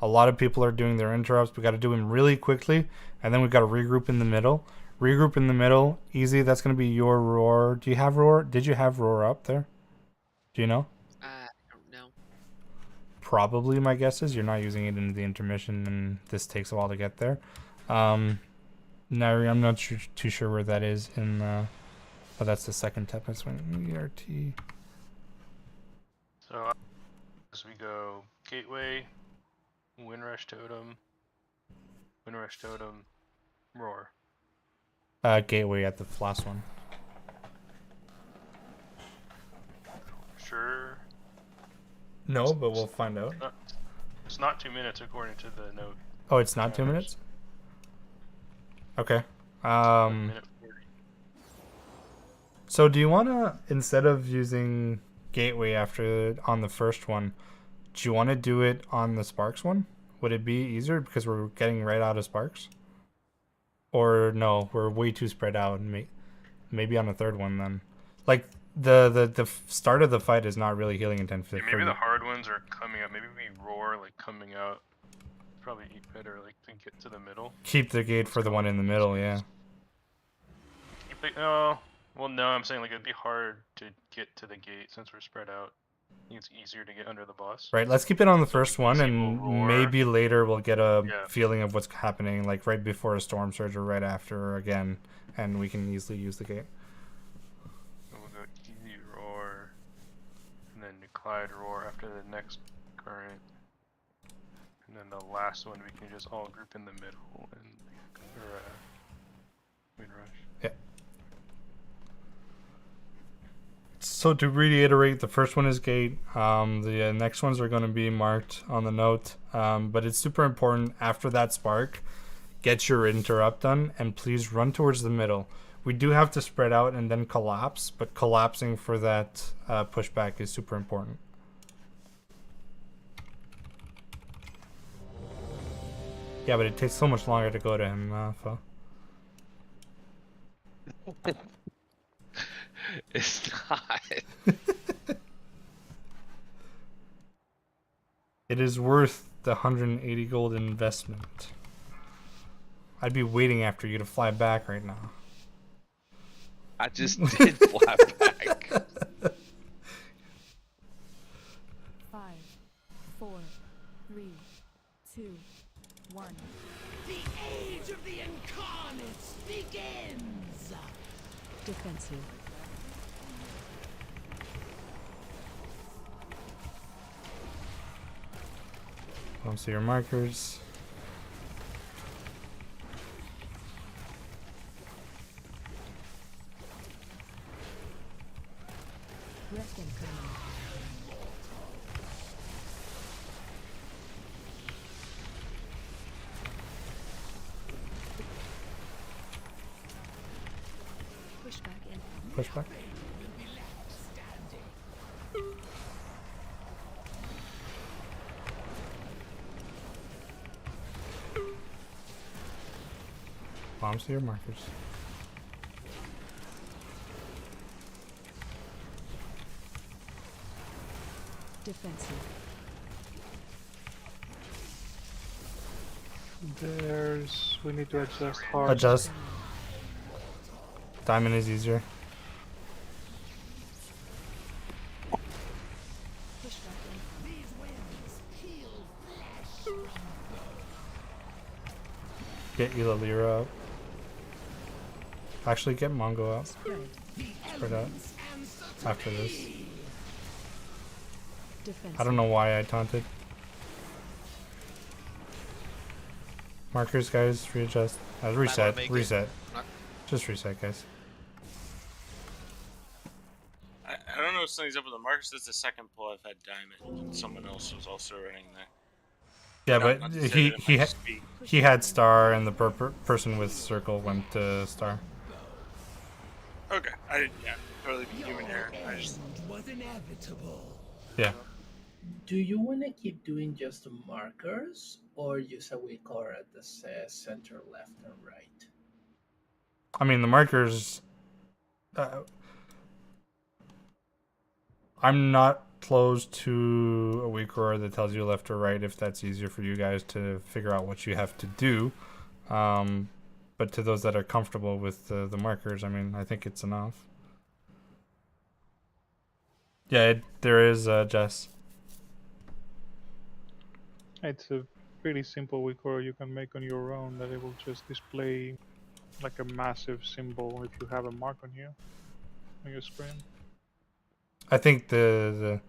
A lot of people are doing their interrupts. We got to do them really quickly, and then we got to regroup in the middle. Regroup in the middle, easy. That's gonna be your roar. Do you have roar? Did you have roar up there? Do you know? I don't know. Probably, my guess is you're not using it in the intermission, and this takes a while to get there. Nari, I'm not too sure where that is in. But that's the second Tempest Swing ERT. So as we go Gateway, Windrush Totem, Roar. Gateway at the last one. Sure. No, but we'll find out. It's not 2 minutes according to the note. Oh, it's not 2 minutes? Okay. So do you want to, instead of using Gateway on the first one, do you want to do it on the Sparks one? Would it be easier because we're getting right out of Sparks? Or no, we're way too spread out. Maybe on the third one then. Like the start of the fight is not really healing intent for Maybe the hard ones are coming up. Maybe we roar like coming out. Probably better like to get to the middle. Keep the gate for the one in the middle, yeah. Keep it, oh. Well, no, I'm saying like it'd be hard to get to the gate since we're spread out. I think it's easier to get under the boss. Right, let's keep it on the first one, and maybe later we'll get a feeling of what's happening, like right before a storm surge or right after or again, and we can easily use the gate. So we'll go easy roar, and then Clyde roar after the next current, and then the last one we can just all group in the middle and Windrush. Yeah. So to reiterate, the first one is gate. The next ones are going to be marked on the note. But it's super important after that spark, get your interrupt done, and please run towards the middle. We do have to spread out and then collapse, but collapsing for that pushback is super important. Yeah, but it takes so much longer to go to him, Fo. It's not. It is worth the 180 gold investment. I'd be waiting after you to fly back right now. I just did fly back. 5, 4, 3, 2, 1. The age of the incarnates begins. Defensive. See your markers. Rest incoming. Pushback in. Pushback. Bombs to your markers. Defensive. We need to adjust hard. Adjust. Diamond is easier. Get Ilalira up. Actually, get Mongo up. Spread out. After this. I don't know why I taunted. Markers, guys, readjust. Reset. Reset. Just reset, guys. I don't know if something's up with the markers. This is the second pull I've had Diamond. Someone else was also running there. Yeah, Not but to say that it might just be- he had Star, and the person with Circle went to Star. Okay, I didn't. Yeah, totally be human error. I just was inevitable. Yeah. Do you want to keep doing just the markers, or use a weak aura that says center, left, and right? I mean, the markers. I'm not close to a weak aura that tells you left or right if that's easier for you guys to figure out what you have to do. But to those that are comfortable with the markers, I mean, I think it's enough. Yeah, there is, Jess. It's a pretty simple weak aura you can make on your own that it will just display like a massive symbol if you have a mark on you on your screen. I think the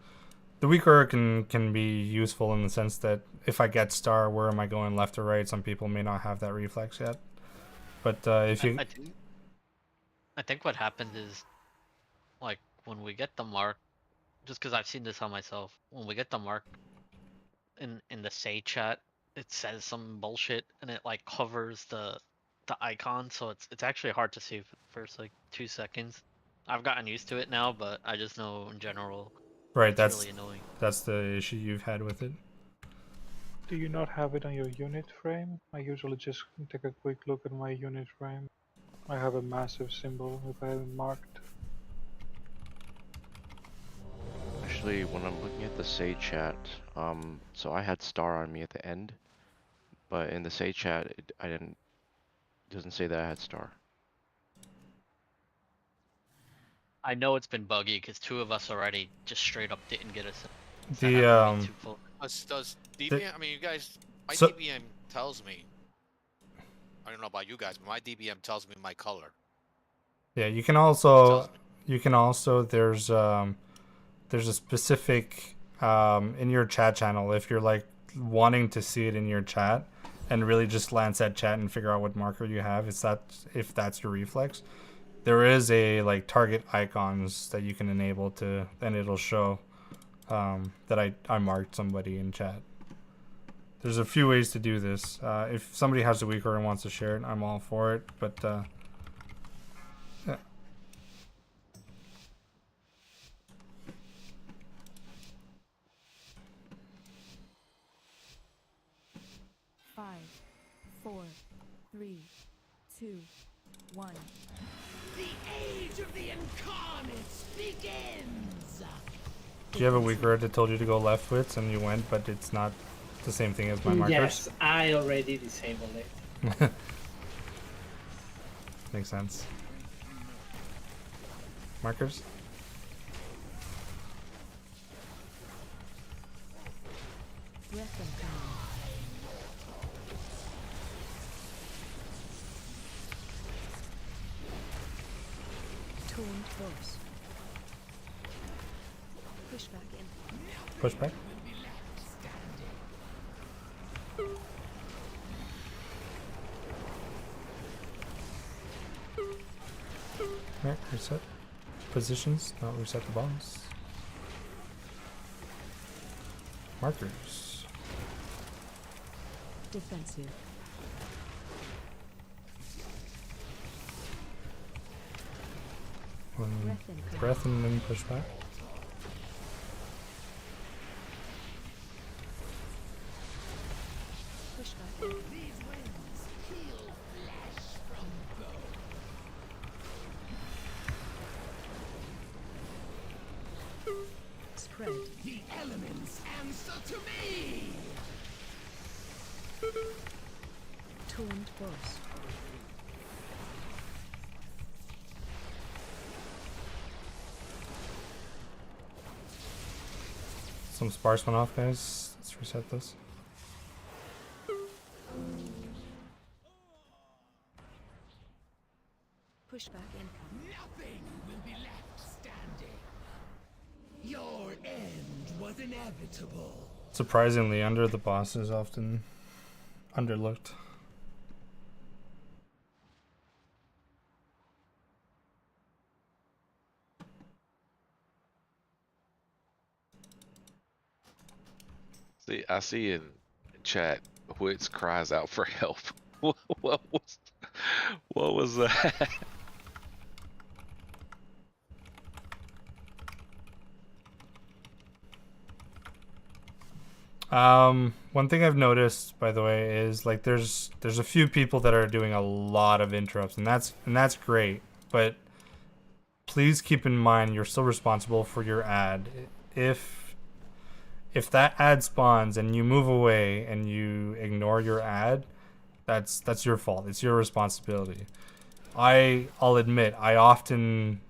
weak aura can be useful in the sense that if I get Star, where am I going, left or right? Some people may not have that reflex yet. But if you... I think what happened is, like, when we get the mark, just because I've seen this on myself, when we get the mark in the say chat, it says some bullshit and it like covers the icon, so it's actually hard to see for the first like 2 seconds. I've gotten used to it now, but I just know in general, Right, it's that's really annoying. That's the issue you've had with it. Do you not have it on your unit frame? I usually just take a quick look at my unit frame. I have a massive symbol if I haven't marked. Actually, when I'm looking at the say chat, so I had Star on me at the end, but in the say chat, it doesn't say that I had Star. I know it's been buggy because 2 of us already just straight up didn't get us. Does DBM? I mean, you guys. My So- DBM tells me. I don't know about you guys, but my DBM tells me my color. Yeah, you can also there's a specific in your chat channel, if you're like wanting to see it in your chat and really just glance at chat and figure out what marker you have, if that's your reflex, there is a like target icons that you can enable to, and it'll show that I marked somebody in chat. There's a few ways to do this. If somebody has a weak aura and wants to share it, I'm all for it, but yeah. 5, 4, 3, 2, 1. The age of the incarnates begins. Do you have a weak aura that told you to go leftwards and you went, but it's not the same thing as my markers? Yes, I already disabled it. Makes sense. Markers? Breath and power. Toned force. Push back in. Push back? Alright, reset. Positions, not reset the bombs. Markers. Defensive. One breath and then push back. Push back. These winds heal flesh from bone. Spread. The elements answer to me. Toned force. Some sparse went off, guys. Let's reset this. Pushback incoming. Nothing will be left standing. Your end was inevitable. Surprisingly, under the boss is often underlooked. See, I see in chat, Wits cries out for help. what was that? One thing I've noticed, by the way, is like there's a few people that are doing a lot of interrupts, and that's great. But please keep in mind you're still responsible for your ad. If that ad spawns and you move away and you ignore your ad, that's your fault. It's your responsibility. I'll admit I often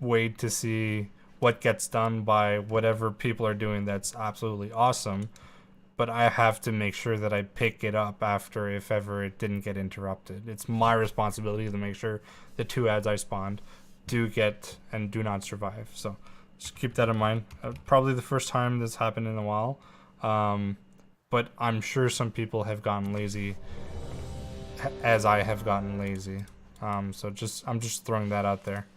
wait to see what gets done by whatever people are doing that's absolutely awesome, but I have to make sure that I pick it up after if ever it didn't get interrupted. It's my responsibility to make sure the 2 ads I spawned do get and do not survive. So just keep that in mind. Probably the first time this happened in a while, but I'm sure some people have gotten lazy as I have gotten lazy. So I'm just throwing that out there.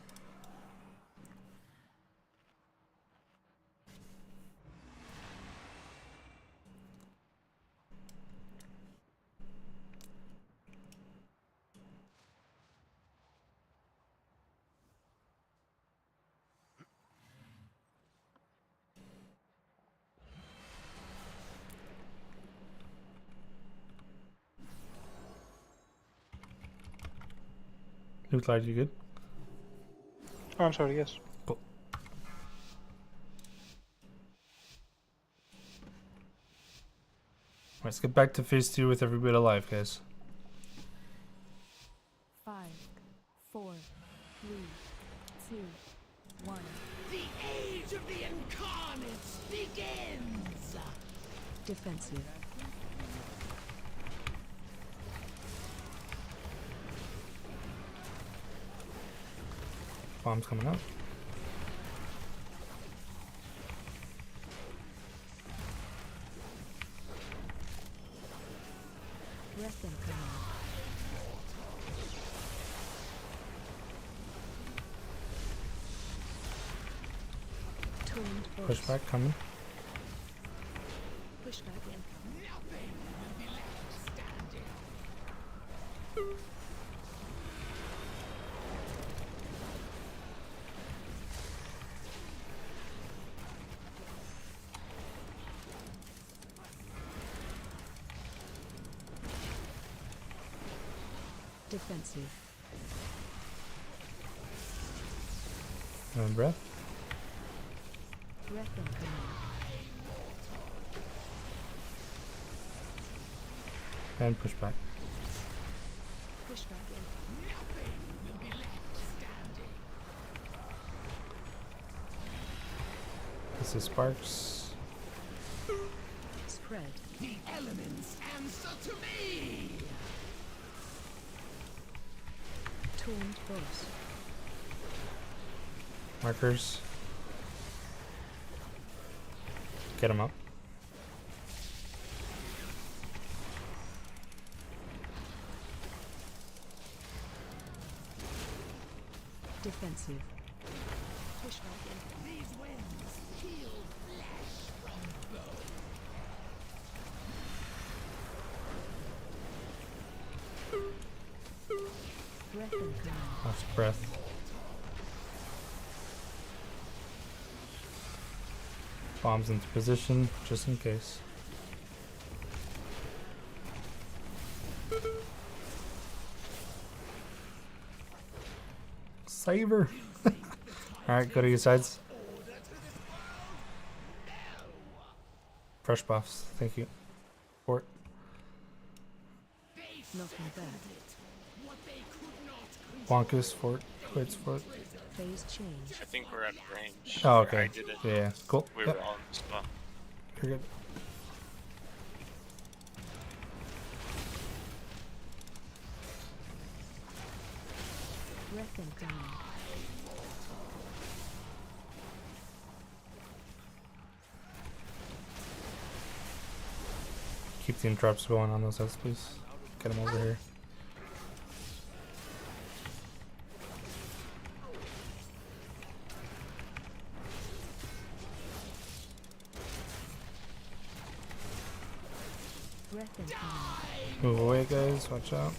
Looks like you good? Oh, I'm sorry, yes. Cool. Let's get back to phase 2 with every bit alive, guys. 5, 4, 3, 2, 1. The age of the incarnates begins! Defensive. Bomb's coming up. Breath incoming. Tuned burst. Pushback coming. Pushback incoming. Nothing will be left standing. Defensive. And breath. Breath incoming. And pushback. Pushback incoming. Nothing will be left standing. This is Sparks. Spread. The elements answer to me! Tuned burst. Markers. Get him up. Defensive. Pushback incoming. These winds heal flesh from bone. Breath incoming. Lost breath. Bombs into position, just in case. Saver! Alright, go to your sides. Fresh buffs, thank you. Fort. Nothing bad. Wonkus, Fort, Quits, Fort. Phase change. I think we're out of range. Oh, Or okay. I did it. Yeah, cool. We Yep. were all in the spot. You're good. Breath Breath and down. Keep the interrupts going on those heads, please. Get them over here. Breath and down. Move away, guys. Watch out.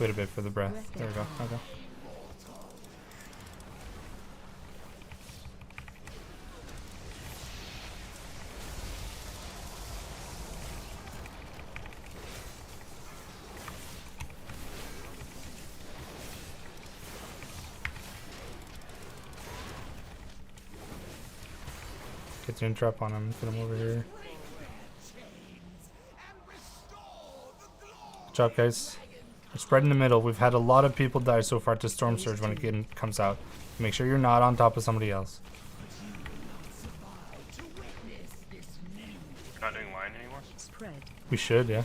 Wait a bit for the breath. There we go. Okay. Get the interrupt on him. Get him over here. Good job, guys. We're spread in the middle. We've had a lot of people die so far to Storm Surge when it comes out. Make sure you're not on top of somebody else. We're not doing line anymore? Spread. We should, yeah.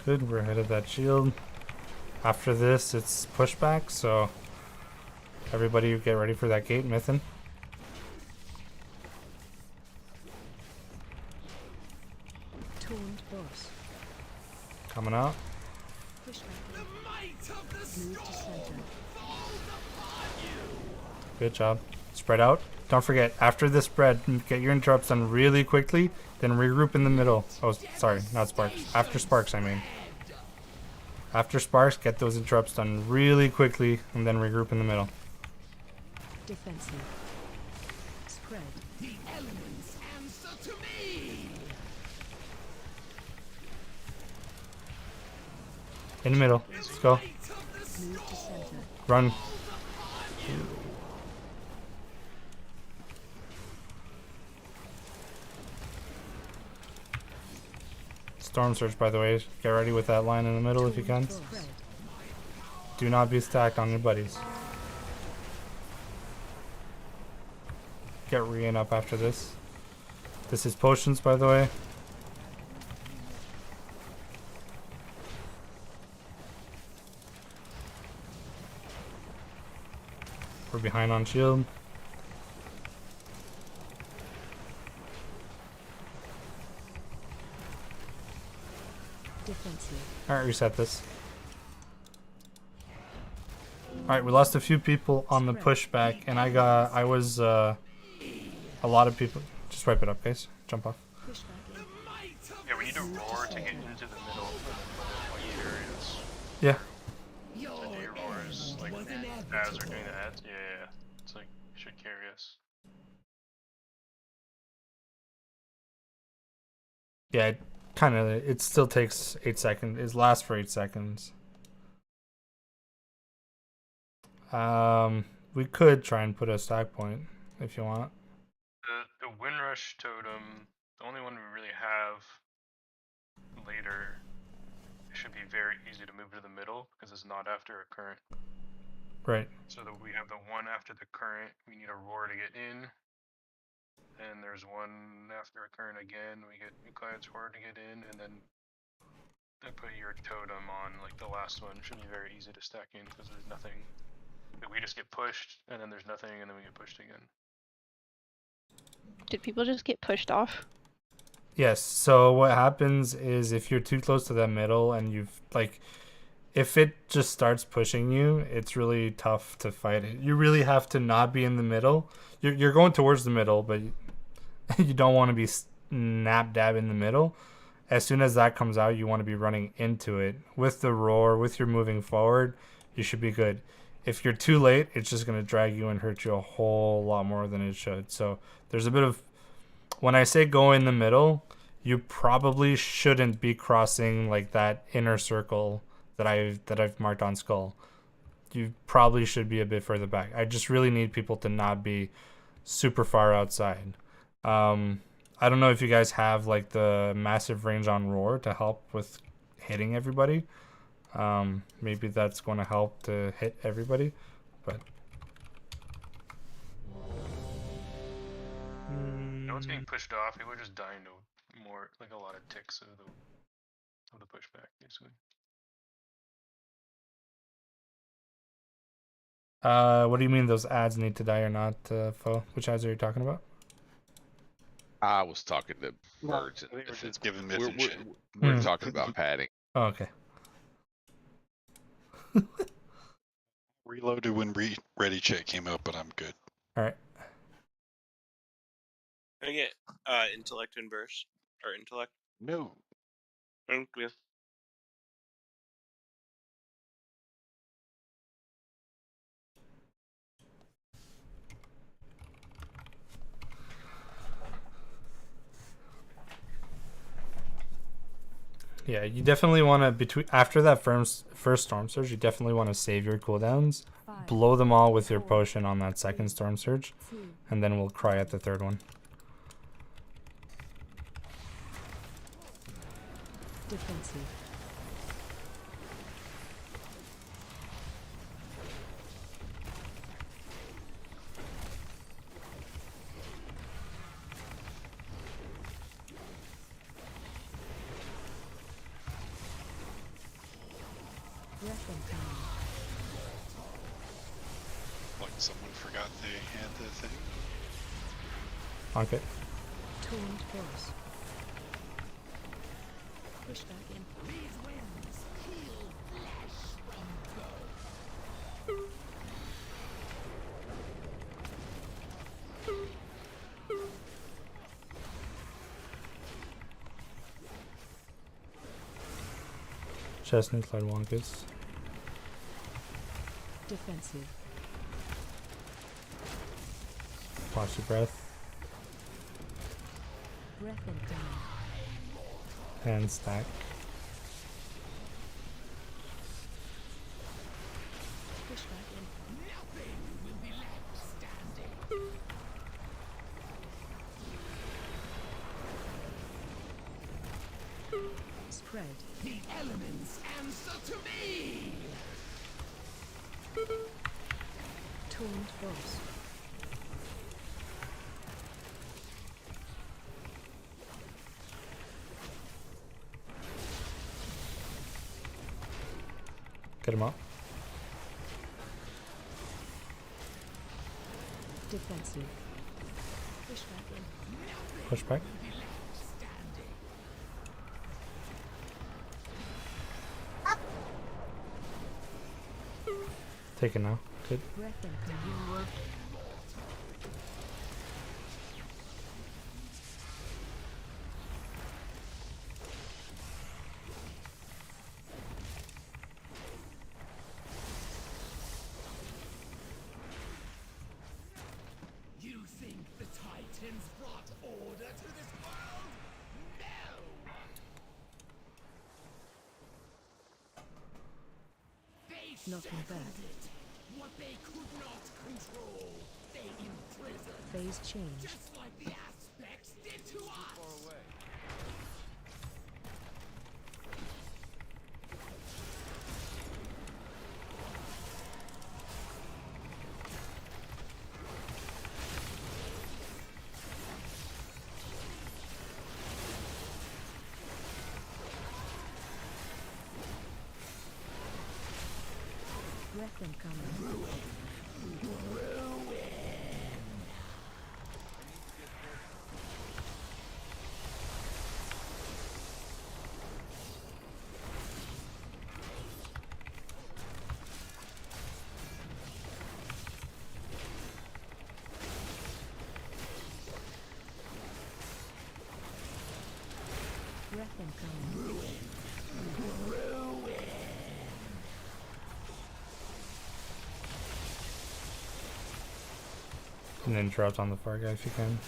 Good, we're ahead of that shield. After this, it's pushback, so everybody get ready for that gate, Mythin. Taunt boss. Coming out. Push back. Move to center. Good job. Spread out. Don't forget, after the spread, get your interrupts done really quickly, then regroup in the middle. Oh, sorry, not Sparks. After Sparks, I mean. After Sparks, get those interrupts done really quickly, and then regroup in the middle. Defensive. Spread. The elements answer to me. In the middle. Let's go. Move to center. Run. Storm Surge, by the way. Get ready with that line in the middle if you can. Do not be stacked on your buddies. Get Rian up after this. This is potions, by the way. We're behind on shield. Alright, reset this. Alright, we lost a few people on the pushback, and I was a lot of people. Just wipe it up, guys. Jump off. Yeah, we need to roar to get into the middle of the areas. Yeah. So day roars, like, as we're doing the ads. Yeah. It's like, should carry us. Yeah, it still takes 8 seconds. It lasts for 8 seconds. We could try and put a stack point if you want. The Windrush Totem, the only one we really have later, it should be very easy to move to the middle because it's not after a current. Right. So that we have the one after the current, we need a roar to get in. And there's one after a current again, we get Nuclide's roar to get in, and then put your totem on, like the last one, should be very easy to stack in because there's nothing. We just get pushed, and then there's nothing, and then we get pushed again. Did people just get pushed off? Yes, so what happens is if you're too close to that middle and you've, like, if it just starts pushing you, it's really tough to fight it. You really have to not be in the middle. You're going towards the middle, but you don't want to be snap dab in the middle. As soon as that comes out, you want to be running into it. With the roar, with your moving forward, you should be good. If you're too late, it's just going to drag you and hurt you a whole lot more than it should. So there's a bit of, when I say go in the middle, you probably shouldn't be crossing like that inner circle that I've marked on Skull. You probably should be a bit further back. I just really need people to not be super far outside. I don't know if you guys have like the massive range on Roar to help with hitting everybody. Maybe that's going to help to hit everybody, but No one's being pushed off. People are just dying to more, like a lot of ticks of the pushback, basically. what do you mean those ads need to die or not, Fo? Which ads are you talking about? I was talking to No, birds and they were myth. just giving myth We're, and we're, shit. we're talking about padding. Oh, okay. Reloaded when ready check came up, but I'm good. All right. Can I get intellect and burst or intellect? No. Thank you. Yeah, you definitely want to after that first storm surge. You definitely want to save your cooldowns, blow them all with your potion on that second storm surge, and then we'll cry at the third one. Defensive. Like someone forgot they had the thing. Okay. Torrent force. Push back in. These winds heal flesh and go. Chestnut Cloud Wonkus. Defensive. Watch your breath. Breath and down. And stack. Push back in. Nothing will be left standing. Spread. The elements answer to me. Torrent force. Get him up. Defensive. Push back in. Push back. Take it now. Good. Breath and down. You think the Titans brought order to this world? No! They Knocking back. it. What they could not control, they imprisoned. Phase change. Just like the aspects did to us. Breath incoming. Breath incoming. And then interrupt on the far guy if you can.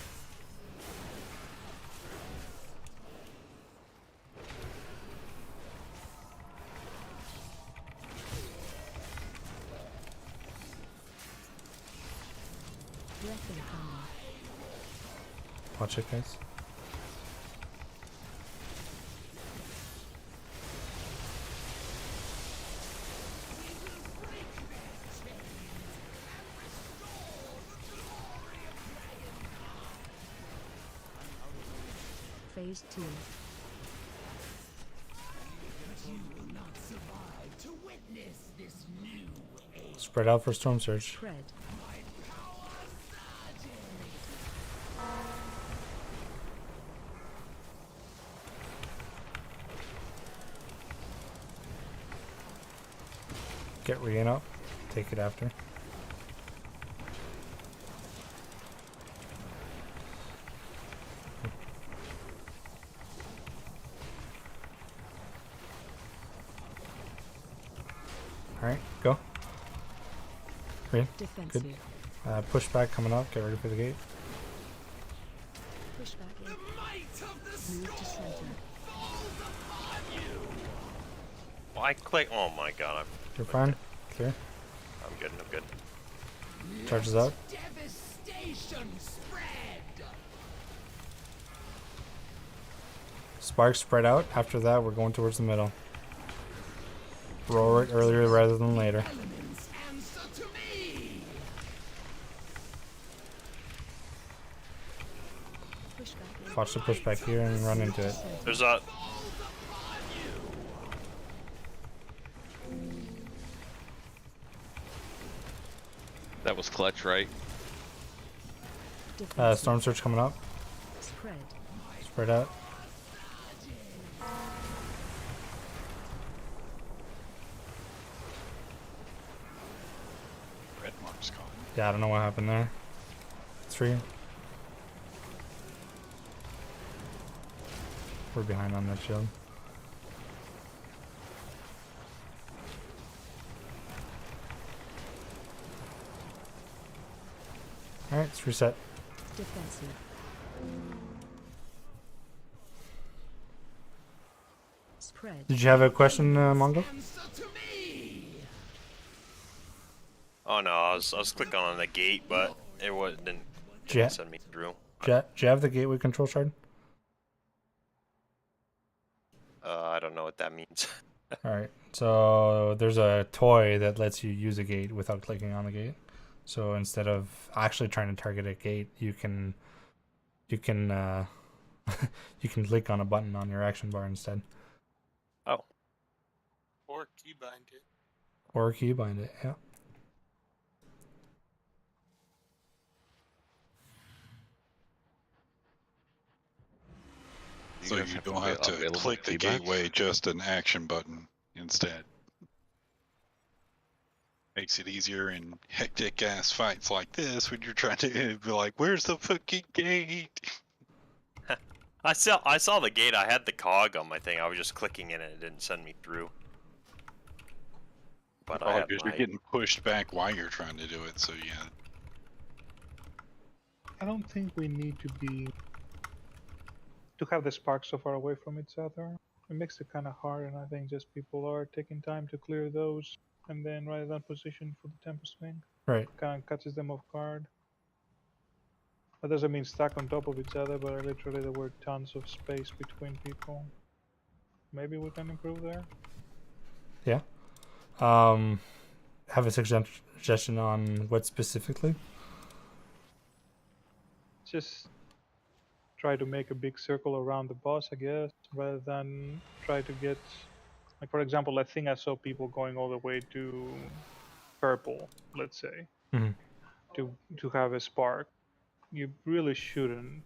Watch it, guys. Phase 2. You will not survive to witness this new age. Spread out for Storm Surge. Tread. Get Rian up. Take it after. Alright, go. Rian, good. Defensive. Push back coming up. Get ready for the gate. Push back in. Move to center. Well, I click. Oh my god. You're fine. Clear. I'm good. I'm good. Charges up. Devastation spread. Sparks spread out. After that, we're going towards the middle. Roll it earlier rather than later. Elements answer to me. Push back in. Watch the pushback here and run into it. There's a. That was clutch, right? Storm Surge coming up. Spread. Spread out. Red mark's gone. Yeah, I don't know what happened there. It's free. We're behind on that shield. Alright, let's reset. Defensive. Spread. Did you have a question, Mongo? Oh no, I was clicking on the gate, but it didn't Jet. send me through. Do you have the gateway control shard? I don't know what that means. Alright, so there's a toy that lets you use a gate without clicking on the gate. So instead of actually trying to target a gate, you can you can click on a button on your action bar instead. Oh. Or keybind it. Or keybind it, yeah. So you don't have to click the keybacks? gateway, just an action button instead. Makes it easier in hectic ass fights like this when you're trying to be like, where's the fucking gate? I saw the gate. I had the cog on my thing. I was just clicking in it. It didn't send me through. But I Oh, had because my... you're getting pushed back while you're trying to do it, so yeah. I don't think we need to have the sparks so far away from each other. It makes it kind of hard, and I think just people are taking time to clear those, and then rather than position for the Tempest Swing. Right. Kind of catches them off guard. That doesn't mean stack on top of each other, but literally there were tons of space between people. Maybe we can improve there. Yeah. Have a suggestion on what specifically? Just try to make a big circle around the boss, I guess, rather than try to get, like, for example, I think I saw people going all the way to purple, let's say, Mhm. to have a spark. You really shouldn't.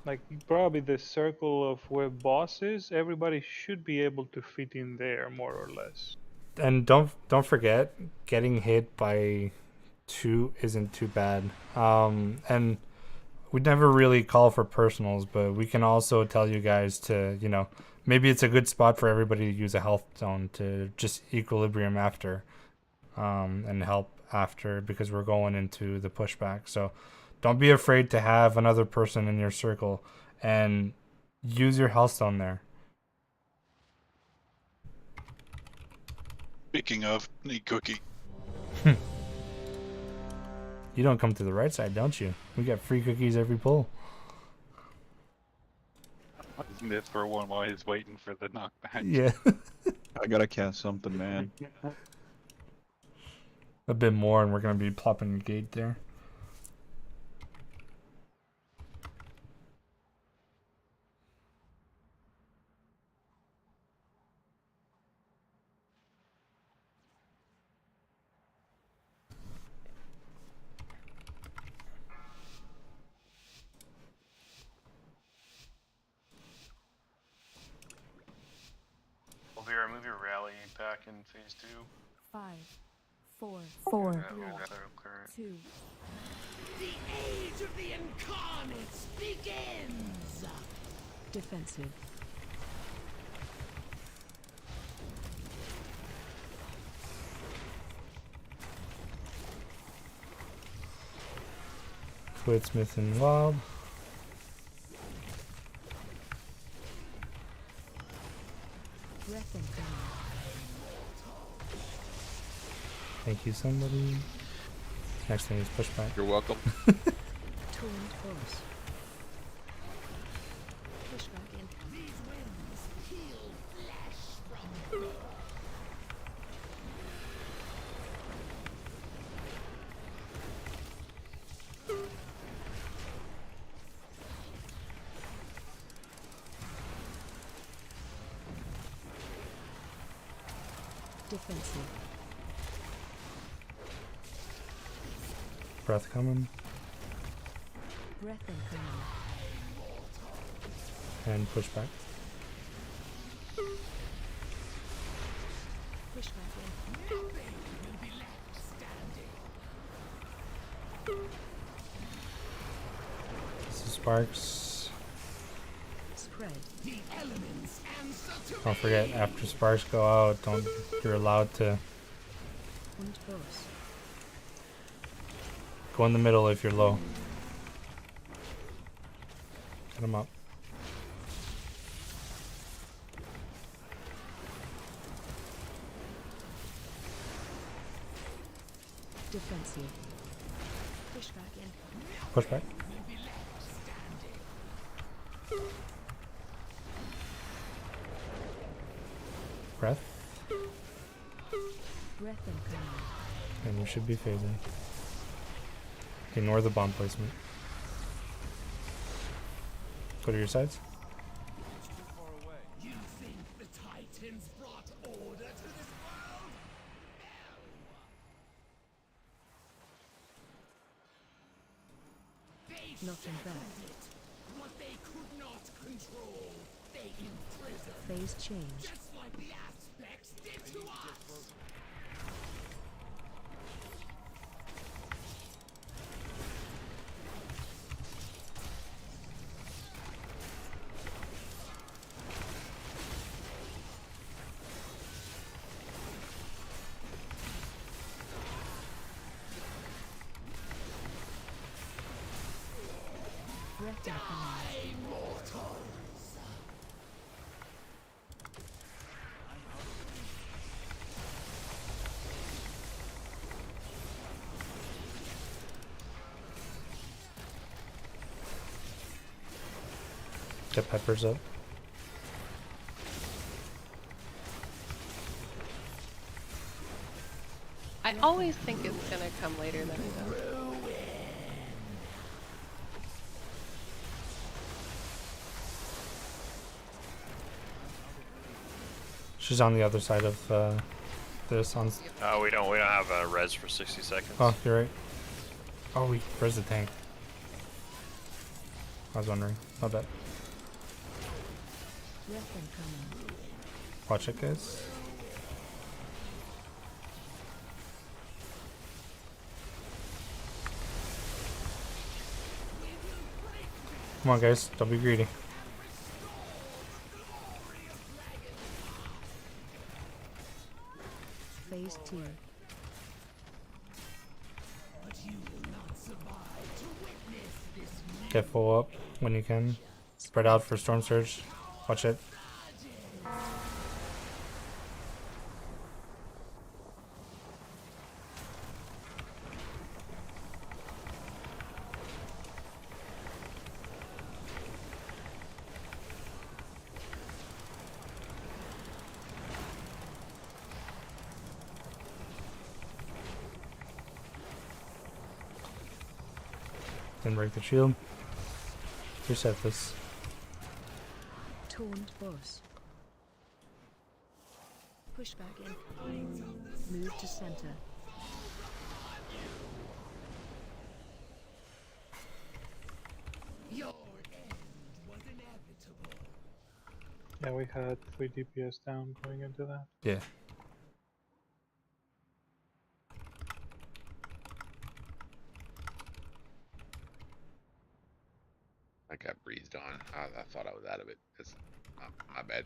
Like, probably the circle of where boss is, everybody should be able to fit in there, more or less. And don't forget, getting hit by 2 isn't too bad. And we never really call for personals, but we can also tell you guys to, maybe it's a good spot for everybody to use a health zone to just equilibrium after, and help after, because we're going into the pushback. So don't be afraid to have another person in your circle and use your health zone there. Speaking of, need cookie. You don't come to the right side, don't you? We got free cookies every pull. Myth for one while he's waiting for the knockback. Yeah. I gotta cast something, man. A bit more, and we're gonna be plopping a gate there. Elvira, move your rally back in phase 2. 5, 4, That current. 2. The age of the incarnates begins! Defensive. Quit Smith and Lob. Breath and command. Thank you, somebody. Next thing is pushback. You're welcome. Torrent force. Pushback in. These winds heal flesh from birth. Defensive. Breath coming. Breath and command. And pushback. Pushback in. Nothing will be left standing. This is Sparks. Spread. The elements answer to Don't forget, after Sparks go out, you're allowed to Und Boss. go in the middle if you're low. Get him up. Defensive. Pushback in. Pushback. will be left standing. Breath. Breath and command. And you should be phasing. Ignore the bomb placement. Go to your sides. You think the Titans brought order to this world? No. They Nothing back. shepherded what they could not control. They imprisoned. Phase change. Just like the aspects did to us. Breath and command. Immortals. Get peppers up. I always think it's gonna come later than it does. She's on the other side of this. On. We don't have a res for 60 seconds. Oh, you're right. Oh, where's the tank? I was wondering. My bad. Breath and command. Watch it, guys. Come on, guys. Don't be greedy. Phase 2. But you will not survive to witness this. Get full up when you can. Spread out for Storm Surge. Watch it. Can break the shield. Reset this. Taunt boss. Pushback incoming. Move to center. Your end was inevitable. Yeah, we had 3 DPS down going into that. Yeah. I got breathed on. I thought I was out of it. It's my bad.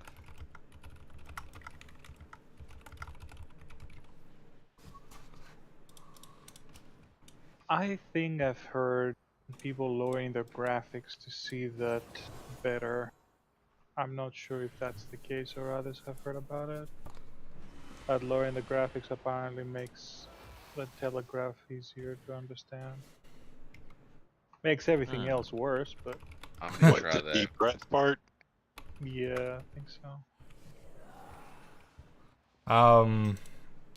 I think I've heard people lowering their graphics to see that better. I'm not sure if that's the case or others have heard about it. But lowering the graphics apparently makes the telegraph easier to understand. Makes everything else worse, but I'm gonna What, try the that. deep breath part? yeah, I think so.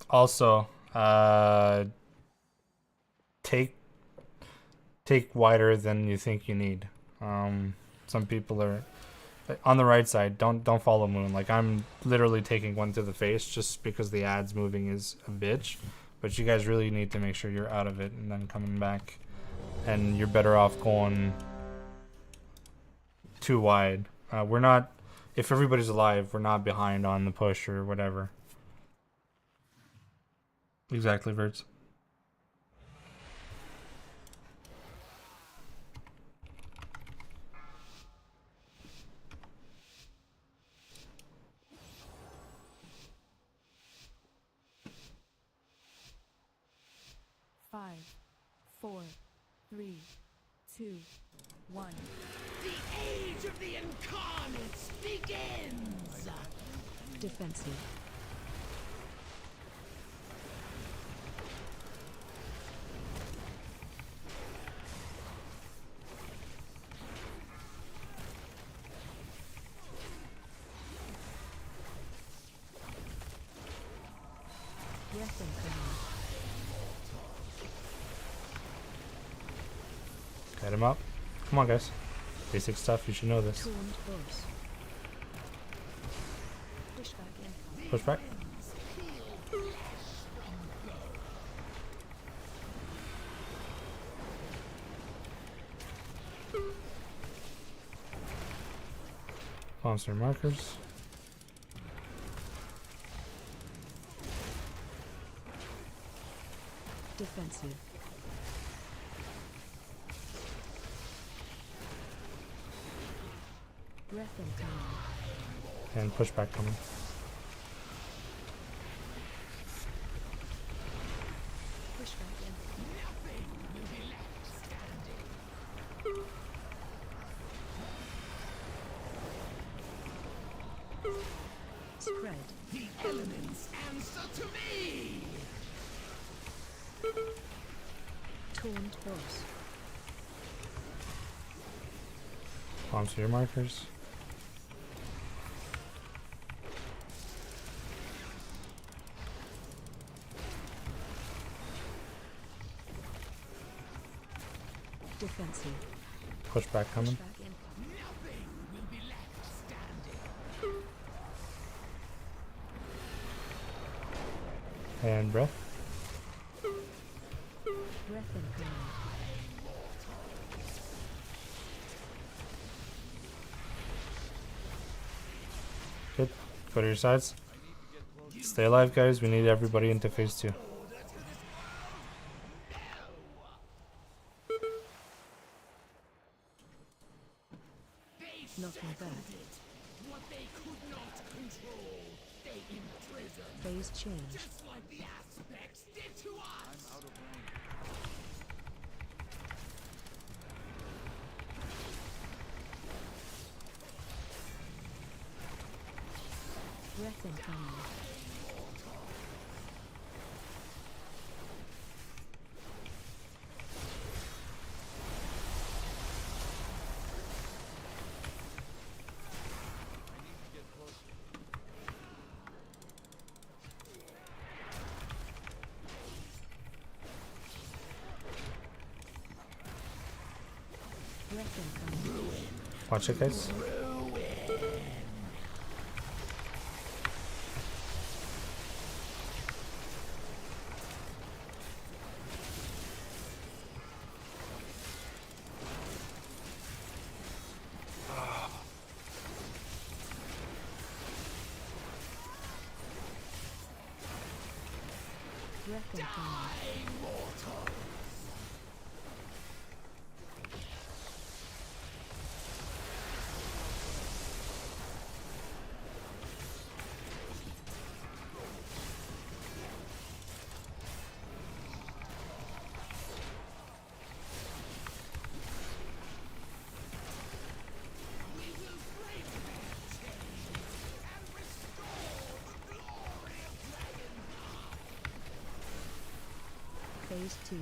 Also, take wider than you think you need. Some people are on the right side. Don't follow Moon. Like, I'm literally taking one to the face just because the ad's moving is a bitch. But you guys really need to make sure you're out of it and then coming back. And you're better off going too wide. We're not. If everybody's alive, we're not behind on the push or whatever. Exactly, Verts. Five, 4, 3, 2, 1. The age of the incarnates begins! Defensive. Breath incoming. Cut him up. Come on, guys. Basic stuff. You should know this. Taunt boss. Pushback incoming. Push back. Monster markers. Defensive. Breath incoming. And pushback coming. Pushback incoming. Nothing will be left standing. Spread. The elements answer to me! Taunt boss. Monster markers. Defensive. Pushback coming. Pushback incoming. Nothing will be left standing. And breath. Breath incoming. Good. Go to your sides. Stay alive, guys. We need everybody into phase 2. Knocking back. What they could not control, they imprisoned. Phase change. Just like the aspects did to us! I'm out of range. Breath incoming. Watch it, guys. Phase 2.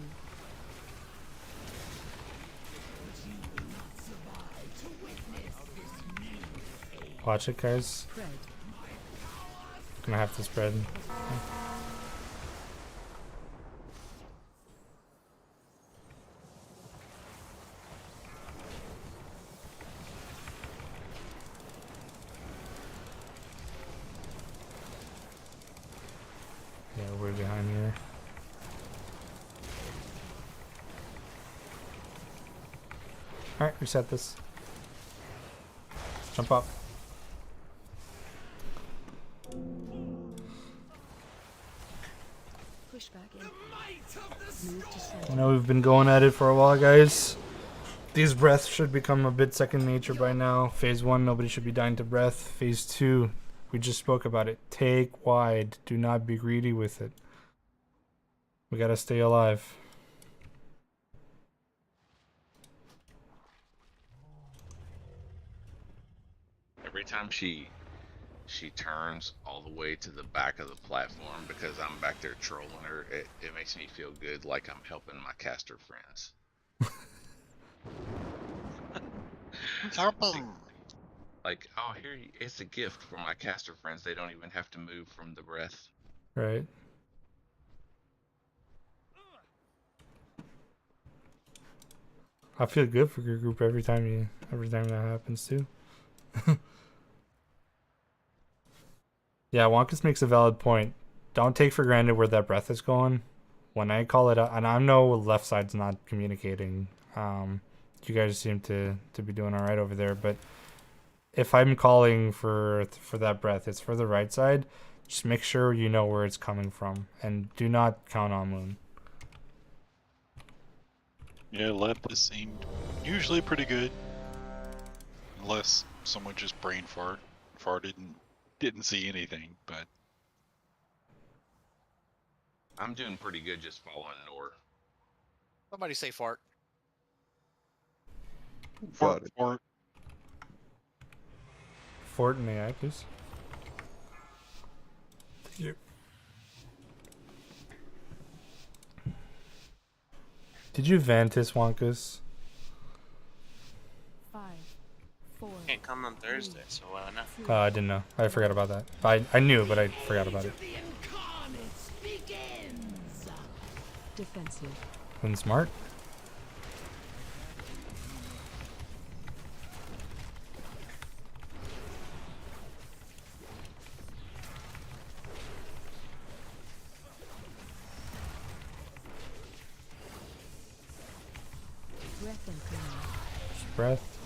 Watch it, guys. Gonna have to spread. Yeah, we're behind here. Alright, reset this. Jump up. Push back in. Move to center. I know we've been going at it for a while, guys. These breaths should become a bit second nature by now. Phase 1, nobody should be dying to breath. Phase 2, we just spoke about it. Take wide. Do not be greedy with it. We gotta stay alive. Every time she turns all the way to the back of the platform because I'm back there trolling her, it makes me feel good, like I'm helping my caster friends. Like, oh, it's a gift for my caster friends. They don't even have to move from the breath. Right. I feel good for your group every time that happens too. Yeah, Wonkus makes a valid point. Don't take for granted where that breath is going. When I call it out, and I know left side's not communicating. You guys seem to be doing all right over there, but if I'm calling for that breath, it's for the right side. Just make sure you know where it's coming from, and do not count on Moon. Yeah, left is seemed usually pretty good, unless someone just farted and didn't see anything. But I'm doing pretty good just following Nor. Somebody say fart. Fort. Fort and AI, please. Thank you. Did you Vantis, Wonkus? 5, 4. Can't come on Thursday, so why not? I didn't know. I forgot about that. I knew, but I forgot about it. Defensive. Been smart. Breath incoming. Just breath.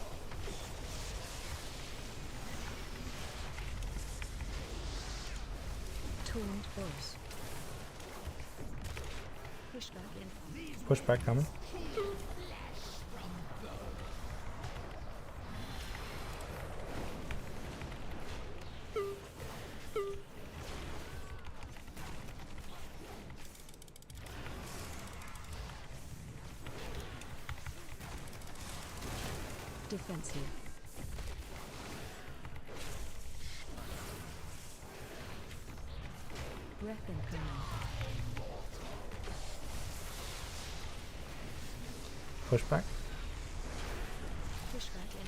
Tuned force. Push back in. Push back coming. Defensive. Breath incoming. Push back. Push back in.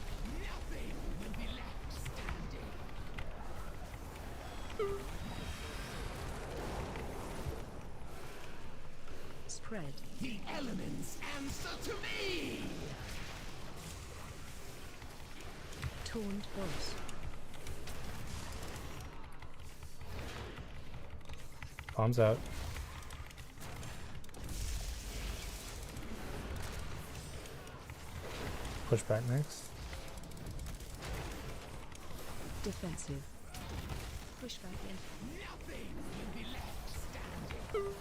Spread. The elements answer to me. Taunt boss. Bombs out. Push back next. Defensive. Push back in. Nothing will be left standing.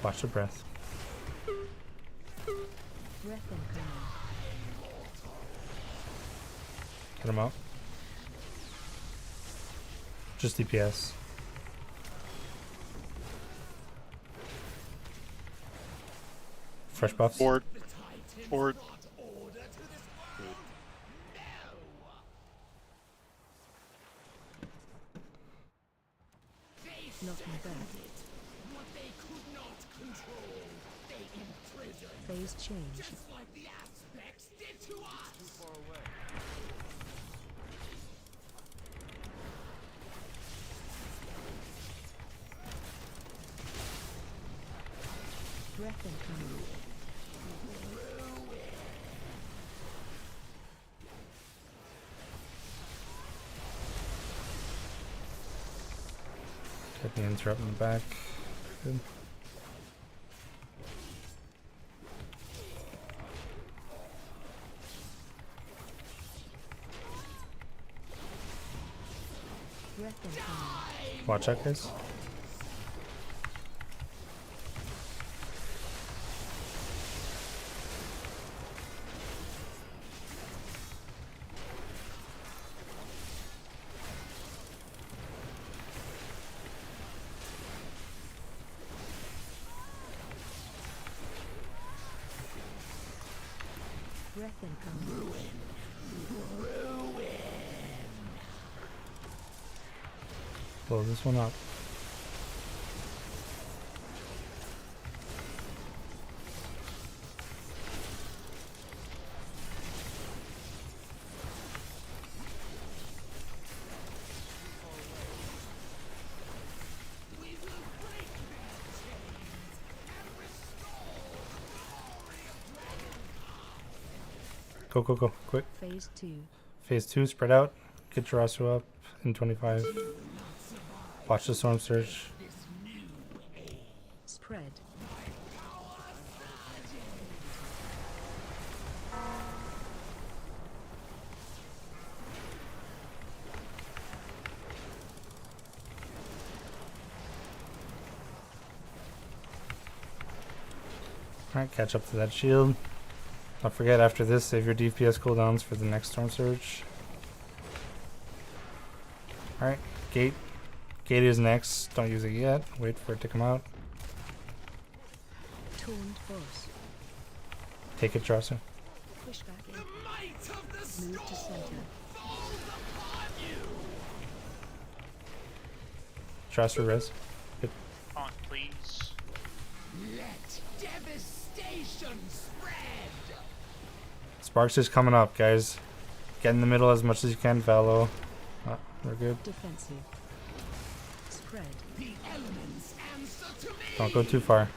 Watch the breath. Breath incoming. Get him up. Just DPS. Fresh buffs. Forward. Forward. Knocking back. What they could not control, they imprisoned. Phase change. Just like the aspects did to us. Too far away. Breath incoming. Get the interrupt in the back. Good. Breath incoming. Watch out, guys. Breath incoming. Blow this one up. Go, go, go, quick. Phase 2. Phase 2, spread out. Get your Asu up in 25. Watch the storm surge. Spread. Alright, catch up to that shield. Don't forget, after this, save your DPS cooldowns for the next storm surge. Alright, gate. Gate is next. Don't use it yet. Wait for it to come out. Taunt boss. Take it, Trasu. Push back in. Move to center. Trasu res. Good. Taunt, please. Let devastation spread. Sparks is coming up, guys. Get in the middle as much as you can, Valo. We're good. Defensive. Spread. The elements answer to me. Don't go too far.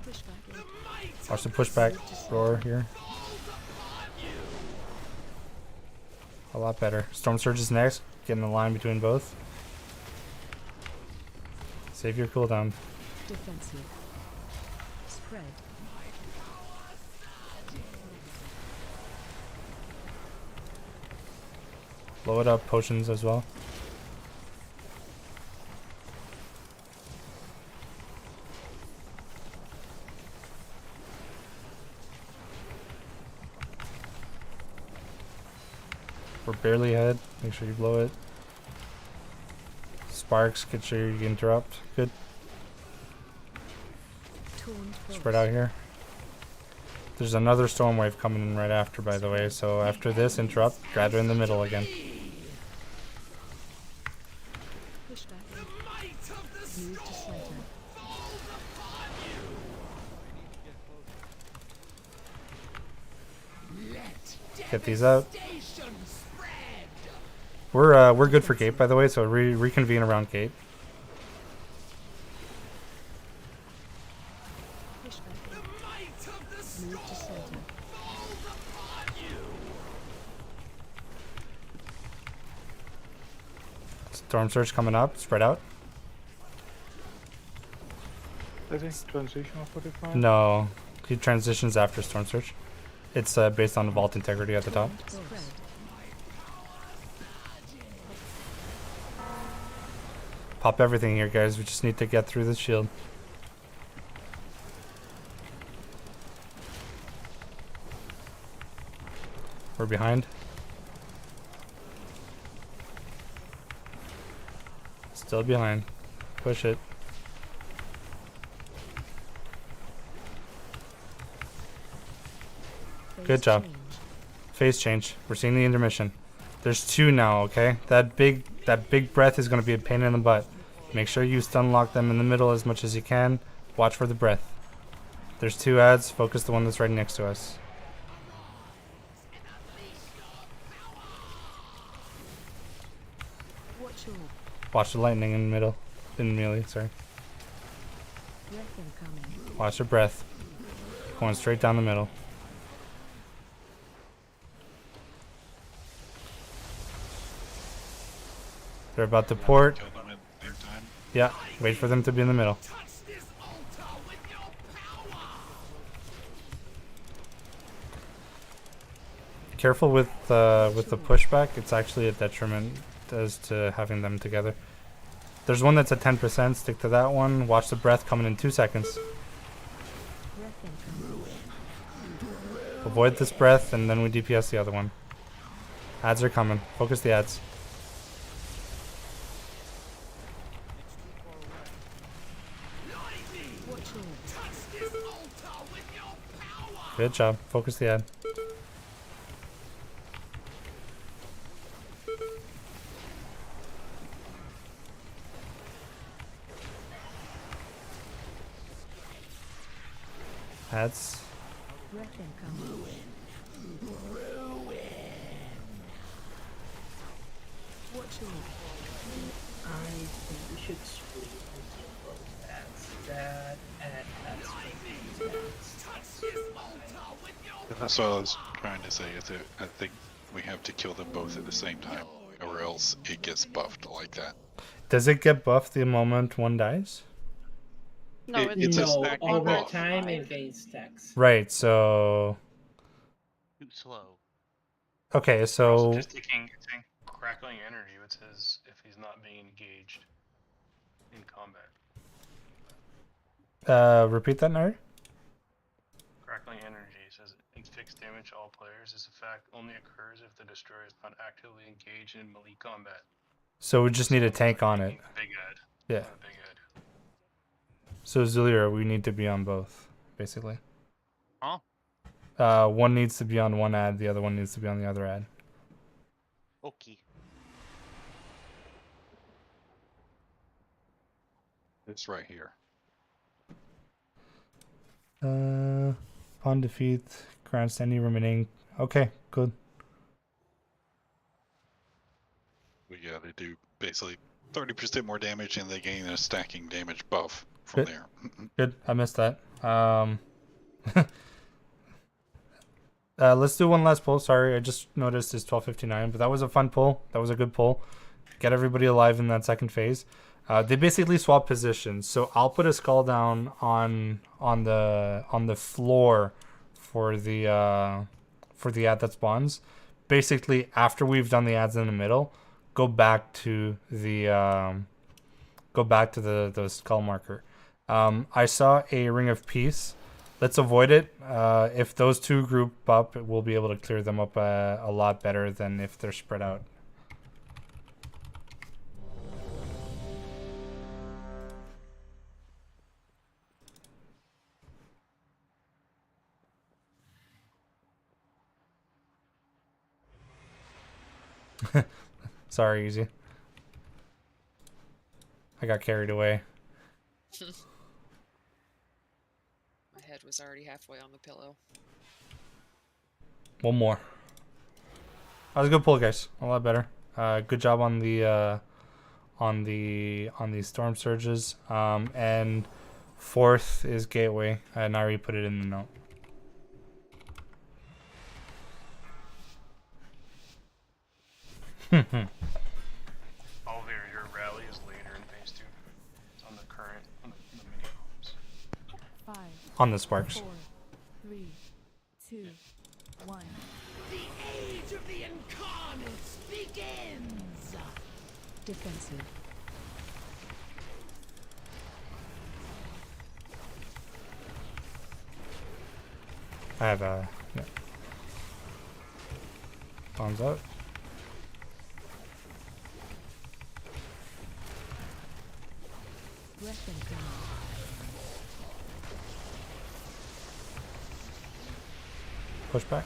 Push back in. Watch the pushback roar here. A lot better. Storm Surge is next. Get in the line between both. Save your cooldown. Defensive. Spread. Blow it up, potions as well. We're barely ahead. Make sure you blow it. Sparks, get sure you interrupt. Good. Spread out here. There's another storm wave coming in right after, by the way. So after this, interrupt. Gather in the middle again. Push back in. Move to center. Get these out. We're good for gate, by the way. So reconvene around gate. Move to center. Storm Surge coming up. Spread out. I think transitional 45. No, he transitions after Storm Surge. It's based on Vault Integrity at the top. Pop everything here, guys. We just need to get through the shield. We're behind. Still behind. Push it. Good job. Phase change. We're seeing the intermission. There's 2 now, okay? That big breath is going to be a pain in the butt. Make sure you stun lock them in the middle as much as you can. Watch for the breath. There's 2 ads. Focus the one that's right next to us. Watch the lightning in the middle. In melee, sorry. Watch the breath. Going straight down the middle. They're about to port. Yeah, wait for them to be in the middle. Careful with the pushback. It's actually a detriment as to having them together. There's one that's at 10%. Stick to that one. Watch the breath coming in 2 seconds. Avoid this breath, and then we DPS the other one. Ads are coming. Focus the ads. Good job. Focus the ad. Ads. I think we should split into both ads. That and that's That's what I was trying to say. Is that I think we have to kill them both at the same time, or else it gets buffed like that. Does it get buffed the moment one dies? No, it's a no, stacking over buff. time it gains stacks. Right, so... Too slow. Okay, Also so... just taking crackling energy, which says if he's not being engaged in combat. Repeat that, Nerd? Crackling energy says inflicts damage to all players. This effect only occurs if the destroyer is not actively engaged in melee combat. So we just need a tank on it. Big ad. Yeah. Big ad. So Zulier, we need to be on both, basically. Huh? One needs to be on one ad, the other one needs to be on the other ad. Okay. It's right here. Upon defeat, grants any remaining... Okay, good. We gotta do basically 30% more damage, and they gain a stacking damage buff from there. Good, I missed that. Let's do one last pull. Sorry, I just noticed it's 12:59, but that was a fun pull. That was a good pull. Get everybody alive in that second phase. They basically swap positions, so I'll put a skull down on the floor for the ad that spawns. Basically, after we've done the ads in the middle, go back to the skull marker. I saw a Ring of Peace. Let's avoid it. If those two group up, we'll be able to clear them up a lot better than if they're spread out. Sorry, Easy. I got carried away. My head was already halfway on the pillow. One more. That was a good pull, guys. A lot better. Good job on the storm surges. And 4th is gateway, and I already put it in the note. Oliver, your rally is later in phase 2. It's on the current, on the mini bombs. 5, On the sparks. 4, 3, 2, 1. The age of the incarnates begins! Defensive. I have yeah. Bombs out. Breath and command. Push back.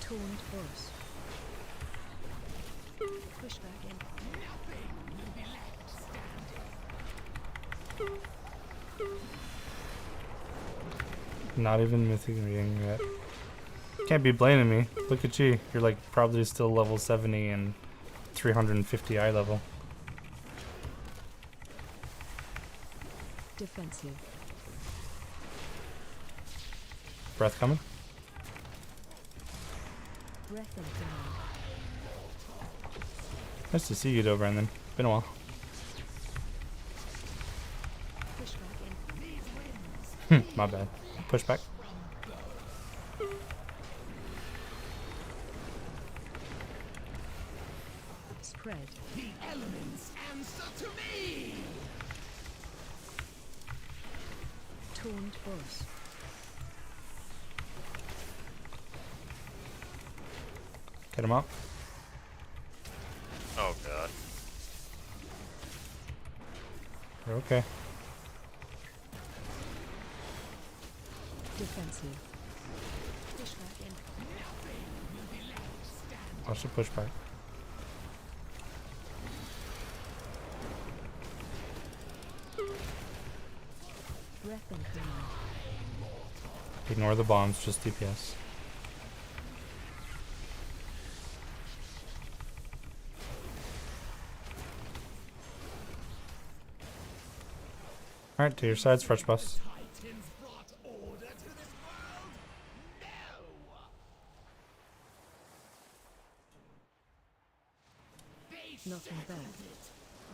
Taunt force. Push back in. Nothing will be left standing. Not even mythic reading yet. Can't be blaming me. Look at you. You're like probably still level 70 and 350 eye level. Defensive. Breath coming. Breath and command. Nice to see you though, Brandon. Been a while. Push back in. My bad. Push back. Spread. The elements answer to me! Taunt force. Get him up. Oh god. You're okay. Defensive. Push back in. Watch the push back. Breath and command. Ignore the bombs, just DPS. Alright, to your sides, fresh bus. Titans brought order to this world? No! They Nothing shackled back. it.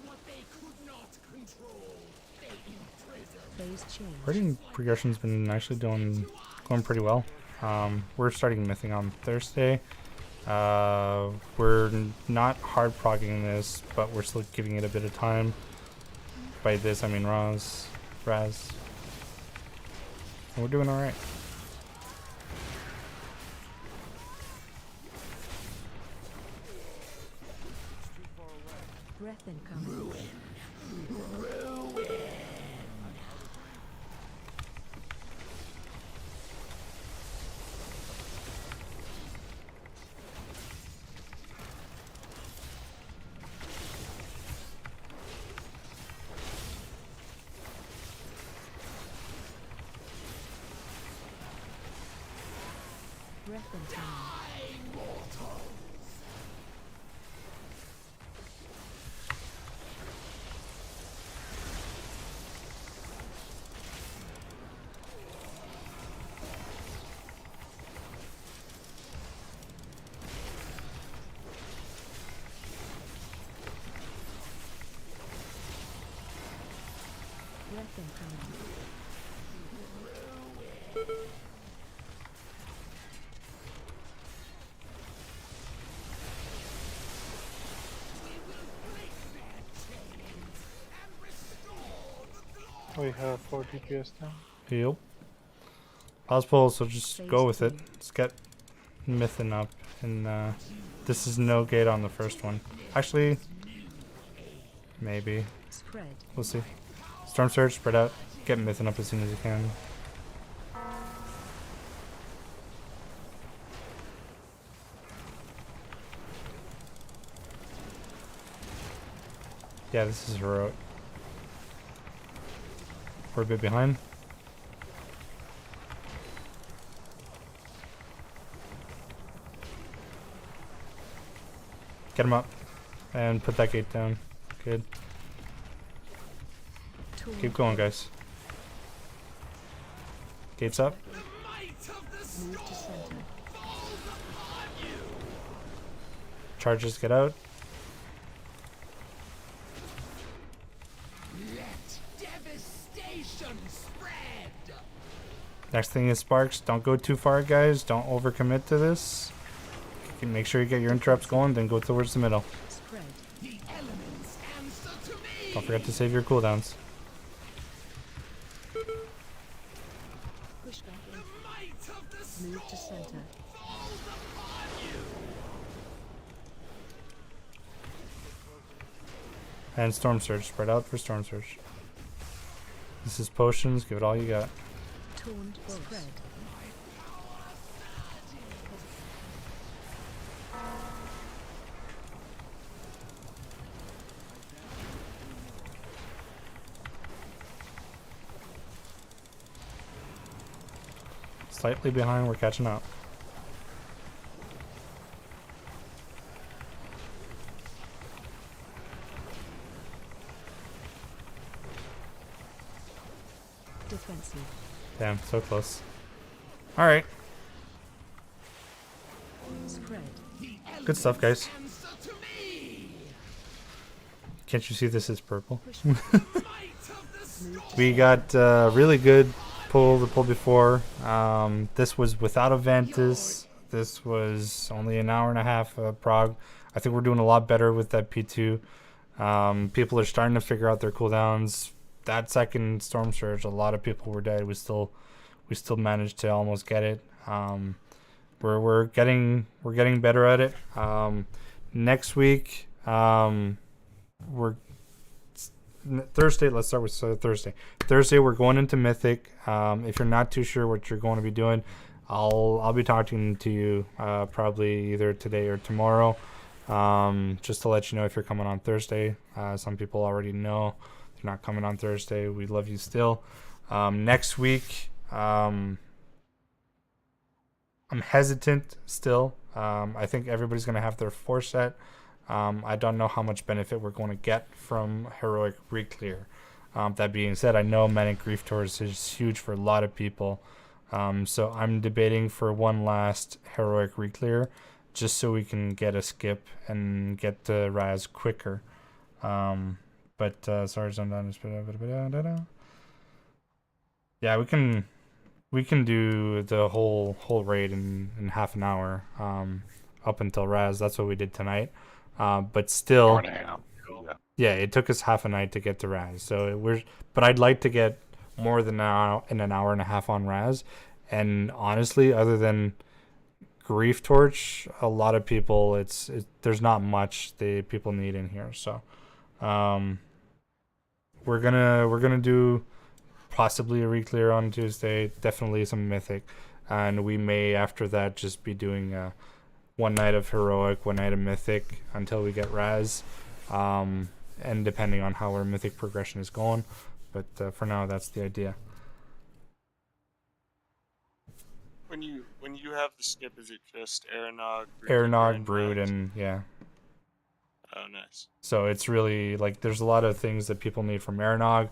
What they could not control, they imprisoned. Phase change. Rating progression's been actually going pretty well. We're starting mything on Thursday. We're not hard progging this, but we're still giving it a bit of time. By this, I mean Raz. And we're doing alright. Breath and command. Ruin. Breath and command. Breath and command. We have 4 DPS now. Yep. Possible, so just go with it. Let's get Mythin up. And this is no gate on the first one. Actually, maybe. Spread. We'll see. Storm Surge, spread out. Get Mythin up as soon as you can. Yeah, this is heroic. We're a bit behind. Get him up. And put that gate down. Good. Keep going, guys. Gates up. Move to center. Charges get out. Let devastation spread. Next thing is sparks. Don't go too far, guys. Don't overcommit to this. Make sure you get your interrupts going, then go towards the middle. Spread. The elements answer to me. Don't forget to save your cooldowns. Push back in. Move to center. And Storm Surge. Spread out for Storm Surge. This is potions. Give it all you got. Taunt spread. Slightly behind. We're catching up. Defensive. Damn, so close. Alright. Spread. Good stuff, guys. Can't you see this is purple? We got really good pull the pull before. This was without a Ventus. This was only an hour and a half prog. I think we're doing a lot better with that P2. People are starting to figure out their cooldowns. That second Storm Surge, a lot of people were dead. We still managed to almost get it. We're getting better at it. Next week, we're Thursday. Let's start with Thursday. Thursday, we're going into Mythic. If you're not too sure what you're going to be doing, I'll be talking to you probably either today or tomorrow, just to let you know if you're coming on Thursday. Some people already know they're not coming on Thursday. We love you still. Next week, I'm hesitant still. I think everybody's going to have their 4 set. I don't know how much benefit we're going to get from Heroic Reclear. That being said, I know Manic Grief Tours is huge for a lot of people. So I'm debating for one last Heroic Reclear, just so we can get a skip and get the Raz quicker. But sorry, I'm done. Yeah, we can do the whole raid in half an hour, up until Raz. That's what we did tonight. But still, yeah, it took us half a night to get to Raz. So but I'd like to get more than an hour and a half on Raz. And honestly, other than Grief Torch, a lot of people, there's not much people need in here. So, we're gonna do possibly a Reclear on Tuesday, definitely some Mythic, and we may after that just be doing one night of Heroic, one night of Mythic until we get Raz, and depending on how our Mythic progression is going. But for now, that's the idea. When you have the skip, is it just Aeronog, Brood, and yeah. Oh, nice. So it's really like there's a lot of things that people need from Aeronog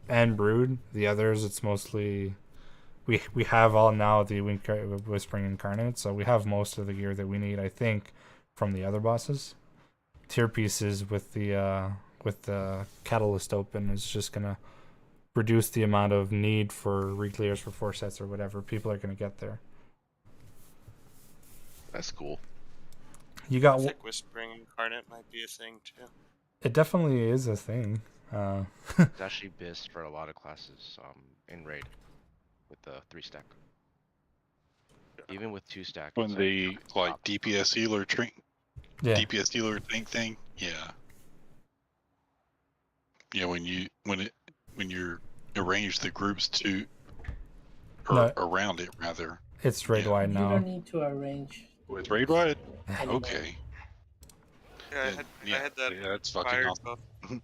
and Brood. The others, it's mostly we have all now the Whispering Incarnate, so we have most of the gear that we need, I think, from the other bosses. Tier pieces with the Catalyst open is just gonna reduce the amount of need for Reclears for 4 sets or whatever. People are gonna get there. That's cool. You got I think Whispering Incarnate might be a thing too. It definitely is a thing. It's actually BIS for a lot of classes in raid with the 3-stack. Even with 2-stack. When the DPS healer yeah. DPS healer thing, yeah. Yeah, when you arrange the groups to around it rather. It's raid wide now. You don't need to arrange. With raid wide? Okay. Yeah, I had that that's fucking inspired awesome. buff.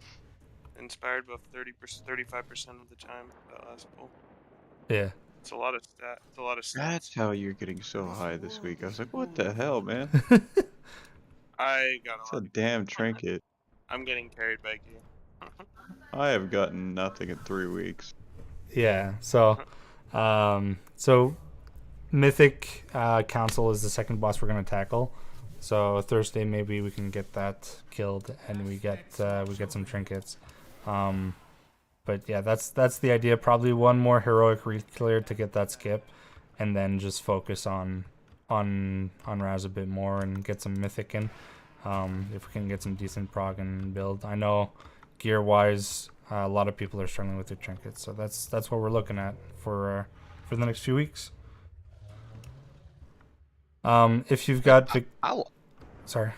Inspired buff 35% of the time that last pull. Yeah. It's a lot of stat. It's a lot of stats. That's how you're getting so high this week. I was like, what the hell, man? I got It's a damn trinket. I'm getting carried by gear. I have gotten nothing in 3 weeks. Yeah. So Mythic Council is the second boss we're gonna tackle. So Thursday maybe we can get that killed and we get some trinkets. But yeah, that's the idea. Probably one more heroic Reclear to get that skip, and then just focus on Raz a bit more and get some Mythic in. If we can get some decent prog and build. I know gear wise, a lot of people are struggling with their trinkets, so that's what we're looking at for the next few weeks. If you've got sorry.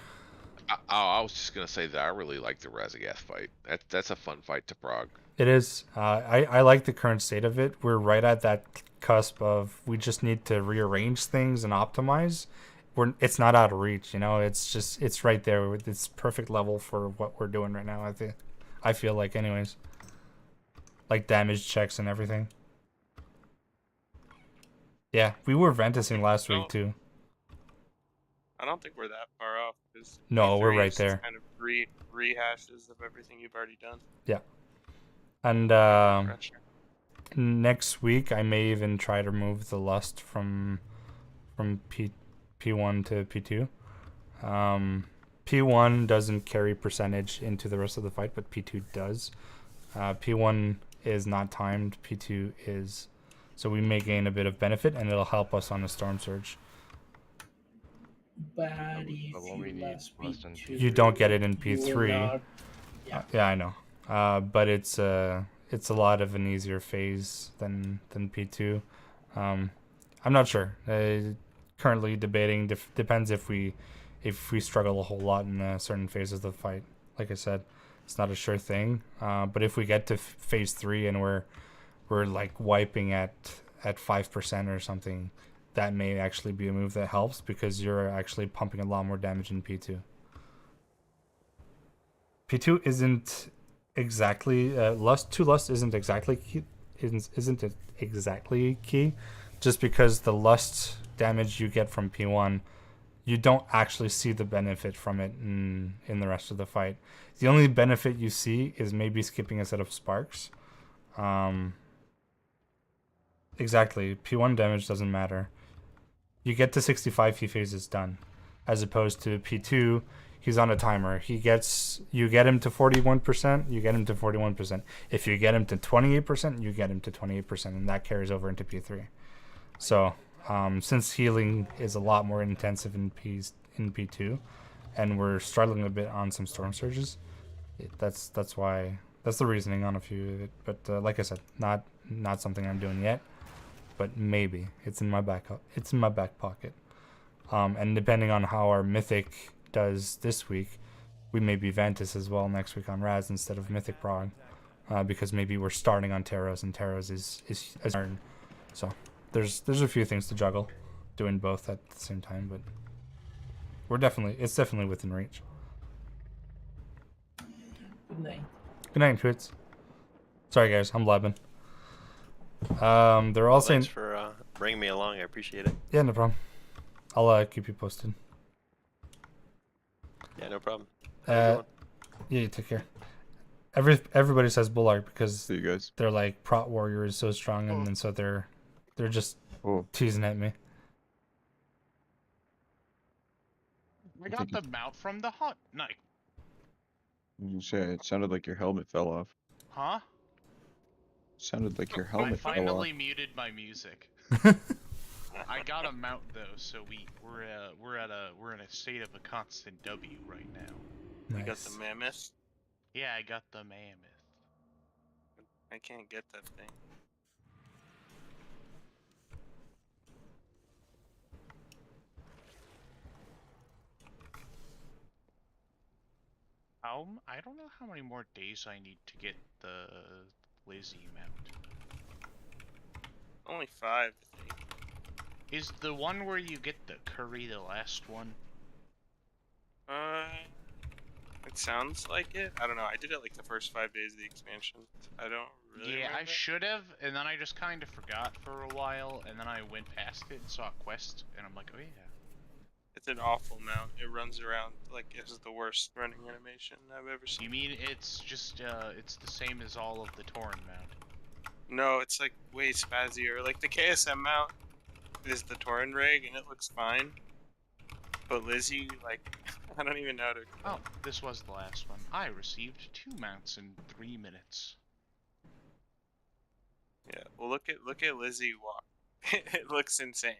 I was just gonna say that I really like the Razagath fight. That's a fun fight to prog. It is. I like the current state of it. We're right at that cusp of we just need to rearrange things and optimize. It's not out of reach, you know. It's right there. It's perfect level for what we're doing right now. I feel like, anyways. Like damage checks and everything. Yeah, we were ventusing last week too. I don't think we're that far off. Cause No, we're E3 right is there. Kind of rehashes of everything you've already done. Yeah. And next week I may even try to remove the lust from P1 to P2. P1 doesn't carry percentage into the rest of the fight, but P2 does. P1 is not timed, P2 is. So we may gain a bit of benefit, and it'll help us on a Storm Surge. But if you last P2, you don't get it in you will P3. not- Yeah, I know. But it's a lot of an easier phase than P2. I'm not sure. Currently debating. Depends if we struggle a whole lot in certain phases of the fight. Like I said, it's not a sure thing. But if we get to phase 3 and we're like wiping at 5% or something, that may actually be a move that helps because you're actually pumping a lot more damage in P2. P2 isn't exactly lust isn't exactly key, isn't it exactly key, just because the lust damage you get from P1, you don't actually see the benefit from it in the rest of the fight. The only benefit you see is maybe skipping a set of sparks. Exactly, P1 damage doesn't matter. You get to 65, he phases done, as opposed to P2. He's on a timer. You get him to 41%, you get him to 41%. If you get him to 28%, you get him to 28%, and that carries over into P3. So, since healing is a lot more intensive in P2, and we're struggling a bit on some storm surges, that's the reasoning on a few of it. But like I said, not something I'm doing yet, but maybe it's in my back pocket. And depending on how our mythic does this week, we may be Ventus as well next week on Raz instead of Mythic Prog, because maybe we're starting on Taros and Taros is so there's a few things to juggle, doing both at the same time, but it's definitely within reach. Good night. Good night, Twits. Sorry guys, I'm blabbing. They're all saying Thanks for bringing me along. I appreciate it. Yeah, no problem. I'll keep you posted. Yeah, no problem. Yeah, you take care. Everybody says Bullard because you guys. They're like Prot Warrior is so strong, and then so they're just teasing at me. I got the mount from the hunt. Nice. You say it sounded like your helmet fell off. Huh? Sounded like your I helmet fell off. finally muted my music. I got a mount though, so we're in a state of a constant W right now. You got the mammoth? Yeah, I got the mammoth. I can't get that thing. I don't know how many more days I need to get the Lizzie mount. Only 5, I think. Is the one where you get the curry the last one? It sounds like it. I don't know. I did it like the first 5 days of the expansion. I don't really Yeah, I remember. should have, and then I just kind of forgot for a while, and then I went past it and saw a quest, and I'm like, oh yeah. It's an awful mount. It runs around like it's the worst running animation I've ever seen. You mean it's just it's the same as all of the Tauren mount? No, it's like way spazzier. Like the KSM mount is the Tauren rig and it looks fine. But Lizzie, like, I don't even know how to explain. Oh, this was the last one. I received 2 mounts in 3 minutes. Yeah, well look at Lizzie walk. It looks insane.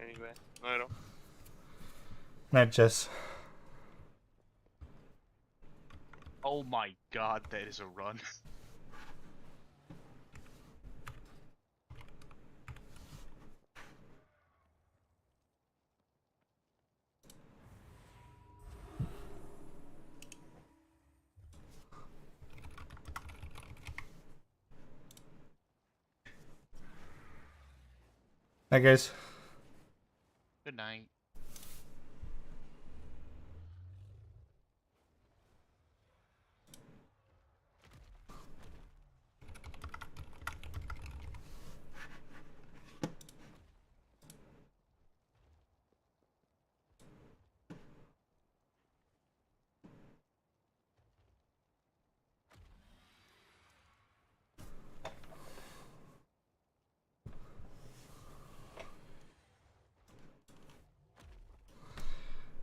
Anyway, I don't. Not just. Oh my god, that is a run. Hi guys. Good night.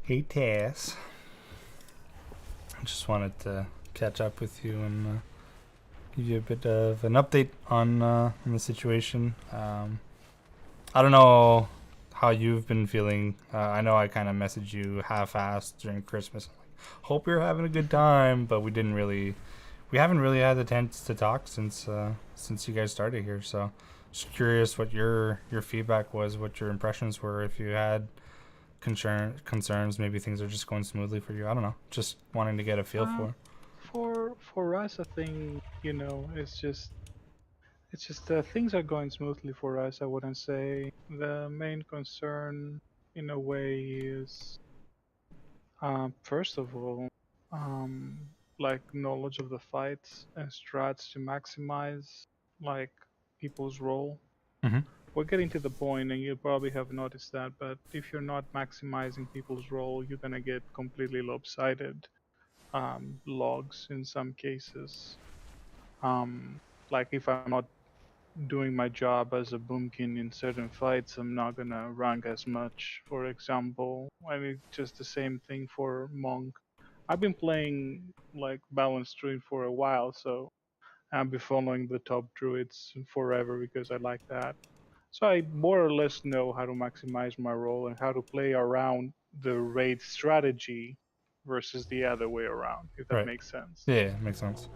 Hey Tess. I just wanted to catch up with you and give you a bit of an update on the situation. I don't know how you've been feeling. I know I kind of messaged you half-assed during Christmas. I'm like, hope you're having a good time, but we haven't really had the chance to talk since you guys started here. So, just curious what your feedback was, what your impressions were, if you had concerns, maybe things are just going smoothly for you. I don't know. Just wanting to get a feel For us, I think it's just things are going smoothly for us. I wouldn't say the main concern in a way is first of all um, like knowledge of the fights and strats to maximize like people's role. Mm-hmm. We're getting to the point, and you probably have noticed that, but if you're not maximizing people's role, you're gonna get completely lopsided logs in some cases. Like if I'm not doing my job as a boomkin in certain fights, I'm not gonna rank as much. For example, I mean, just the same thing for monk. I've been playing like balanced druid for a while, so I've been following the top druids forever because I like that. So I more or less know how to maximize my role and how to play around the raid strategy versus the other way around, if that Right. makes sense. Yeah, makes sense.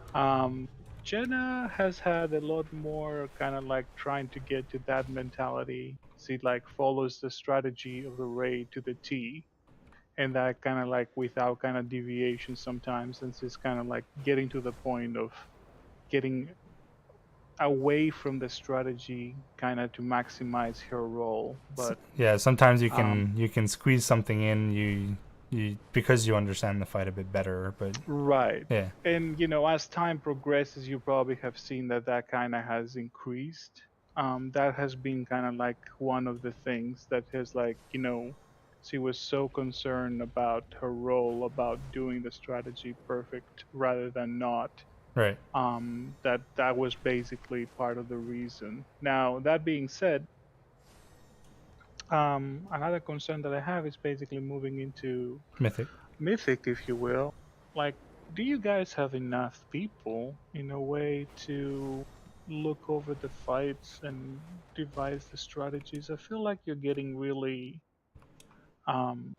Jenna has had a lot more kind of like trying to get to that mentality. She like follows the strategy of the raid to the T, and that kind of like without kind of deviation sometimes, and she's kind of like getting to the point of getting away from the strategy kind of to maximize her role. But Yeah, sometimes you um, can squeeze something in you because you understand the fight a bit better, but right. yeah. And as time progresses, you probably have seen that kind of has increased. That has been kind of like one of the things that has like, she was so concerned about her role, about doing the strategy perfect rather than not. Right. That was basically part of the reason. Now, that being said, another concern that I have is basically moving into Mythic. Mythic, if you will. Like, do you guys have enough people in a way to look over the fights and devise the strategies? I feel like you're getting really, um,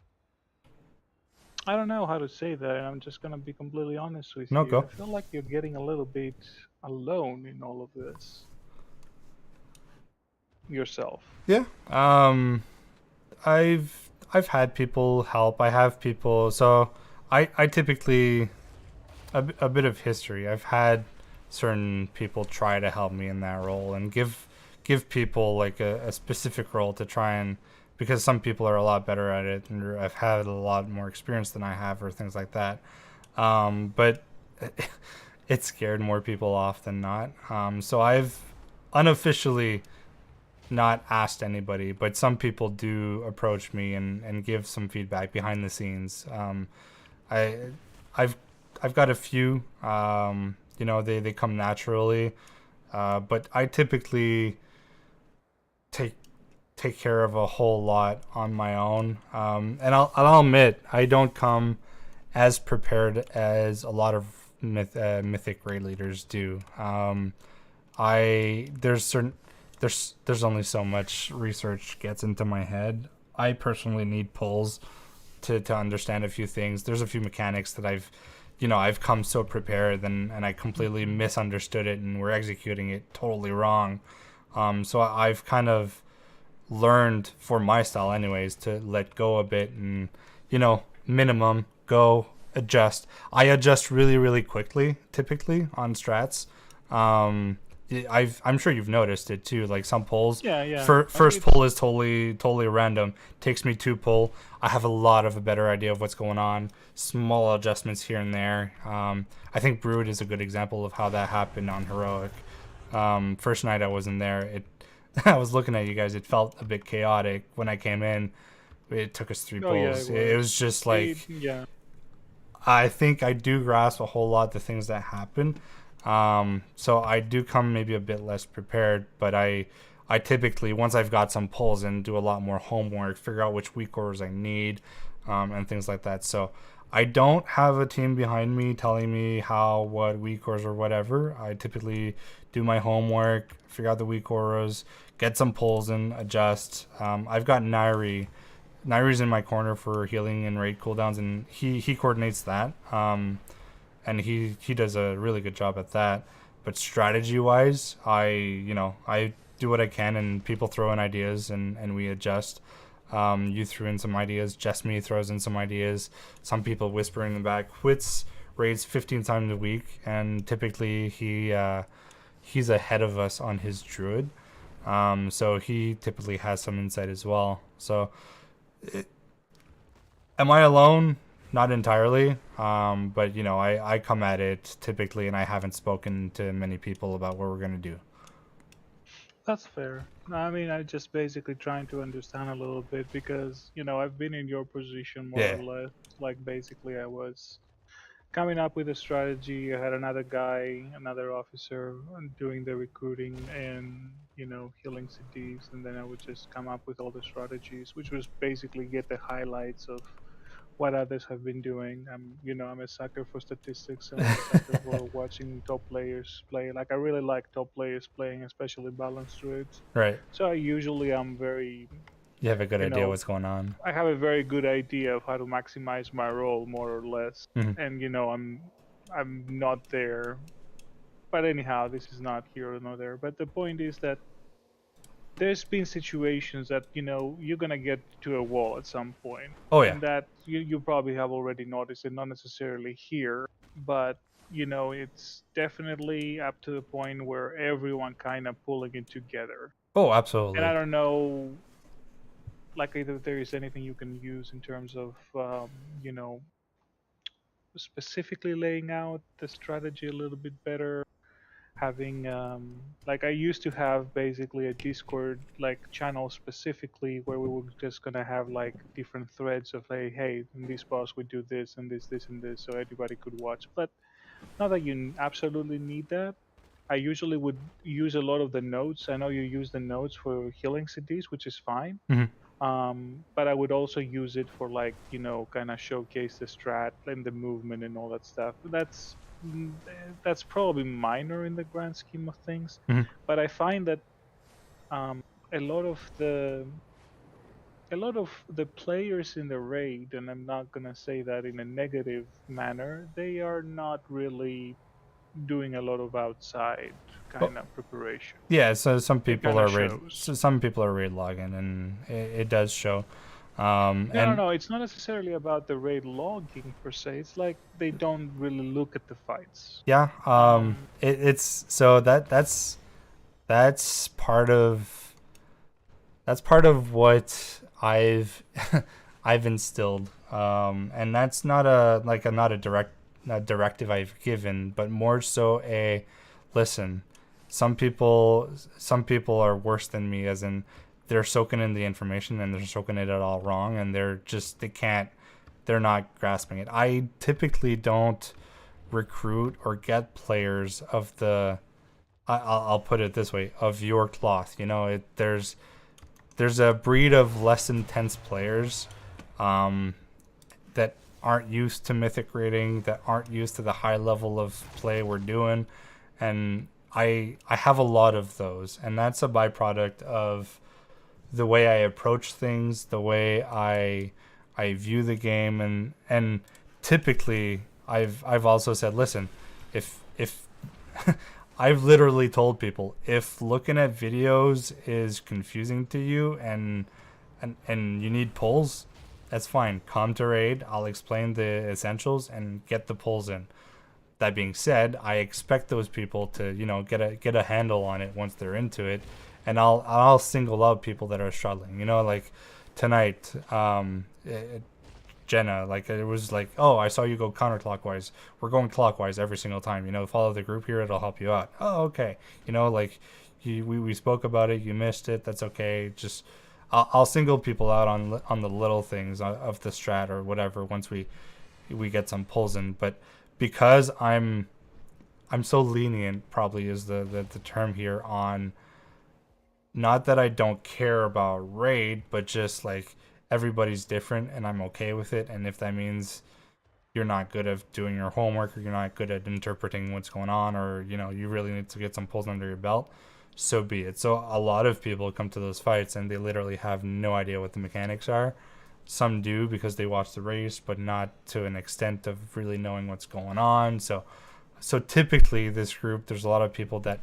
I don't know how to say that. And I'm just gonna be completely honest with No, you. go. I feel like you're getting a little bit alone in all of this yourself. Yeah. I've had people help. I have people. So I typically a bit of history. I've had certain people try to help me in that role and give people like a specific role to try and because some people are a lot better at it and have had a lot more experience than I have or things like that. But it scared more people off than not. So I've unofficially not asked anybody, but some people do approach me and give some feedback behind the scenes. I I've I've got a few. They come naturally, but I typically take care of a whole lot on my own. And I'll admit I don't come as prepared as a lot of mythic raid leaders do. There's only so much research gets into my head. I personally need pulls to understand a few things. There's a few mechanics that I've come so prepared and I completely misunderstood it and we're executing it totally wrong. So I've kind of learned, for my style anyways, to let go a bit and, minimum, go, adjust. I adjust really, really quickly, typically, on strats. I'm sure you've noticed it too. Like some pulls, Yeah. first pull is totally random. Takes me 2 pull. I have a better idea of what's going on. Small adjustments here and there. I think Brood is a good example of how that happened on Heroic. First night I was in there, I was looking at you guys. It felt a bit chaotic when I came in. It took us 3 pulls. It was just like, yeah. I think I do grasp a whole lot the things that happen. So I do come maybe a bit less prepared, but I typically, once I've got some pulls in, do a lot more homework, figure out which weak orders I need, and things like that. So I don't have a team behind me telling me what weak orders or whatever. I typically do my homework, figure out the weak orders, get some pulls in, adjust. I've got Nairi. Nairi's in my corner for healing and raid cooldowns, and he coordinates that. And he does a really good job at that. But strategy wise, I do what I can, and people throw in ideas and we adjust. You threw in some ideas. Jesme throws in some ideas. Some people whisper in the back. Wits raids 15 times a week, and typically he's ahead of us on his druid. So he typically has some insight as well. So am I alone? Not entirely. But I come at it typically, and I haven't spoken to many people about what we're gonna do. That's fair. I mean, I just basically trying to understand a little bit because, I've been in your position more or less. Like, basically, I was coming up with a strategy. I had another guy, another officer doing the recruiting and, healing CDs. And then I would just come up with all the strategies, which was basically get the highlights of what others have been doing. I'm a sucker for statistics and I'm a sucker for watching top players play. Like I really like top players playing, especially balanced druids. Right. So I usually am very. You have a good idea what's going on. I have a very good idea of how to maximize my role, more or less. Mhm. And I'm not there. But anyhow, this is not here or not there. But the point is that there's been situations that you're gonna get to a wall at some point. Oh, yeah. And that you probably have already noticed it, not necessarily here, but it's definitely up to the point where everyone kind of pulling it together. Oh, absolutely. And I don't know, like if there is anything you can use in terms of specifically laying out the strategy a little bit better, having like I used to have basically a Discord like channel specifically where we were just gonna have like different threads of hey in this boss we do this and this and this so everybody could watch. But not that you absolutely need that. I usually would use a lot of the notes. I know you use the notes for healing CDs, which is fine. Mhm. But I would also use it for like kind of showcase the strat and the movement and all that stuff. That's probably minor in the grand scheme of things. Mhm. But I find that a lot of the players in the raid, and I'm not gonna say that in a negative manner, they are not really doing a lot of outside kind of preparation. Yeah, so some people kinda are raid. shows. So some people are raid logging, and it does show. No. It's not necessarily about the raid logging per se. It's like they don't really look at the fights. Yeah. It's so that's part of that's part of what I've I've instilled, and that's not a directive I've given, but more so a listen. Some people are worse than me, as in they're soaking in the information and they're soaking it all wrong, and they're not grasping it. I typically don't recruit or get players of the I'll put it this way, of your cloth. There's a breed of less intense players that aren't used to mythic rating, that aren't used to the high level of play we're doing, and I have a lot of those, and that's a byproduct of the way I approach things, the way I view the game, and typically I've also said, listen, if I've literally told people, if looking at videos is confusing to you and you need pulls, that's fine. Come to raid. I'll explain the essentials and get the pulls in. That being said, I expect those people to, get a handle on it once they're into it, and I'll single out people that are struggling. Like tonight, Jenna, like it was like, oh, I saw you go counterclockwise. We're going clockwise every single time. Follow the group here. It'll help you out. Oh, okay. Like we spoke about it. You missed it. That's okay. Just I'll single people out on the little things of the strat or whatever once we get some pulls in. But because I'm so lenient, probably is the term here, on not that I don't care about raid, but just like everybody's different and I'm okay with it. And if that means you're not good at doing your homework, or you're not good at interpreting what's going on, or you really need to get some pulls under your belt, so be it. So a lot of people come to those fights and they literally have no idea what the mechanics are. Some do because they watch the race, but not to an extent of really knowing what's going on. So typically this group, there's a lot of people that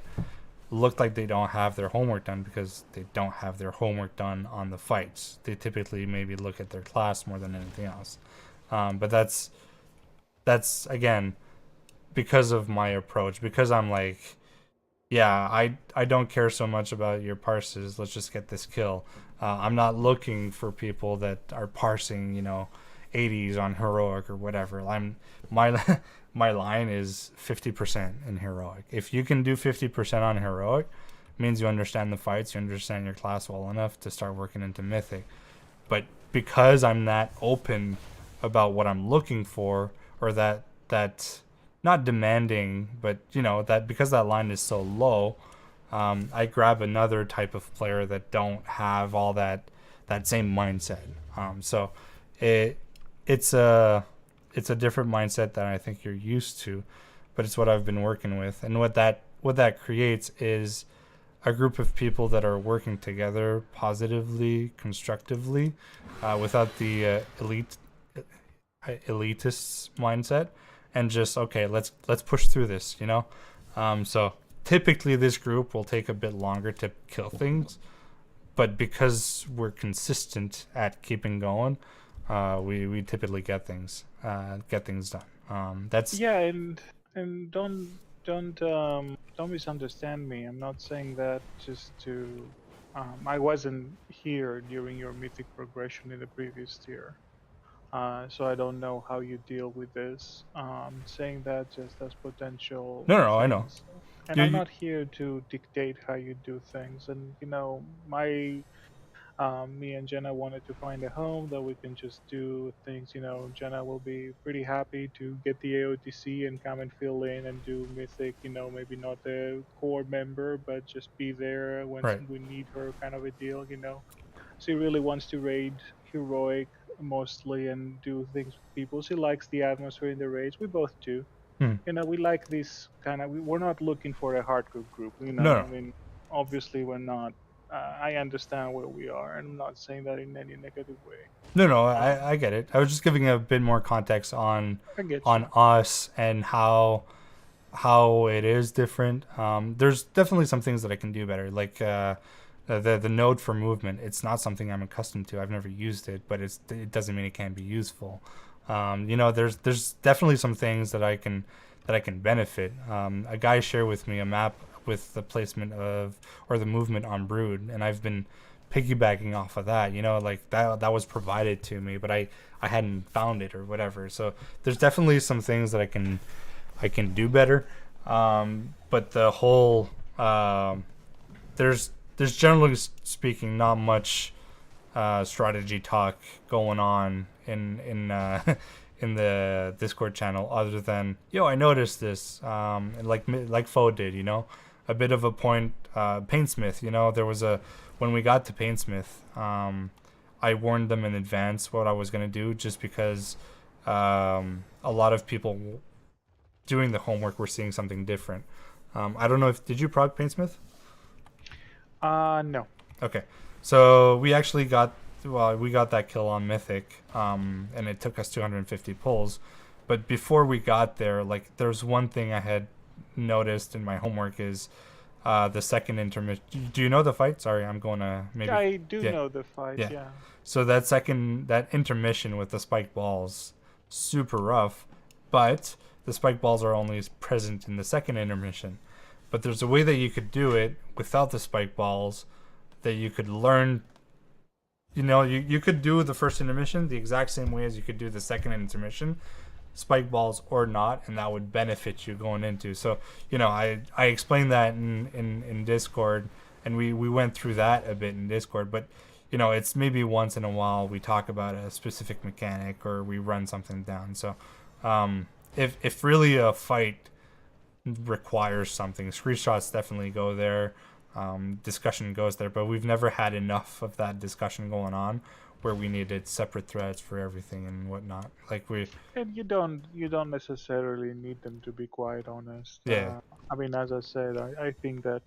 look like they don't have their homework done because they don't have their homework done on the fights. They typically maybe look at their class more than anything else. But that's again because of my approach, because I'm like, yeah, I don't care so much about your parses. Let's just get this kill. I'm not looking for people that are parsing, 80s on heroic or whatever. My line is 50% in heroic. If you can do 50% on heroic, it means you understand the fights, you understand your class well enough to start working into mythic. But because I'm that open about what I'm looking for, or that not demanding, but that because that line is so low, I grab another type of player that don't have all that same mindset. So it's a different mindset than I think you're used to, but it's what I've been working with, and what that creates is a group of people that are working together positively, constructively, without the elitist mindset, and just, okay, let's push through this. So typically this group will take a bit longer to kill things, but because we're consistent at keeping going, we typically get things done. That's Yeah, and don't misunderstand me. I'm not saying that just to. I wasn't here during your mythic progression in the previous tier, so I don't know how you deal with this. Saying that just as potential. No, I know. things. And You- I'm you- not here to dictate how you do things. And me and Jenna wanted to find a home that we can just do things. Jenna will be pretty happy to get the AOTC and come and fill in and do mythic. Maybe not the core member, but just be there when Right. we need her, kind of a deal. She really wants to raid heroic mostly and do things with people. She likes the atmosphere in the raids. We both do. Hmm. We like this kind of. We're not looking for a hardcore group. No. I mean, obviously we're not. I understand where we are, and I'm not saying that in any negative way. No, I get it. I was just giving a bit more context on I get us and how it is different. There's definitely some things that I can do better, like the node for movement. It's not something I'm accustomed to. I've never used it, but it doesn't mean it can't be useful. There's definitely some things that I can benefit. A guy shared with me a map with the placement of, or the movement on Brood, and I've been piggybacking off of that, you know, like that was provided to me, but I hadn't found it or whatever. So there's definitely some things that I can do better. But the whole there's generally speaking not much strategy talk going on in in the Discord channel, other than, yo, I noticed this, and like Foe did, you know, a bit of a point. Paintsmith, you know, there was when we got to Paintsmith, I warned them in advance what I was gonna do, just because a lot of people doing the homework were seeing something different. I don't know if did you prog Paintsmith? No. Okay, so we actually got that kill on Mythic, and it took us 250 pulls. But before we got there, like, there's one thing I had noticed in my homework is the second intermission. Do you know the fight? Sorry, I'm going to maybe. I do know the fight. Yeah. So that intermission with the spike balls, super rough, but the spike balls are only present in the second intermission. But there's a way that you could do it without the spike balls, that you could learn. You know, you could do the first intermission the exact same way as you could do the second intermission, spike balls or not, and that would benefit you going into. So, you know, I explained that in Discord, and we went through that a bit in Discord. But, you know, it's maybe once in a while we talk about a specific mechanic or we run something down. So if really a fight requires something, screenshots definitely go there, discussion goes there, but we've never had enough of that discussion going on where we needed separate threads for everything and whatnot. Like and you don't necessarily need them, to be quite honest. Yeah. I mean, as I said, I think that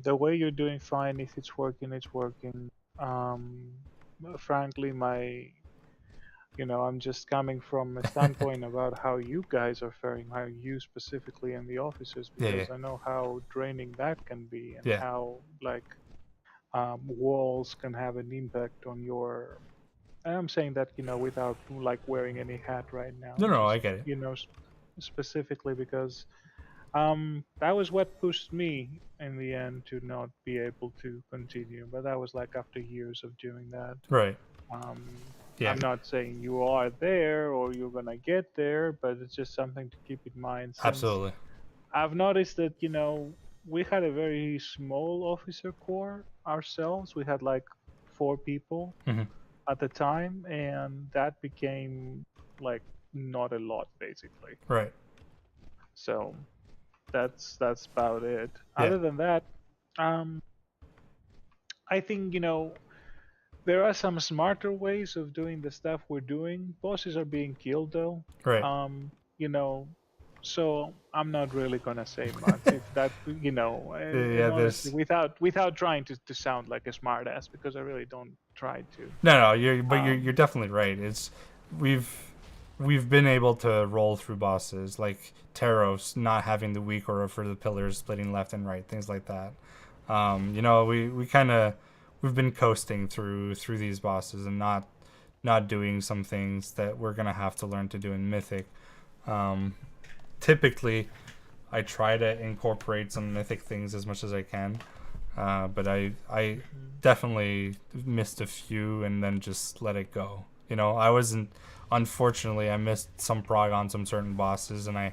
the way you're doing fine. If it's working, it's working. Frankly, I'm just coming from a standpoint about how you guys are faring, how you specifically and the officers, because Yeah. I know how draining that can be, and Yeah. how, like, walls can have an impact on your. And I'm saying that, without, like, wearing any hat right now. No, Just, I get it. Specifically because that was what pushed me in the end to not be able to continue. But that was like after years of doing that. Right. I'm not saying you are there or you're gonna get there, but it's just something to keep in mind. Since Absolutely. I've noticed that, we had a very small officer corps ourselves. We had like 4 people Mhm. at the time, and that became like not a lot, basically. Right. So that's about it. Yeah. Other than that, I think, there are some smarter ways of doing the stuff we're doing. Bosses are being killed, though. Right. So I'm not really gonna say much. If that, and honestly, without trying to sound like a smartass, because I really don't try to. No, you're definitely right. It's we've been able to roll through bosses like Taros not having the weak aura for the pillars splitting left and right, things like that. We've been coasting through these bosses and not doing some things that we're gonna have to learn to do in Mythic. Typically, I try to incorporate some Mythic things as much as I can, but I definitely missed a few and then just let it go. Unfortunately, I missed some prog on some certain bosses, and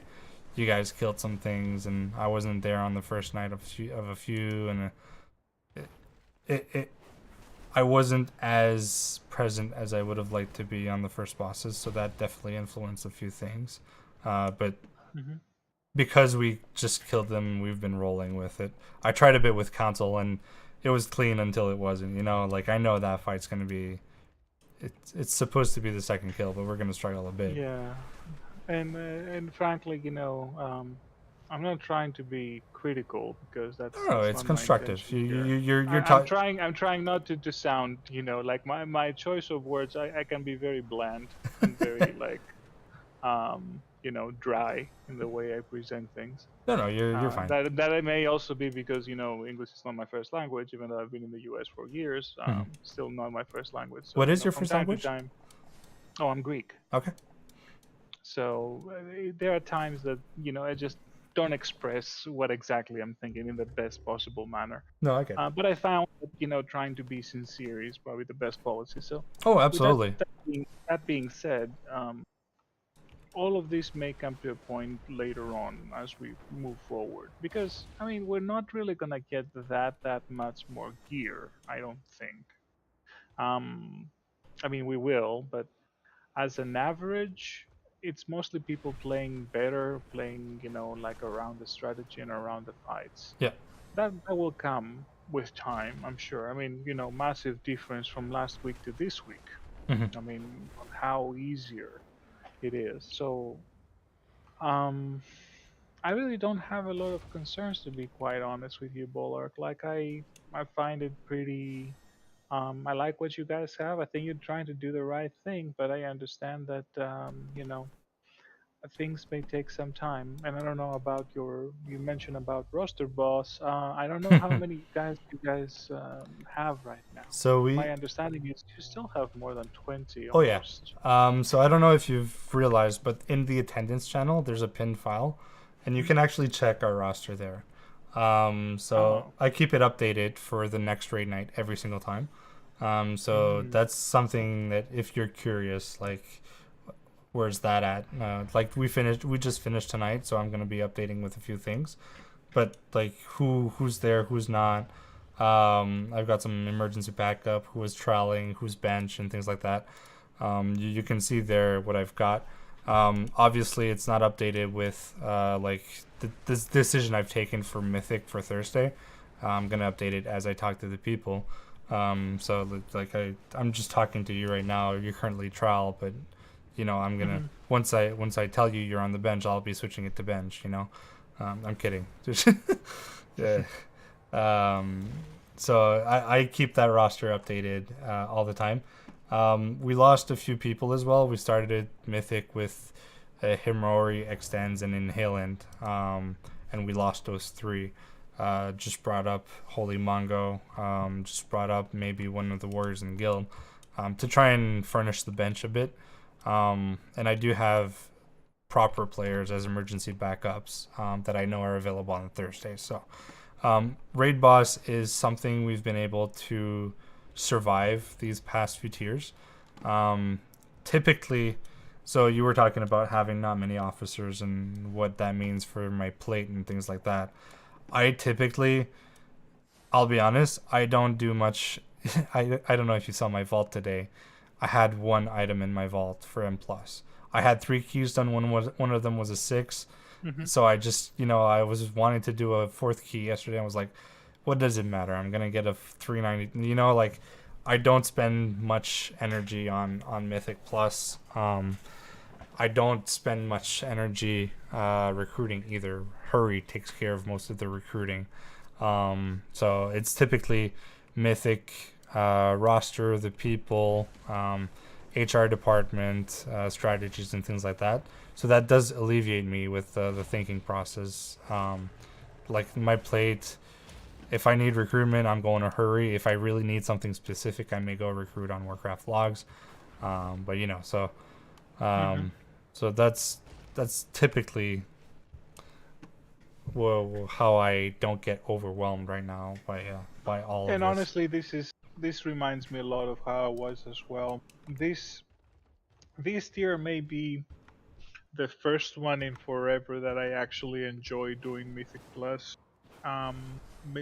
you guys killed some things, and I wasn't there on the first night of a few, and I wasn't as present as I would have liked to be on the first bosses, so that definitely influenced a few things. But because we just killed them, we've been rolling with it. I tried a bit with Council, and it was clean until it wasn't. Like, I know that fight's going to be... It's supposed to be the second kill, but we're going to struggle a bit. Yeah, and frankly, I'm not trying to be critical, because that's it's not constructive. My I'm trying not to sound, like my choice of words. I can be very bland and very like, dry in the way I present things. No, you're fine. That may also be because English is not my first language, even though I've been in the U.S. for years. Still not my first language. So, what is your from first time language? To time, I'm Greek. Okay. So there are times that I just don't express what exactly I'm thinking in the best possible manner. No, I get it. But I found that, trying to be sincere is probably the best policy. So, Oh, with that, absolutely. that being said, all of this may come to a point later on as we move forward, because I mean we're not really gonna get that much more gear. I don't think. Um, I mean we will, but as an average, it's mostly people playing better, playing like around the strategy and around the fights. Yeah. That will come with time, I'm sure. I mean, massive difference from last week to this week. Mhm. I mean, on how easier it is. So, um, I really don't have a lot of concerns, to be quite honest with you, Bollark. Like I find it pretty. I like what you guys have. I think you're trying to do the right thing, but I understand that things may take some time. And I don't know about you mentioned about roster boss. I don't know how many guys you guys have right now. So My we. understanding is you still have more than 20 Oh yeah. almost. So I don't know if you've realized, but in the attendance channel, there's a pinned file, and you can actually check our roster there. So Oh. I keep it updated for the next raid night every single time. So Mm. that's something that if you're curious, like, where's that at? Like we just finished tonight, so I'm gonna be updating with a few things. But like who's there, who's not. I've got some emergency backup, who is trialing, who's bench, and things like that. You can see there what I've got. Obviously, it's not updated with like this decision I've taken for Mythic for Thursday. I'm gonna update it as I talk to the people. So like I'm just talking to you right now. You're currently trial, but I'm gonna once I tell you you're on the bench, I'll be switching it to bench. I'm kidding. Yeah. So I keep that roster updated all the time. We lost a few people as well. We started Mythic with Himori, Extends, and Inhalant, and we lost those three. Just brought up Holy Mongo, just brought up maybe one of the Warriors in Guild to try and furnish the bench a bit. And I do have proper players as emergency backups that I know are available on Thursday. So Raid Boss is something we've been able to survive these past few tiers. Typically, so you were talking about having not many officers and what that means for my plate and things like that. I typically, I'll be honest, I don't do much. I don't know if you saw my vault today. I had one item in my vault for M+. I had 3 keys done. One of them was a 6. So I just, I was wanting to do a 4th key yesterday. I was like, what does it matter? I'm going to get a 390. Like, I don't spend much energy on Mythic Plus. I don't spend much energy recruiting either. Hurry takes care of most of the recruiting. So it's typically Mythic roster, the people, HR department, strategies, and things like that. So that does alleviate me with the thinking process. Like my plate, if I need recruitment, I'm going to Hurry. If I really need something specific, I may go recruit on Warcraft logs. But so that's typically how I don't get overwhelmed right now by all of this. And honestly, this reminds me a lot of how I was as well. This tier may be the first one in forever that I actually enjoy doing Mythic Plus.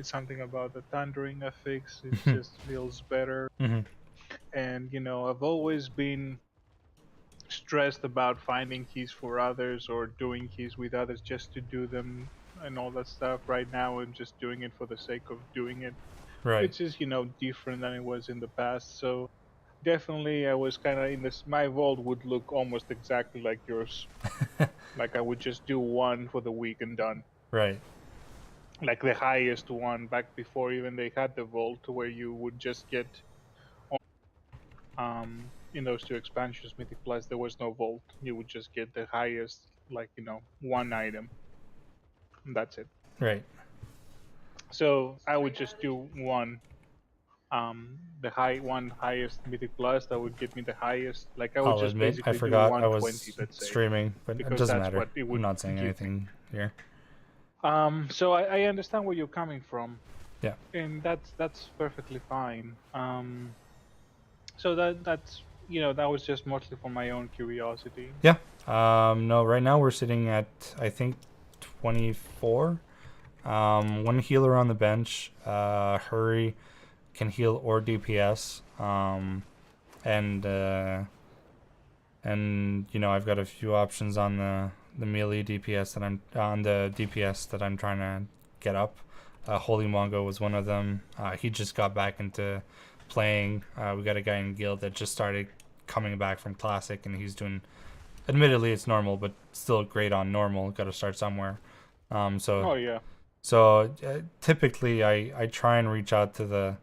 Something about the thundering affix, it just feels better. And I've always been stressed about finding keys for others or doing keys with others just to do them and all that stuff. Right now, I'm just doing it for the sake of doing it, Right. which is different than it was in the past. So definitely, I was kind of in this. My vault would look almost exactly like yours. Like I would just do one for the week and done. Right. Like the highest one back before even they had the vault, where you would just get. In those 2 expansions, Mythic Plus, there was no vault. You would just get the highest, like one item. And that's it. Right. So I would just do one. The highest Mythic Plus that would get me the highest. Like I would I'll just admit, I basically forgot do I 120, was let's say, streaming, but it because doesn't that's matter. what it would I'm not saying give me. anything here. So I understand where you're coming from. Yeah. And that's perfectly fine. So that's that was just mostly for my own curiosity. Yeah. No, right now we're sitting at, I think, 24. One healer on the bench. Hurry can heal or DPS. And I've got a few options on the melee DPS that I'm on the DPS that I'm trying to get up. Holy Mongo was one of them. He just got back into playing. We got a guy in guild that just started coming back from classic, and he's doing. Admittedly, it's normal, but still great on normal. Got to start somewhere. Oh yeah. So typically, I try and reach out to the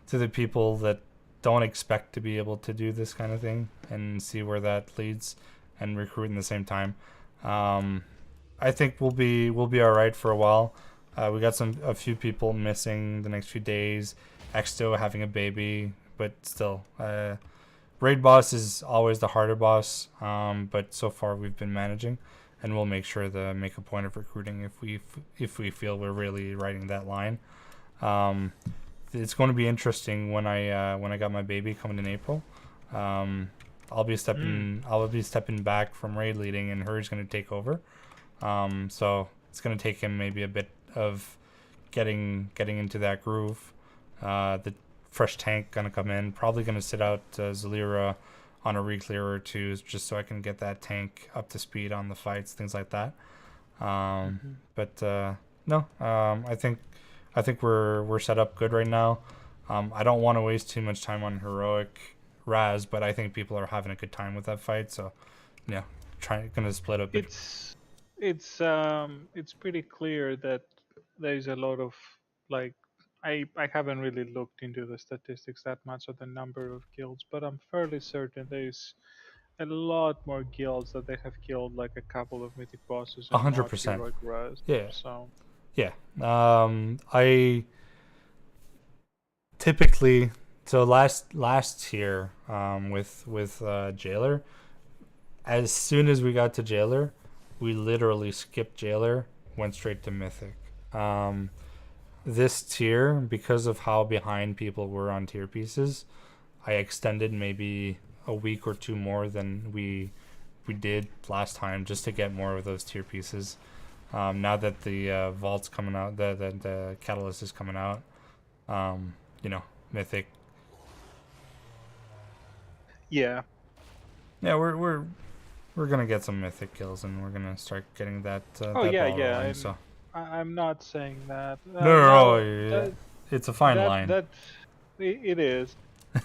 to the people that don't expect to be able to do this kind of thing and see where that leads, and recruit in the same time. I think we'll be all right for a while. We got a few people missing the next few days. Exto having a baby, but still, raid boss is always the harder boss. But so far we've been managing, and we'll make sure to make a point of recruiting if we feel we're really riding that line. It's going to be interesting when I got my baby coming in April. I'll be stepping back from raid leading, and Hurry's going to take over. So it's going to take him maybe a bit of getting into that groove. The fresh tank going to come in. Probably going to sit out Zalira on a Reclear or two, just so I can get that tank up to speed on the fights, things like that. But no, I think we're set up good right now. I don't want to waste too much time on heroic Raz, but I think people are having a good time with that fight. So, yeah, gonna split up. It's pretty clear that there's a lot of like I haven't really looked into the statistics that much of the number of guilds, but I'm fairly certain there's a lot more guilds that they have killed like a couple of mythic bosses and not 100%. heroic Raz. Yeah. So. Yeah. I typically last year with Jailer, as soon as we got to Jailer, we literally skipped Jailer, went straight to Mythic. This tier, because of how behind people were on tier pieces, I extended maybe a week or two more than we did last time, just to get more of those tier pieces. Now that the vault's coming out, the catalyst is coming out, Mythic. Yeah. Yeah, we're gonna get some Mythic kills, and we're gonna start getting that. Oh that yeah, ball yeah. rolling, so. I'm not saying that. No, yeah. It's a fine line. It is.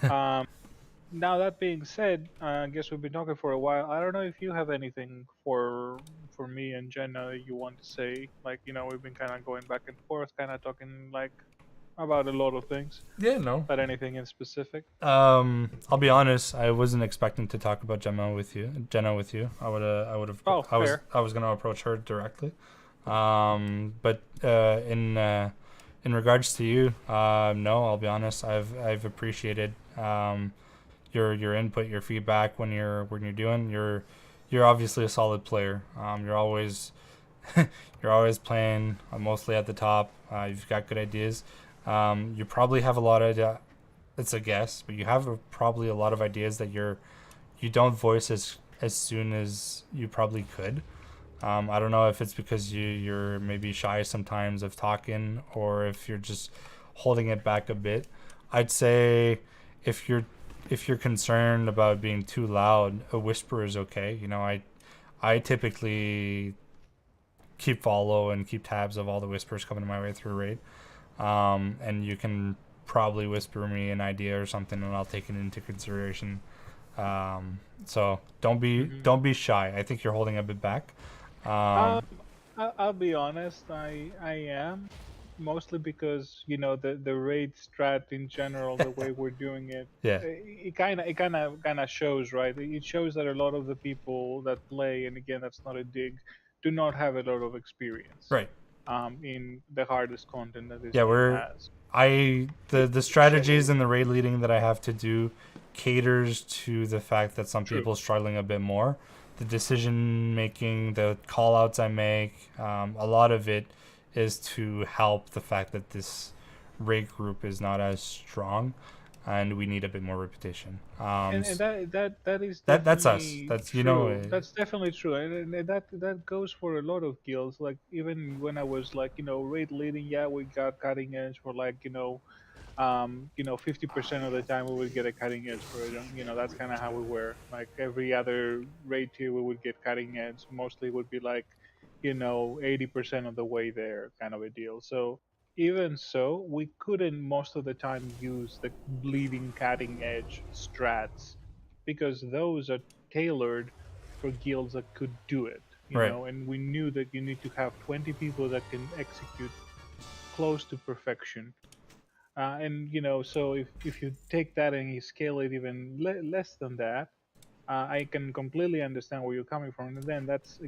Now that being said, I guess we've been talking for a while. I don't know if you have anything for me and Jenna you want to say. Like, we've been kind of going back and forth, kind of talking like about a lot of things. Yeah, no. But anything in specific? I'll be honest. I wasn't expecting to talk about Jenna with you. I would have. Oh, fair. I was gonna approach her directly. But in regards to you, no. I'll be honest. I've appreciated your input, your feedback when you're doing. You're obviously a solid player. You're always playing mostly at the top. You've got good ideas. You probably have a lot of. It's a guess, but you have probably a lot of ideas that you don't voice as soon as you probably could. I don't know if it's because you're maybe shy sometimes of talking, or if you're just holding it back a bit. I'd say if you're concerned about being too loud, a whisper is okay. I typically keep follow and keep tabs of all the whispers coming my way through raid. And you can probably whisper me an idea or something, and I'll take it into consideration. So don't be shy. I think you're holding a bit back. I'll be honest. I am mostly because the raid strat in general, the way we're doing it. Yeah. It kind of shows, right? It shows that a lot of the people that play, and again, that's not a dig, do not have a lot of experience. Right. In the hardest content that this Yeah, game has. the strategies and the raid leading that I have to do caters to the fact that some people are struggling a bit more. the decision making, the call outs I make, a lot of it is to help the fact that this raid group is not as strong, and we need a bit more reputation. And that is That's us. definitely That's true. That's definitely true, and that goes for a lot of guilds. Like even when I was like raid leading, yeah, we got cutting edge for like 50% of the time we would get a cutting edge for it. That's kind of how we were. Like every other raid tier, we would get cutting edge. Mostly would be like 80% of the way there, kind of a deal. So even so, we couldn't most of the time use the bleeding cutting edge strats because those are tailored for guilds that could do it. Right. And we knew that you need to have 20 people that can execute close to perfection. And so if you take that and you scale it even less than that, I can completely understand where you're coming from. And then that's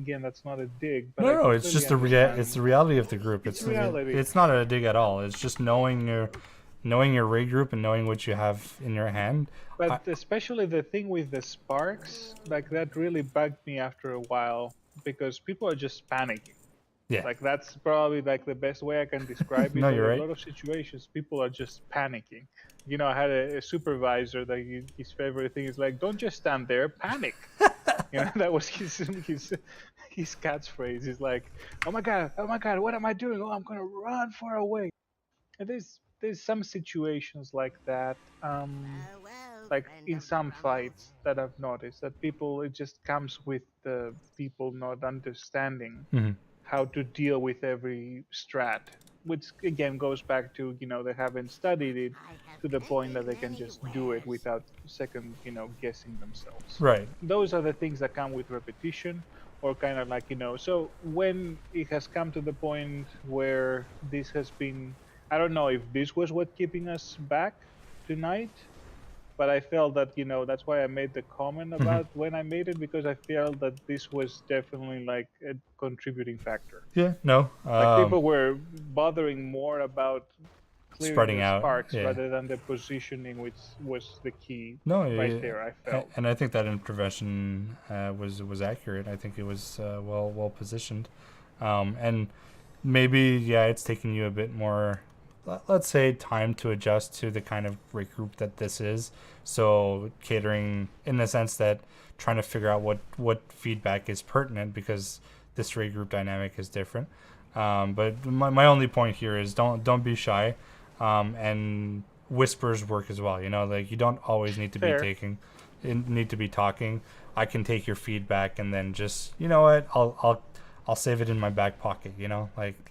not a dig, but I No, it's completely just it's understand. the reality of the group. It's reality. It's not a dig at all. It's just knowing your raid group and knowing what you have in your hand. But especially the thing with the sparks, like that really bugged me after a while because people are just panicking. Yeah. Like that's probably like the best way I can describe it. No, That you're a right. lot of situations, people are just panicking. I had a supervisor that his favorite thing is like, "Don't just stand there, panic." That was his catchphrase. He's like, oh my god, what am I doing? Oh, I'm gonna run far away. And there's some situations like that. Like in some fights that I've noticed that people it just comes with the people not understanding Mhm. how to deal with every strat, which again goes back to they haven't studied it to the point that they can just do it without second guessing themselves. Right. Those are the things that come with repetition, or kind of like so when it has come to the point where this has been, I don't know if this was what keeping us back tonight, but I felt that that's why I made the comment Mhm. about when I made it, because I felt that this was definitely like a contributing factor. Yeah. No. Like people were bothering more about clearing Spreading the out. sparks Yeah. rather than the positioning, which was the key No, right there. I felt. and I think that intervention was accurate. I think it was well positioned, and maybe it's taking you a bit more, let's say, time to adjust to the kind of raid group that this is. So catering in the sense that trying to figure out what feedback is pertinent because this raid group dynamic is different. But my only point here is don't be shy, and whispers work as well. Like you don't always need to Fair. need to be talking. I can take your feedback and then just what I'll save it in my back pocket.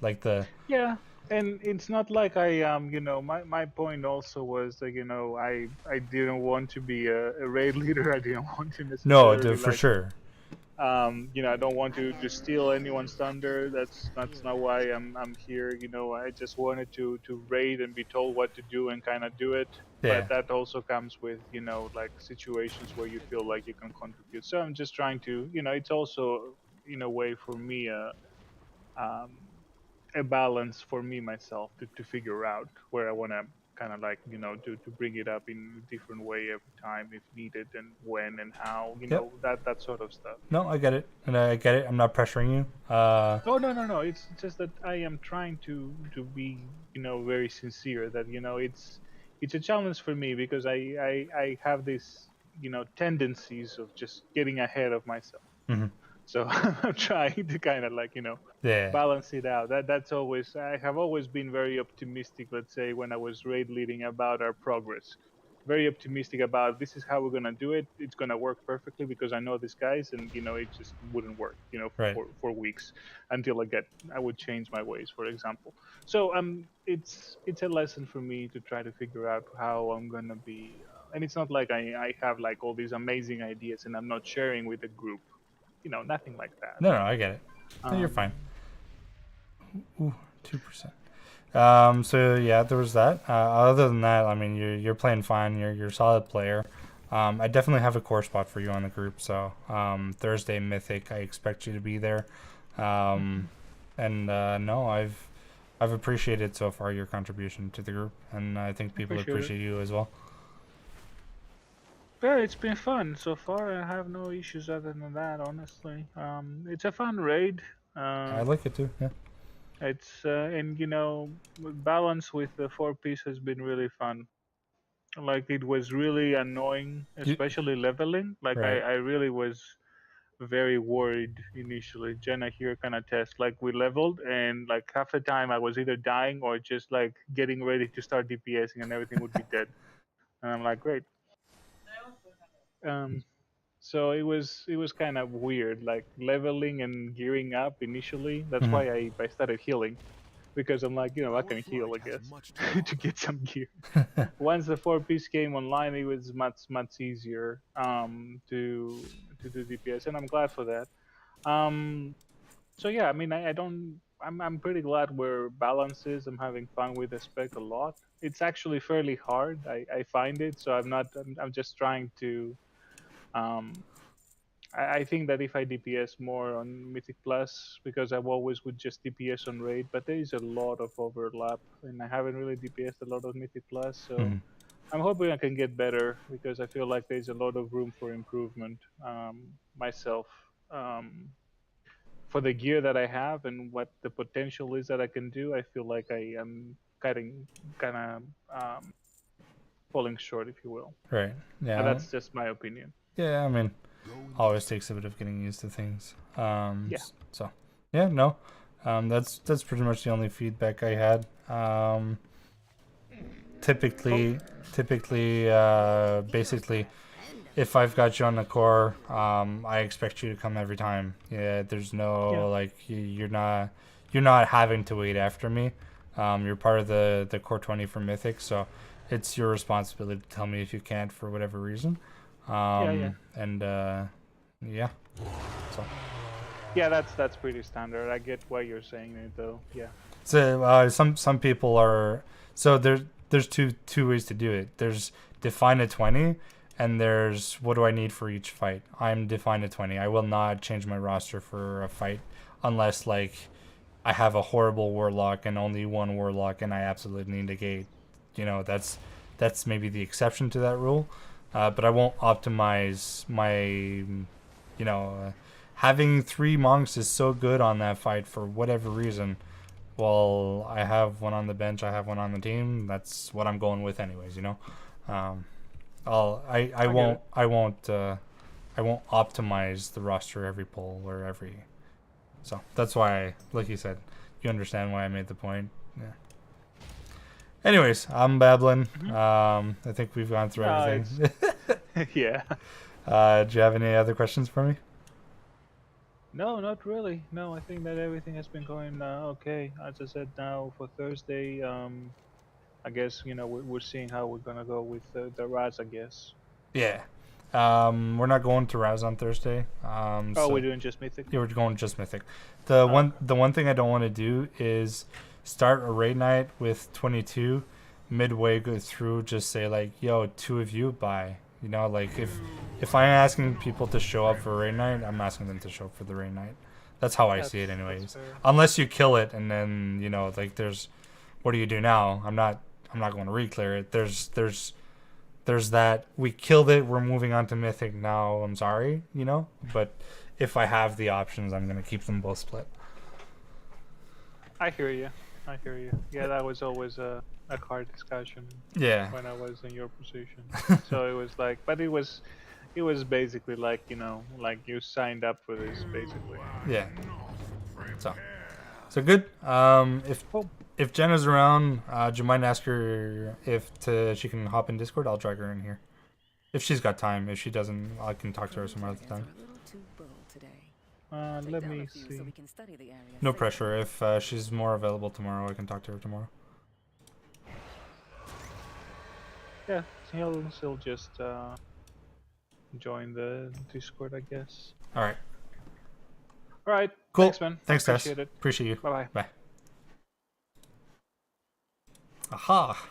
Like the Yeah, and it's not like I my point also was that I didn't want to be a raid leader. I didn't want to necessarily for like sure. I don't want to steal anyone's thunder. That's not why I'm here. I just wanted to raid and be told what to do and kind of do it. Yeah. But that also comes with like situations where you feel like you can contribute. So I'm just trying to it's also in a way for me um, a balance for me myself to figure out where I want to kind of like to bring it up in a different way every time if needed, and when and how that sort of stuff. No, I get it, and I get it. I'm not pressuring you. Oh no, it's just that I am trying to be very sincere that it's a challenge for me because I have this tendencies of just getting ahead of myself. Mhm. So I'm trying to kind of like Yeah. balance it out. That's always, I have always been very optimistic. Let's say when I was raid leading about our progress, very optimistic about this is how we're gonna do it. It's gonna work perfectly because I know these guys, and it just wouldn't work. Right. For weeks until I would change my ways, for example. So it's a lesson for me to try to figure out how I'm gonna be. And it's not like I have like all these amazing ideas and I'm not sharing with the group. Nothing like that. No, I get it. No, you're Um, fine. Ooh, 2%. So yeah, there was that. Other than that, I mean, you're playing fine. You're a solid player. I definitely have a core spot for you on the group. So Thursday Mythic, I expect you to be there. And no, I've appreciated so far your contribution to the group, and I think people Appreciate it. appreciate you as well. Yeah, it's been fun so far. I have no issues other than that, honestly. It's a fun raid. I like it too. Yeah. It's and balance with the 4 piece has been really fun. Like it was really annoying, You, especially leveling. Like right. I really was very worried initially. Jenna here kind of test. Like we leveled and like half the time I was either dying or just like getting ready to start DPSing and everything would be dead. And I'm like, great. Um, so it was kind of weird, like leveling and gearing up initially. That's Mhm. why I started healing because I'm like, I can heal, I guess, to get some gear. Once the 4 piece came online, it was much easier to do DPS, and I'm glad for that. So yeah, I mean, I don't. I'm pretty glad where balance is. I'm having fun with the spec a lot. It's actually fairly hard. I find it, so I'm not. I'm just trying to. Um, I think that if I DPS more on Mythic Plus, because I've always would just DPS on Raid, but there is a lot of overlap, and I haven't really DPSed a lot of Mythic Plus, so Mhm. I'm hoping I can get better because I feel like there's a lot of room for improvement myself. For the gear that I have and what the potential is that I can do, I feel like I am kind of falling short, if you will. Right. But Yeah. that's just my opinion. Yeah. I mean, always takes a bit of getting used to things. Yeah. So, yeah. No. That's pretty much the only feedback I had. Typically, basically, if I've got you on the core, I expect you to come every time. Yeah, there's no Yeah. like you're not having to wait after me. You're part of the core 20 for Mythic, so it's your responsibility to tell me if you can't for whatever reason. Yeah. And yeah, so Yeah, that's pretty standard. I get why you're saying it though. Yeah. so some people are so there's two ways to do it. There's define a 20, and there's what do I need for each fight. I'm define a 20. I will not change my roster for a fight unless like I have a horrible warlock and only one warlock and I absolutely need a gate. That's maybe the exception to that rule. But I won't optimize my having 3 monks is so good on that fight for whatever reason. Well, I have one on the bench, I have one on the team. That's what I'm going with, anyways. I won't optimize the roster every pull or every. So that's why, like you said, you understand why I made the point. Yeah. Anyways, I'm babbling. I think we've gone through everything. Yeah. Do you have any other questions for me? No, not really. No, I think that everything has been going okay. As I said, now for Thursday, I guess we're seeing how we're gonna go with the Raz. I guess. Yeah. We're not going to Raz on Thursday. We're doing just Mythic. Yeah, we're going just Mythic. The one thing I don't want to do is start a raid night with 22, midway go through just say like, yo, 2 of you buy. Like if I'm asking people to show up for a raid night, I'm asking them to show up for the raid night. That's how I see it anyways. Unless you kill it and then, like there's what do you do now? I'm not going to reclear it. There's that we killed it, we're moving on to Mythic now, I'm sorry, but if I have the options, I'm going to keep them both split. I hear you. Yeah, that was always a hard discussion. Yeah. When I was in your position, so it was like, but it was basically like like you signed up for this basically. Yeah. So good. If Jenna's around, do you mind ask her if she can hop in Discord? I'll drag her in here. If she's got time. If she doesn't, I can talk to her some other time. Let me see. No pressure. If she's more available tomorrow, I can talk to her tomorrow. Yeah, he'll just join the Discord, I guess. All right. All right. Cool. Thanks, man. Thanks, Tess. Appreciate it. Appreciate you. Bye-bye. Bye. Aha.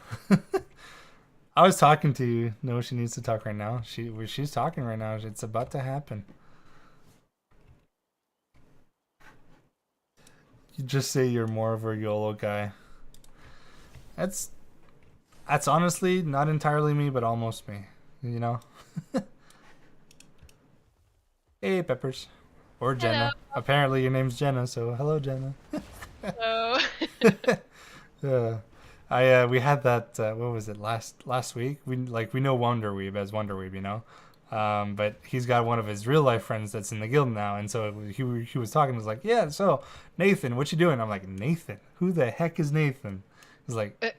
I was talking to you. No, she needs to talk right now. She's talking right now. It's about to happen. You just say you're more of a YOLO guy. That's honestly not entirely me, but almost me. you know. Hey, Peppers. Or Jenna. Apparently your name's Jenna, so hello, Jenna. Hello. We had that what was it last week? We know Wonderweeb as Wonderweeb, you know. But he's got one of his real life friends that's in the guild now, and so he was talking. Was like, yeah, so Nathan, what you doing? I'm like, Nathan, who the heck is Nathan? He's like,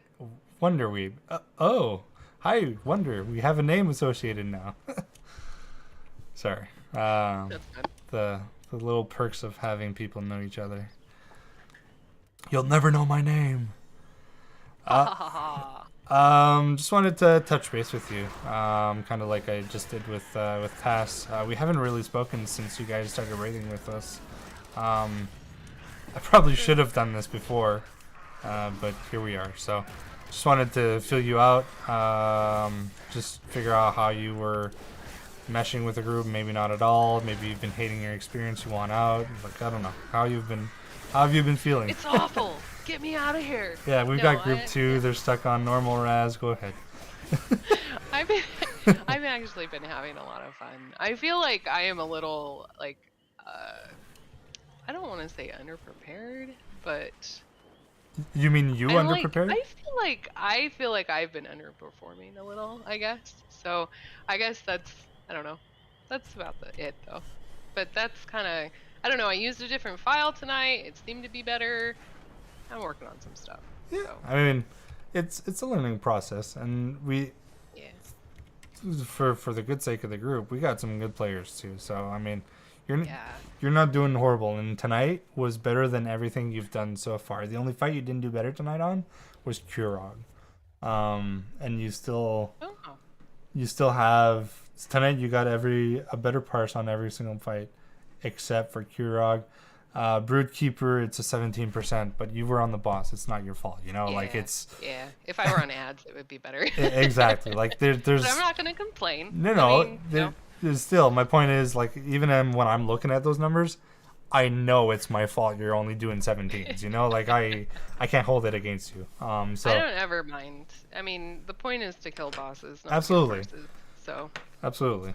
Wonderweeb. Oh, hi, Wonder. We have a name associated now. Sorry. That's good. The little perks of having people know each other. You'll never know my name. Just wanted to touch base with you. Kind of like I just did with Tass. We haven't really spoken since you guys started raiding with us. I probably should have done this before, but here we are. So, just wanted to fill you out. Just figure out how you were meshing with the group. Maybe not at all. Maybe you've been hating your experience. You want out. Like, I don't know how have you been feeling? It's awful. Get me out of here. Yeah, we've got group 2. They're stuck on normal raz. Go ahead. I've actually been having a lot of fun. I feel like I am a little like I don't want to say underprepared, but You mean you underprepared? I feel like I've been underperforming a little, I guess. So I guess that's I don't know. That's about it though. But that's kind of I don't know. I used a different file tonight. It seemed to be better. I'm working on some stuff. Yeah. So. I mean, it's a learning process, and we. Yeah. For the good sake of the group, we got some good players too. So I mean, you're not doing horrible. And tonight was better than everything you've done so far. The only fight you didn't do better tonight on was Kurog. And you still have tonight. You got a better parse on every single fight, except for Kurog. Broodkeeper, it's a 17%, but you were on the boss. It's not your fault, you know. Like it's. Yeah. If I were on ads, it would be better. Exactly. Like there's. But I'm not gonna complain. No. There's still. My point is, like, even when I'm looking at those numbers, I know it's my fault. You're only doing 17s. You know, like I can't hold it against you. So I don't ever mind. I mean, the point is to kill bosses, not absolutely. To kill bosses, so. Absolutely.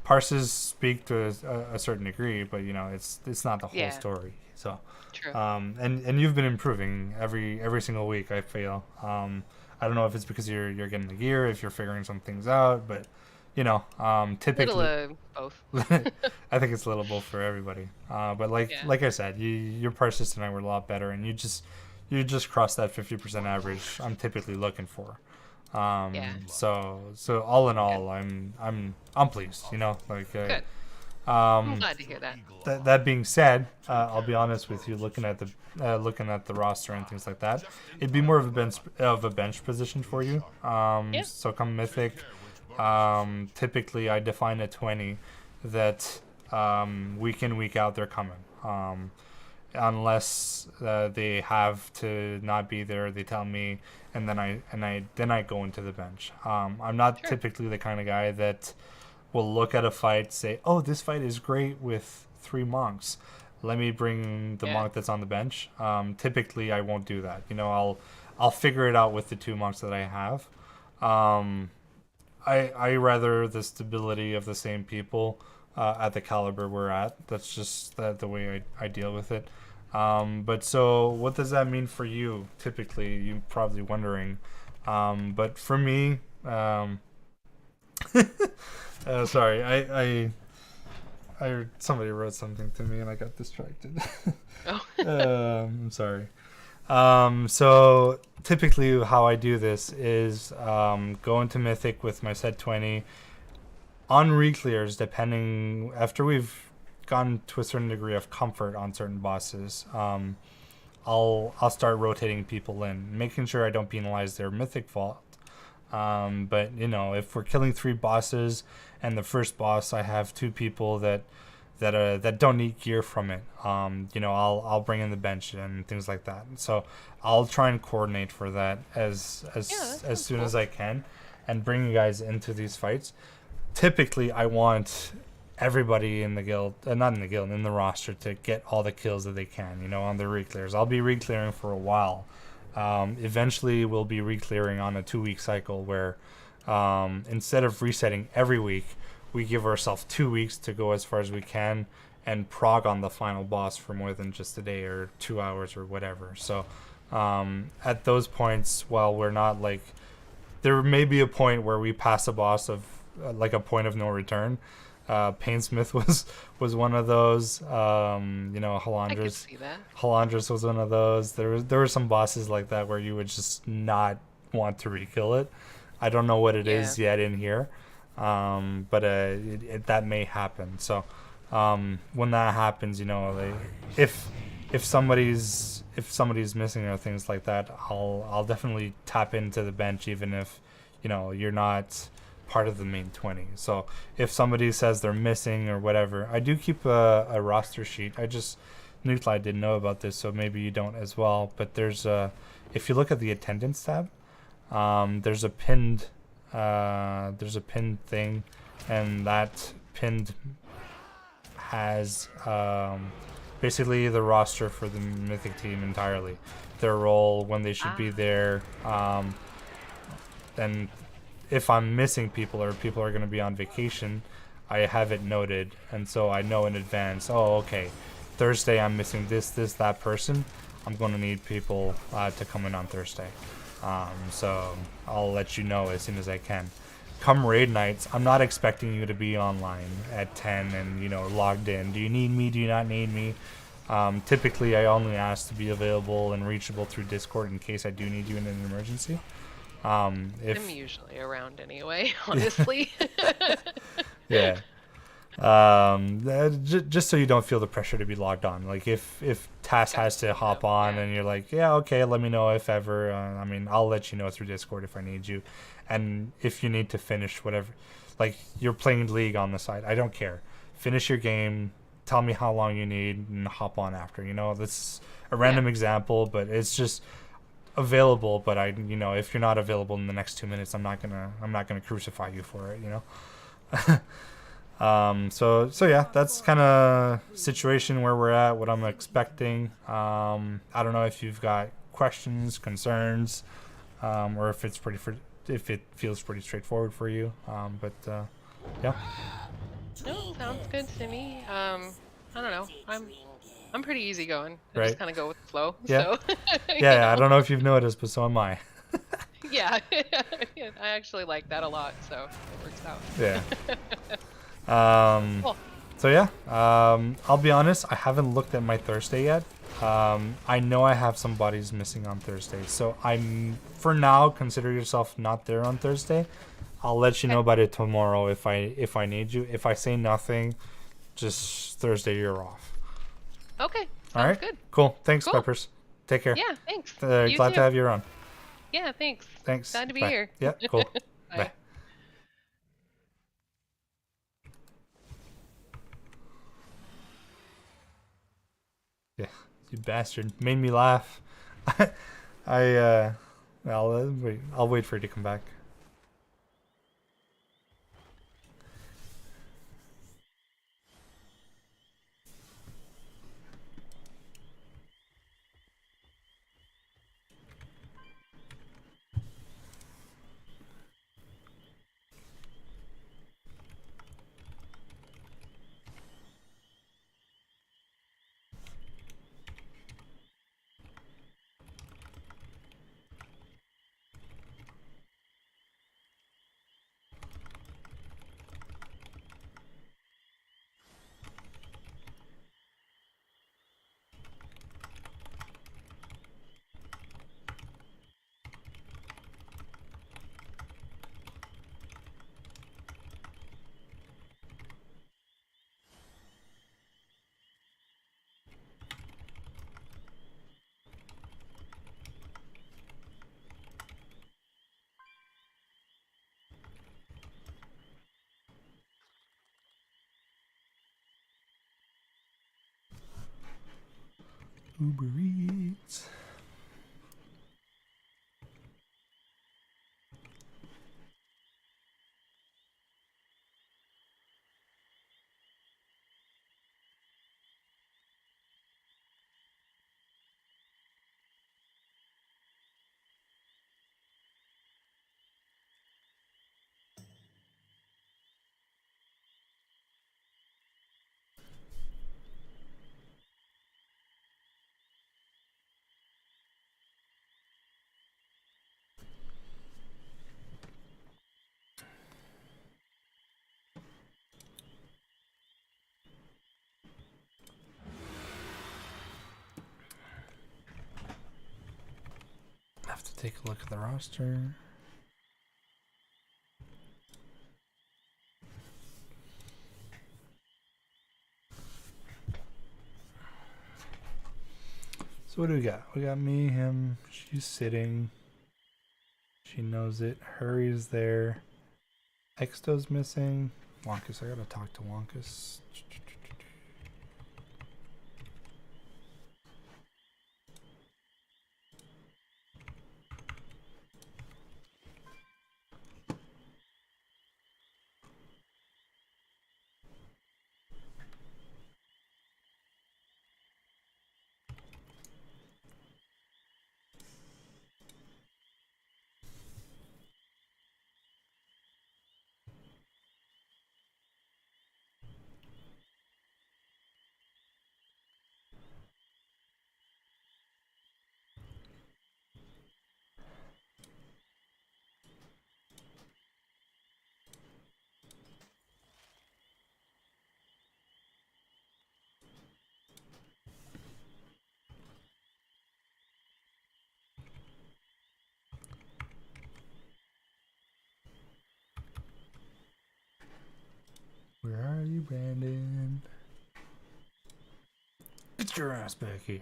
Parses speak to a certain degree, but you know, it's not the whole story. So. True. And you've been improving every single week. I feel. I don't know if it's because you're getting the gear, if you're figuring some things out, but you know, typically. Little both. I think it's a little both for everybody. But like I said, your parses tonight were a lot better, and you just crossed that 50% average I'm typically looking for. So all in all, I'm pleased. You know, like. Good. I'm glad to hear that. That being said, I'll be honest with you. Looking at the roster and things like that, it'd be more of a bench position for you. So come Mythic, typically I define a 20 that week in week out they're coming. Unless they have to not be there, they tell me, and then I go into the bench. I'm not typically the kind of guy that will look at a fight, say, oh, this fight is great with 3 monks. Let me bring the monk that's on the bench. Typically, I won't do that. You know, I'll figure it out with the 2 monks that I have. I rather the stability of the same people at the caliber we're at. That's just the way I deal with it. But so what does that mean for you? Typically, you're probably wondering. But for me, sorry, I somebody wrote something to me and I got distracted. I'm sorry. So typically how I do this is go into Mythic with my set 20 on Reclears, depending after we've gotten to a certain degree of comfort on certain bosses. I'll start rotating people in, making sure I don't penalize their Mythic fault. But you know, if we're killing 3 bosses and the first boss I have 2 people that don't need gear from it, you know, I'll bring in the bench and things like that. So I'll try and coordinate for that as soon as I can, and bring you guys into these fights. Typically, I want everybody in the guild, not in the guild, in the roster to get all the kills that they can. You know, on the reclears. I'll be reclearing for a while. Eventually, we'll be reclearing on a 2-week cycle where instead of resetting every week, we give ourselves 2 weeks to go as far as we can and prog on the final boss for more than just a day or 2 hours or whatever. So at those points, while we're not like, there may be a point where we pass a boss of like a point of no return. Painsmith was one of those. Halandras was one of those. There were some bosses like that where you would just not want to rekill it. I don't know what it is yet in here, but that may happen. So when that happens, if somebody's missing or things like that, I'll definitely tap into the bench even if you're not part of the main 20. So if somebody says they're missing or whatever, I do keep a roster sheet. I just Nuclide didn't know about this, so maybe you don't as well. But there's if you look at the attendance tab, there's a pinned thing, and that pinned has basically the roster for the Mythic team entirely, their role, when they should be there, and if I'm missing people or people are going to be on vacation, I have it noted, and so I know in advance, oh, okay, Thursday I'm missing that person. I'm going to need people to come in on Thursday. So I'll let you know as soon as I can. Come raid nights, I'm not expecting you to be online at 10 and, logged in. Do you need me? Do you not need me? Typically, I only ask to be available and reachable through Discord in case I do need you in an emergency. I'm usually around anyway, honestly. Yeah. Just so you don't feel the pressure to be logged on. Like if Tass has to hop on and you're like, yeah, okay, let me know if ever. I'll let you know through Discord if I need you. And if you need to finish whatever, like you're playing League on the side, I don't care. Finish your game. Tell me how long you need and hop on after. This is a random example, but it's just available. But if you're not available in the next 2 minutes, I'm not gonna crucify you for it. So yeah, that's kind of situation where we're at, what I'm expecting. I don't know if you've got questions, concerns, or if if it feels pretty straightforward for you. But yeah. No, sounds good to me. I don't know. I'm pretty easygoing. I Right. just kind of go with the flow. Yeah. So. Yeah. I don't know if you've noticed, but so am I. Yeah. I actually like that a lot, so it works out. Yeah. Cool. So yeah, I'll be honest, I haven't looked at my Thursday yet. I know I have some bodies missing on Thursday, so for now, consider yourself not there on Thursday. I'll let you know about it tomorrow if I need you. If I say nothing, just Thursday you're off. Okay. All right. Good. Cool. Thanks, Cool. Peppers. Take care. Yeah, thanks. Glad You to too. have you around. Yeah, thanks. Thanks. Glad to be Bye. here. Yeah, cool. Bye. Bye. Yeah, you bastard. Made me laugh. I'll wait for you to come back. Uber Eats. take a look at the roster. So what do we got? We got me, him, she's sitting. She knows it. Hurry's there. Exto's missing. Wonkus, I gotta talk to Wonkus. Where are you, Brandon? Get your ass back here.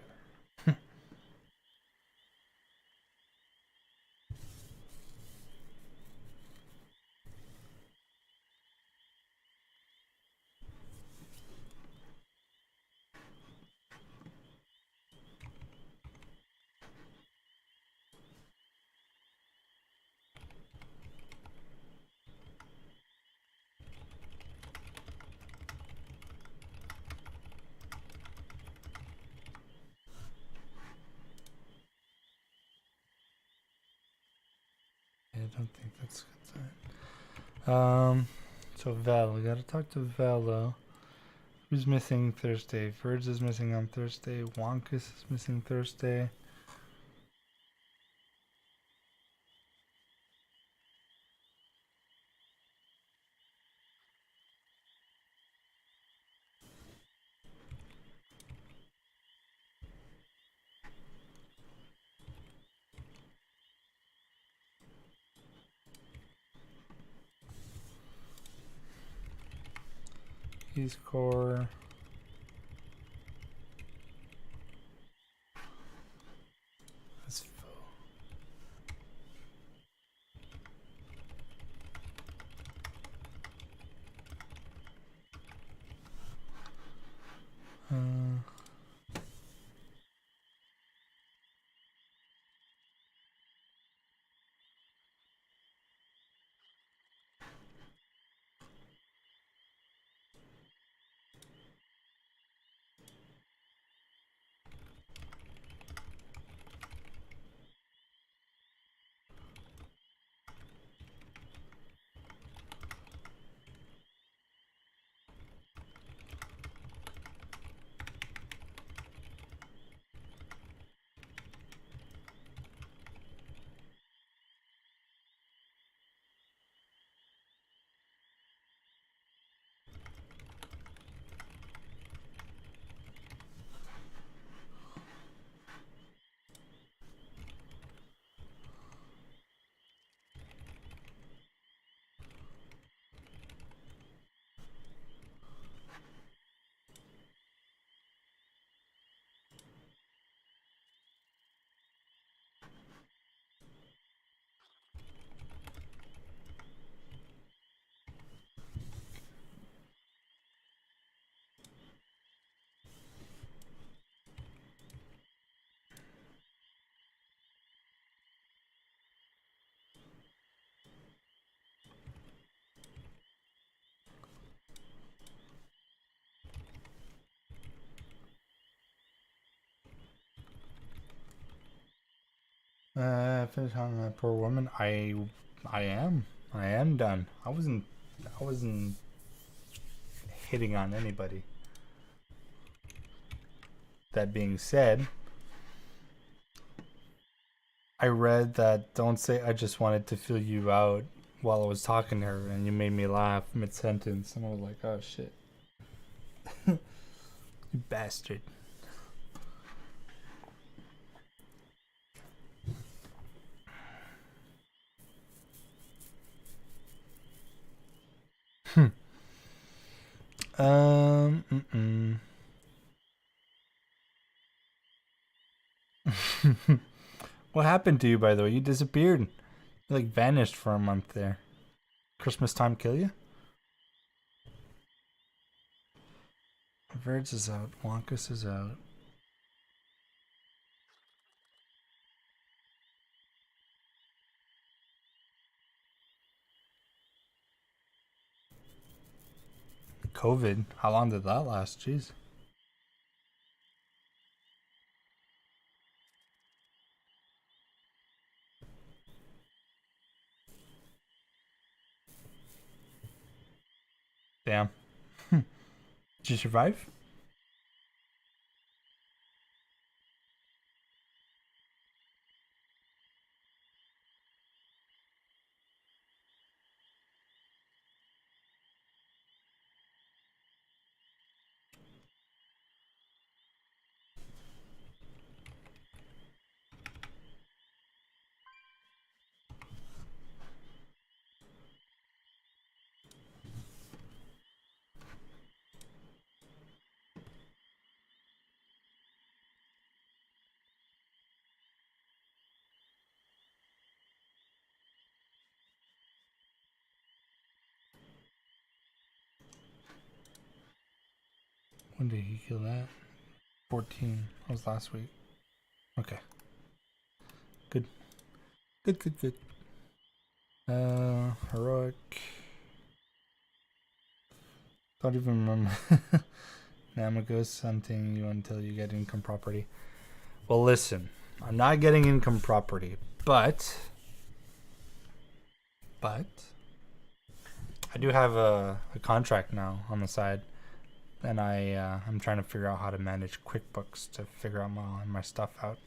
I don't think that's a good sign. So Val, we gotta talk to Velo. Who's missing Thursday? Verge is missing on Thursday. Wonkus is missing Thursday. He's core. That's full. Finish on that poor woman. I am done. I wasn't hitting on anybody. That being said, I read that don't say I just wanted to feel you out while I was talking to her, and you made me laugh mid-sentence, and I was like, oh shit. You bastard. Mm-mm. What happened to you, by the way? You disappeared. You like vanished for a month there. Christmas time kill you? Verge is out. Wonkus is out. COVID. How long did that last? Jeez. Damn. Did you survive? When did he kill that? 14. That was last week. Okay. Good. Good. Heroic. Don't even remember. Namagos something you until you get income property. Well, listen. I'm not getting income property, but I do have a contract now on the side, and I'm trying to figure out how to manage QuickBooks to figure out my stuff out.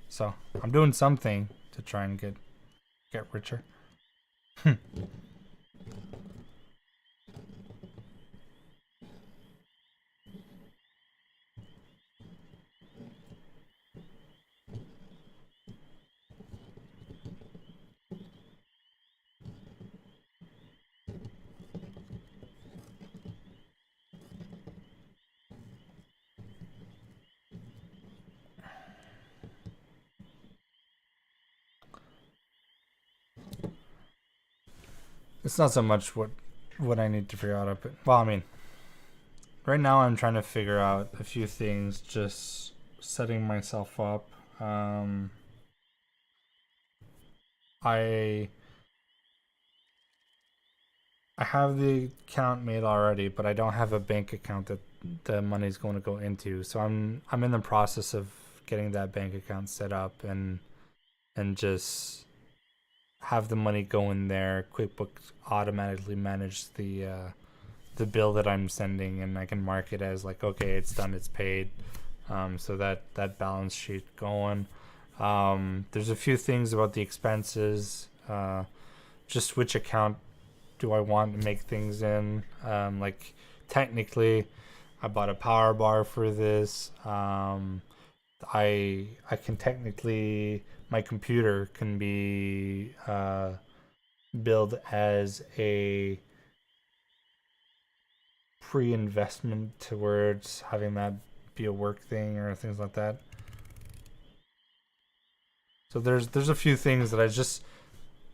So I'm doing something to try and get richer. It's not so much what I need to figure out, but well, I mean, right now I'm trying to figure out a few things, just setting myself up. I have the account made already, but I don't have a bank account that the money's going to go into. So I'm in the process of getting that bank account set up and just have the money go in there. QuickBooks automatically manage the bill that I'm sending, and I can mark it as like, okay, it's done, it's paid. So that balance sheet going. There's a few things about the expenses. Just which account do I want to make things in? Like technically, I bought a power bar for this. I can technically, my computer can be billed as a pre-investment towards having that be a work thing or things like that. So there's a few things that I just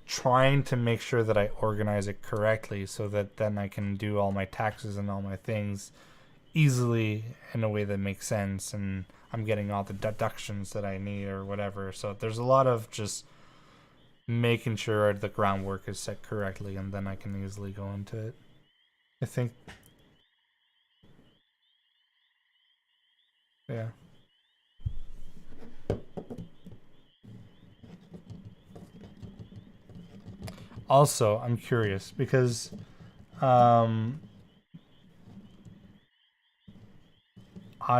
trying to make sure that I organize it correctly so that then I can do all my taxes and all my things easily in a way that makes sense, and I'm getting all the deductions that I need or whatever. So there's a lot of just making sure the groundwork is set correctly, and then I can easily go into it. I think. Yeah. Also, I'm curious because I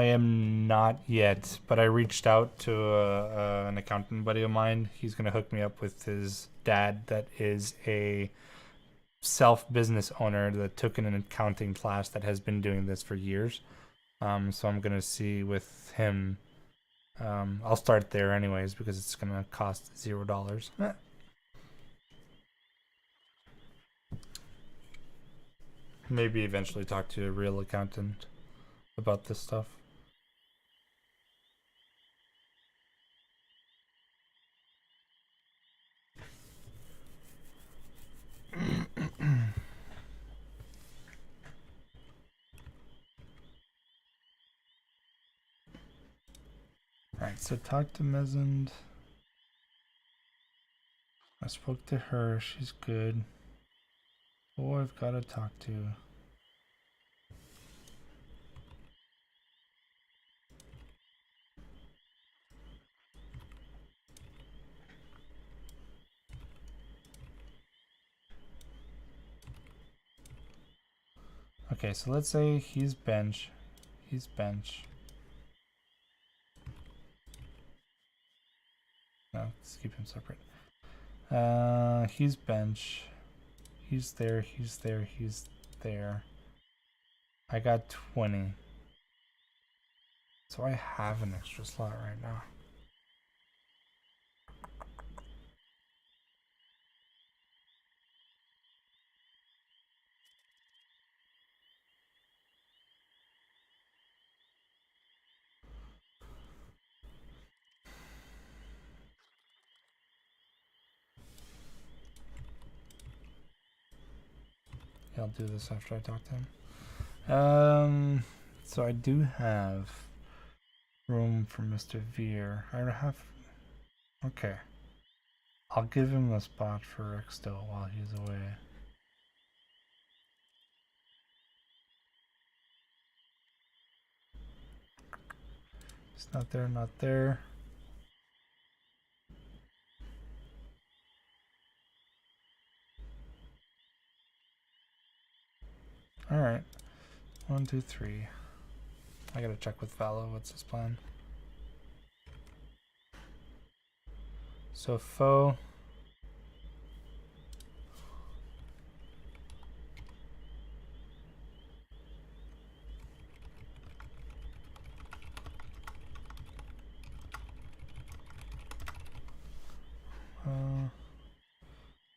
am not yet, but I reached out to an accountant buddy of mine. He's going to hook me up with his dad that is a self-business owner that took an accounting class that has been doing this for years. So I'm going to see with him. I'll start there anyways because it's going to cost $0. maybe eventually talk to a real accountant about this stuff. Alright, so talk to Mezend. I spoke to her, she's good. Oh, I've got to talk to. Okay, so let's say he's bench. He's bench. No, let's keep him separate. He's bench. He's there, he's there, he's there. I got 20. So I have an extra slot right now. Yeah, I'll do this after I talk to him. So I do have room for Mr. Veer. I don't have. Okay. I'll give him a spot for Rick still while he's away. It's not there, not there. Alright. 1, 2, 3. I gotta check with Valo. What's his plan? So, foe.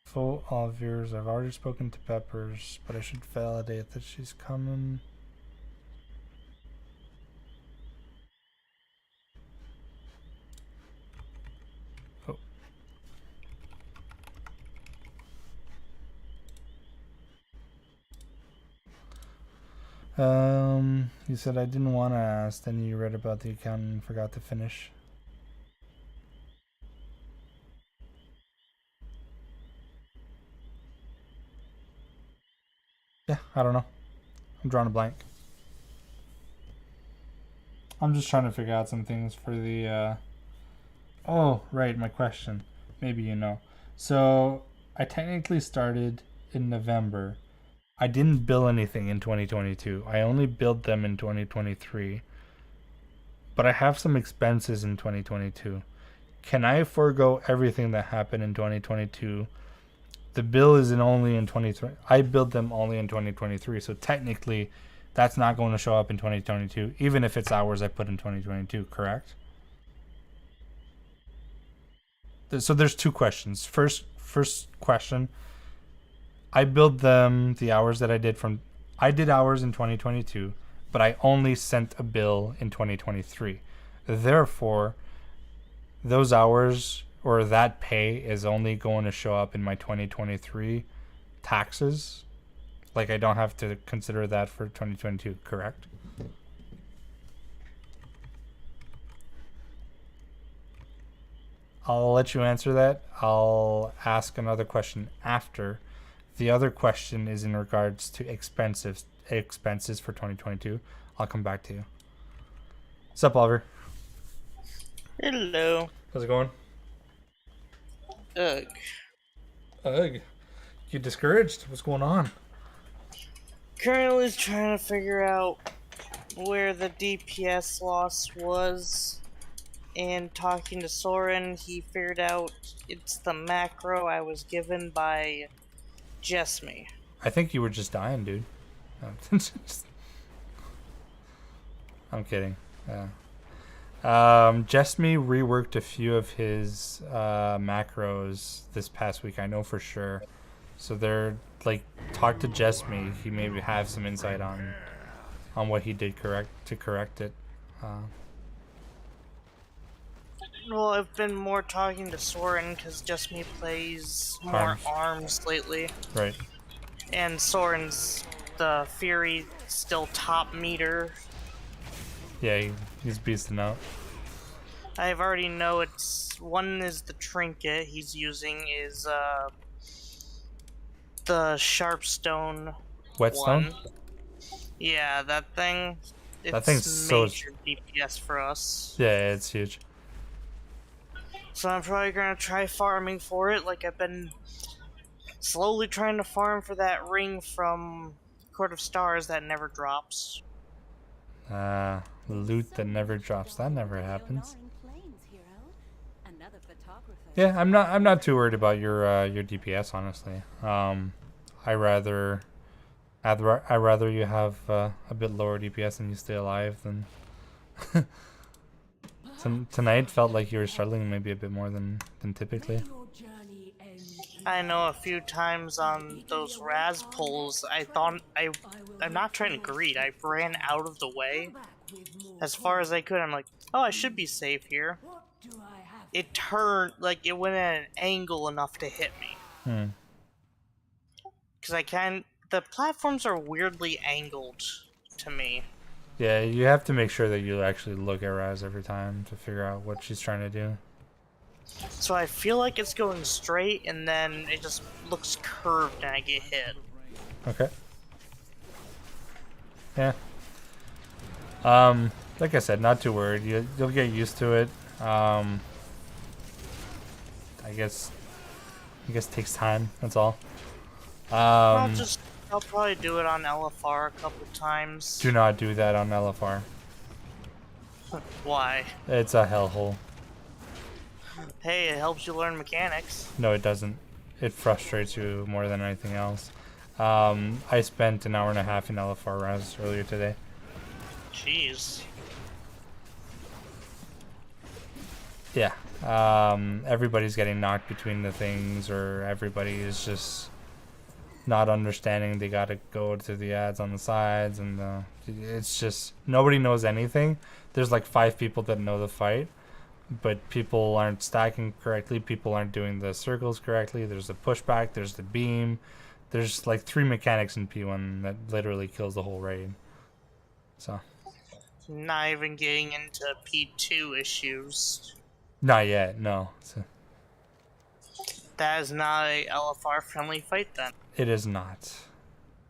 Full all viewers. I've already spoken to Peppers, but I should validate that she's coming. Oh. You said I didn't want to ask, then you read about the account and forgot to finish. Yeah, I don't know. I'm drawing a blank. I'm just trying to figure out some things for the, Oh, right, my question. Maybe you know. So, I technically started in November. I didn't bill anything in 2022. I only billed them in 2023. But I have some expenses in 2022. Can I forego everything that happened in 2022? The bill is only in 2020. I billed them only in 2023, so technically that's not going to show up in 2022, even if it's hours I put in 2022, correct? So there's two questions. First question, I billed them the hours that I did I did hours in 2022, but I only sent a bill in 2023. Therefore, those hours or that pay is only going to show up in my 2023 taxes. Like, I don't have to consider that for 2022, correct? I'll let you answer that. I'll ask another question after. The other question is in regards to expenses for 2022. I'll come back to you. What's up, Oliver? Hello. How's it going? Ugh. Ugh. You discouraged? What's going on? Currently trying to figure out where the DPS loss was, and talking to Soren, he figured out it's the macro I was given by Jessme. I think you were just dying, dude. I'm kidding. Yeah. Jessme reworked a few of his macros this past week, I know for sure. So they're like talk to Jesme. He maybe have some insight on what he did to correct it. Well, I've been more talking to Soren because Just Me plays more arms lately. Right. And Soren's the Fury still top meter. Yeah, he's beasting out. I've already know it's one is the trinket he's using is the Sharpstone Whetstone? one. Yeah, that thing. It's That thing's so major DPS for us. Yeah, it's huge. So I'm probably gonna try farming for it, like I've been slowly trying to farm for that ring from Court of Stars that never drops. Loot that never drops. That never happens. Yeah, I'm not too worried about your DPS, honestly. I rather you have a bit lower DPS and you stay alive than tonight felt like you were struggling maybe a bit more than typically. I know a few times on those Raz pulls, I thought I'm not trying to greed. I ran out of the way as far as I could. I'm like, oh, I should be safe here. It turned like it went at an angle enough to hit me. Because the platforms are weirdly angled to me. Yeah, you have to make sure that you actually look at Raz every time to figure out what she's trying to do. So I feel like it's going straight, and then it just looks curved, and I get hit. Okay. Yeah. Like I said, not too worried. You'll get used to it. I guess it takes time. That's all. I'll probably do it on LFR a couple times. Do not do that on LFR. Why? It's a hellhole. Hey, it helps you learn mechanics. No, it doesn't. It frustrates you more than anything else. I spent an hour and a half in LFR Raz earlier today. Jeez. Yeah. Everybody's getting knocked between the things, or everybody is just not understanding they gotta go to the ads on the sides, and it's just nobody knows anything. There's like 5 people that know the fight, but people aren't stacking correctly, people aren't doing the circles correctly. There's the pushback, there's the beam, there's like 3 mechanics in P1 that literally kills the whole raid. So Not even getting into P2 issues. not yet, no. That is not a LFR friendly fight then. It is not.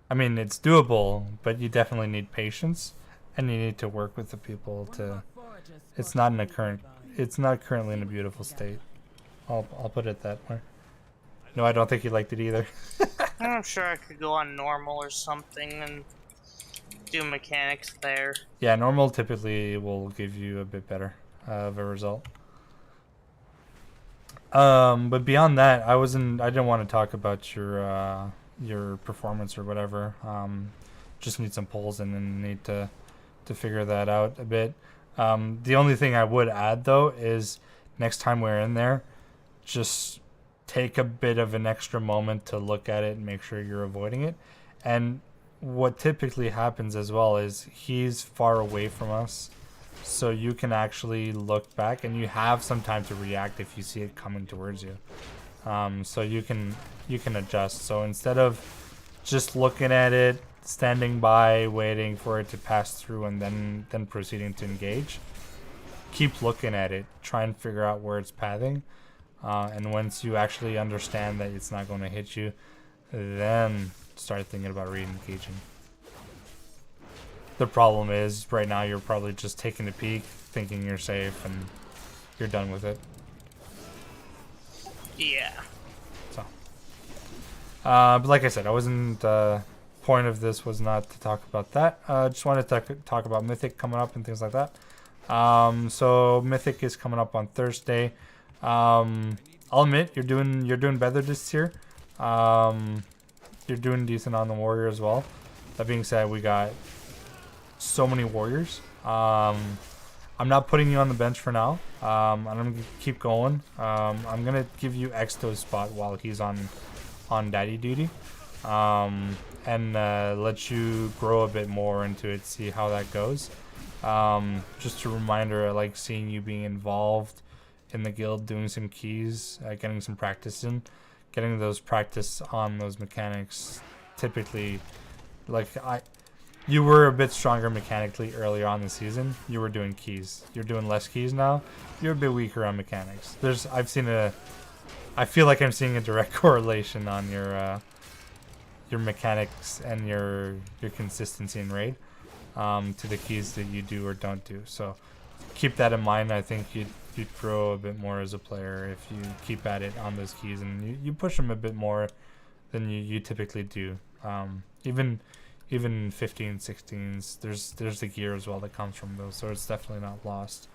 I mean, it's doable, but you definitely need patience, and you need to work with the people to. It's not currently in a beautiful state. I'll put it that way. No, I don't think you liked it either. I'm sure I could go on normal or something and do mechanics there. Yeah, normal typically will give you a bit better of a result. But beyond that, I didn't want to talk about your performance or whatever. Just need some polls and then need to figure that out a bit. The only thing I would add though is next time we're in there, just take a bit of an extra moment to look at it and make sure you're avoiding it. And what typically happens as well is he's far away from us, so you can actually look back and you have some time to react if you see it coming towards you. So you can adjust. So instead of just looking at it, standing by, waiting for it to pass through, and then proceeding to engage, keep looking at it, try and figure out where it's pathing, and once you actually understand that it's not going to hit you, then start thinking about re-engaging. The problem is right now you're probably just taking a peek, thinking you're safe, and you're done with it. Yeah. So, but like I said, I wasn't. Point of this was not to talk about that. Just wanted to talk about Mythic coming up and things like that. So Mythic is coming up on Thursday. I'll admit you're doing better this year. You're doing decent on the warrior as well. That being said, we got so many warriors. I'm not putting you on the bench for now. I'm gonna keep going. I'm gonna give you Exto's spot while he's on daddy duty. and let you grow a bit more into it, see how that goes. Just a reminder, I like seeing you being involved in the guild, doing some keys, getting some practice in, getting those practice on those mechanics. Typically, like you were a bit stronger mechanically earlier on in the season. You were doing keys. You're doing less keys now. You're a bit weaker on mechanics. I feel like I'm seeing a direct correlation on your mechanics and your consistency in raid to the keys that you do or don't do. So keep that in mind. I think you'd grow a bit more as a player if you keep at it on those keys and you push them a bit more than you typically do. Even 15, 16s, there's the gear as well that comes from those, so it's definitely not lost.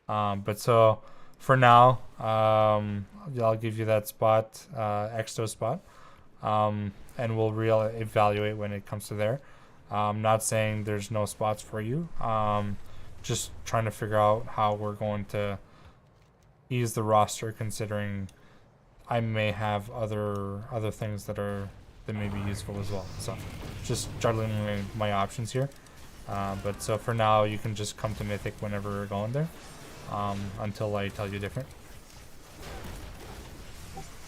But so for now, I'll give you that spot, extra spot, and we'll evaluate when it comes to there. Not saying there's no spots for you. Just trying to figure out how we're going to ease the roster, considering I may have other things that may be useful as well. So just juggling my options here. But so for now, you can just come to Mythic whenever we're going there, until I tell you different.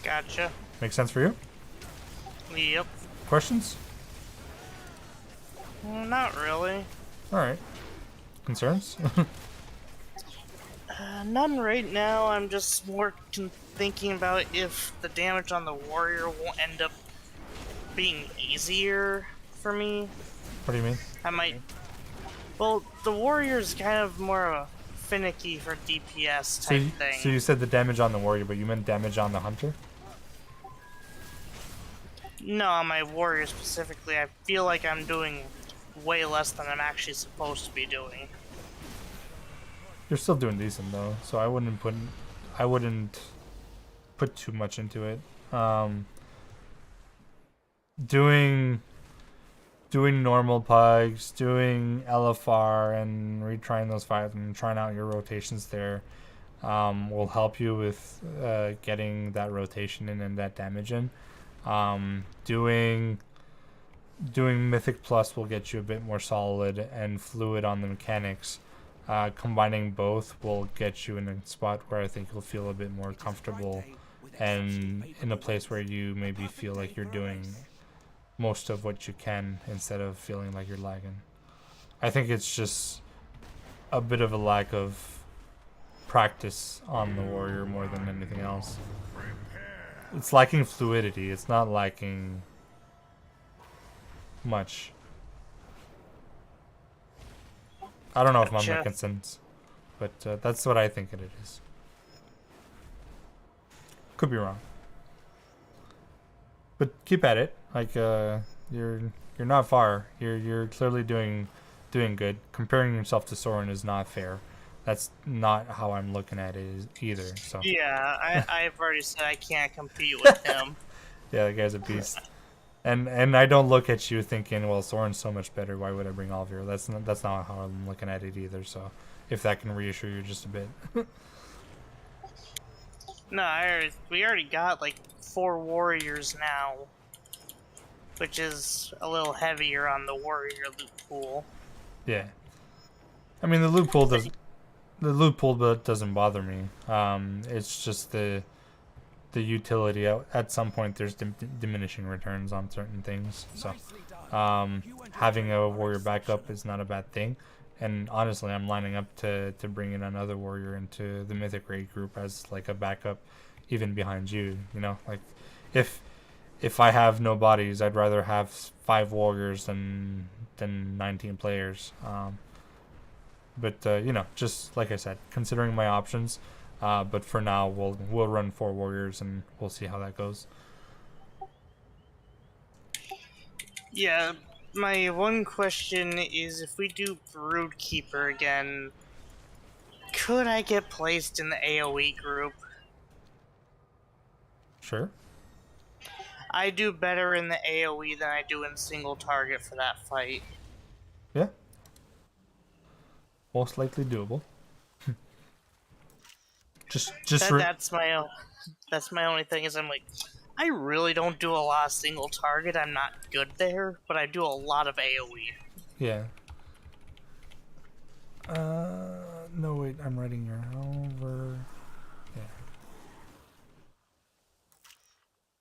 Gotcha. Make sense for you? Yep. Questions? Not really. Alright. Concerns? None right now. I'm just more thinking about if the damage on the warrior will end up being easier for me. What do you mean? I might. Well, the warrior's kind of more of a finicky for DPS type thing. So you said the damage on the warrior, but you meant damage on the hunter? No, on my warrior specifically, I feel like I'm doing way less than I'm actually supposed to be doing. You're still doing decent though, so I wouldn't put too much into it. Doing normal pugs, doing LFR, and retrying those 5 and trying out your rotations there will help you with getting that rotation in and that damage in. Doing Mythic Plus will get you a bit more solid and fluid on the mechanics. Combining both will get you in a spot where I think you'll feel a bit more comfortable and in a place where you maybe feel like you're doing most of what you can instead of feeling like you're lagging. I think it's just a bit of a lack of practice on the warrior more than anything else. It's lacking fluidity. It's not lacking much. I don't know if I'm making sense, but that's what I think it is. Could be wrong, but keep at it. Like you're not far. You're clearly doing good. Comparing yourself to Soren is not fair. That's not how I'm looking at it either. So yeah, I've already said I can't compete with him. Yeah, the guy's a beast. And I don't look at you thinking, well, Soren's so much better. Why would I bring Alvir? That's not how I'm looking at it either. So, if that can reassure you just a bit. No, we already got like 4 warriors now, which is a little heavier on the warrior loot pool. Yeah, I mean the loot pool doesn't bother me. It's just the utility. At some point there's diminishing returns on certain things, so having a warrior backup is not a bad thing. And honestly, I'm lining up to bring in another warrior into the Mythic Raid group as like a backup, even behind you. You know, like if I have no bodies, I'd rather have 5 warriors than 19 players. But you know, just like I said, considering my options. But for now, we'll run 4 warriors and we'll see how that goes. Yeah, my one question is if we do Broodkeeper again, could I get placed in the AoE group? Sure. I do better in the AoE than I do in single target for that fight. Yeah. Most likely doable. That's my only thing is I'm like, I really don't do a lot of single target. I'm not good there, but I do a lot of AoE. Yeah. No, wait, I'm writing your over.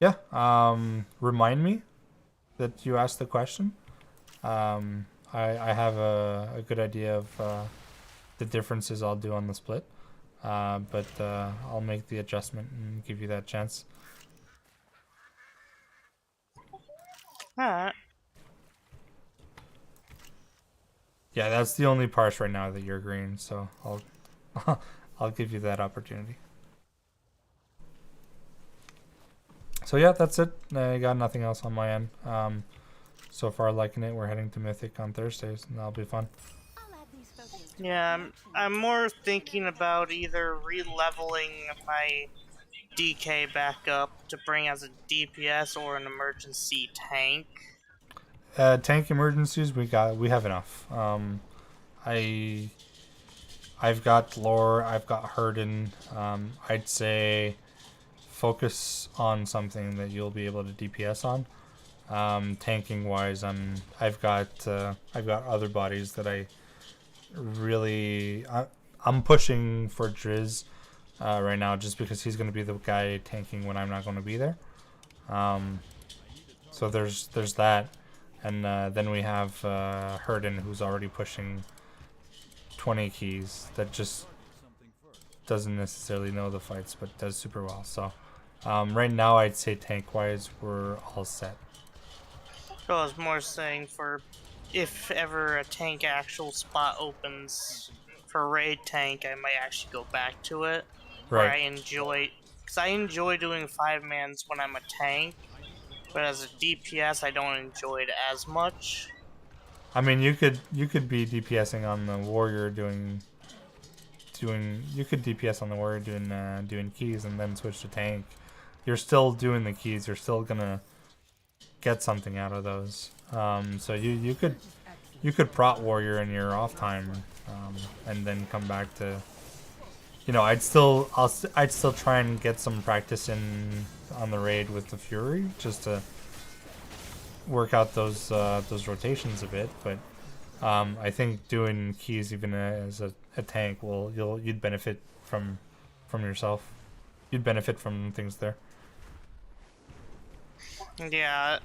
Yeah. Yeah. Remind me that you asked the question. I have a good idea of the differences I'll do on the split. But I'll make the adjustment and give you that chance. Alright. Yeah, that's the only parse right now that you're green, so I'll I'll give you that opportunity. So yeah, that's it. I got nothing else on my end. So far liking it. We're heading to Mythic on Thursdays, and that'll be fun. Yeah, I'm more thinking about either re-leveling my DK back up to bring as a DPS or an emergency tank. Tank emergencies, we have enough. I've got lore, I've got Herden. I'd say focus on something that you'll be able to DPS on. Tanking wise, I've got other bodies that I'm pushing for Driz right now, just because he's going to be the guy tanking when I'm not going to be there. So there's that, and then we have Herden, who's already pushing 20 keys, that just doesn't necessarily know the fights, but does super well. So right now, I'd say tank wise, we're all set. So I was more saying for if ever a tank actual spot opens for raid tank, I might actually go back to it. Right. Where I enjoy, because I enjoy doing 5-mans when I'm a tank, but as a DPS, I don't enjoy it as much. I mean, you could be DPSing on the warrior doing you could DPS on the warrior doing keys and then switch to tank. You're still doing the keys. You're still gonna get something out of those. So you could prot warrior in your off time, and then come back to. I'd still try and get some practice in on the raid with the Fury, just to work out those rotations a bit. But I think doing keys even as a tank you'd benefit from yourself. You'd benefit from things there. Yeah,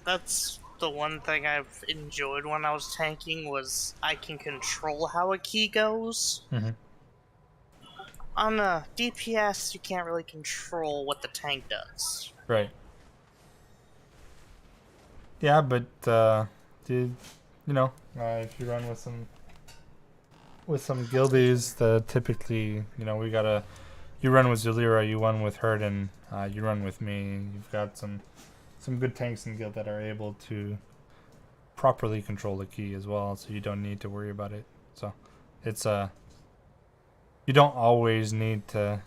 that's the one thing I've enjoyed when I was tanking, was I can control how a key goes. Mm-hmm. On a DPS, you can't really control what the tank does. Right. Yeah, but if you run with some guildies, typically, you run with Zulira, you run with Herden, you run with me. You've got some good tanks in guild that are able to properly control the key as well, so you don't need to worry about it. So it's you don't always need to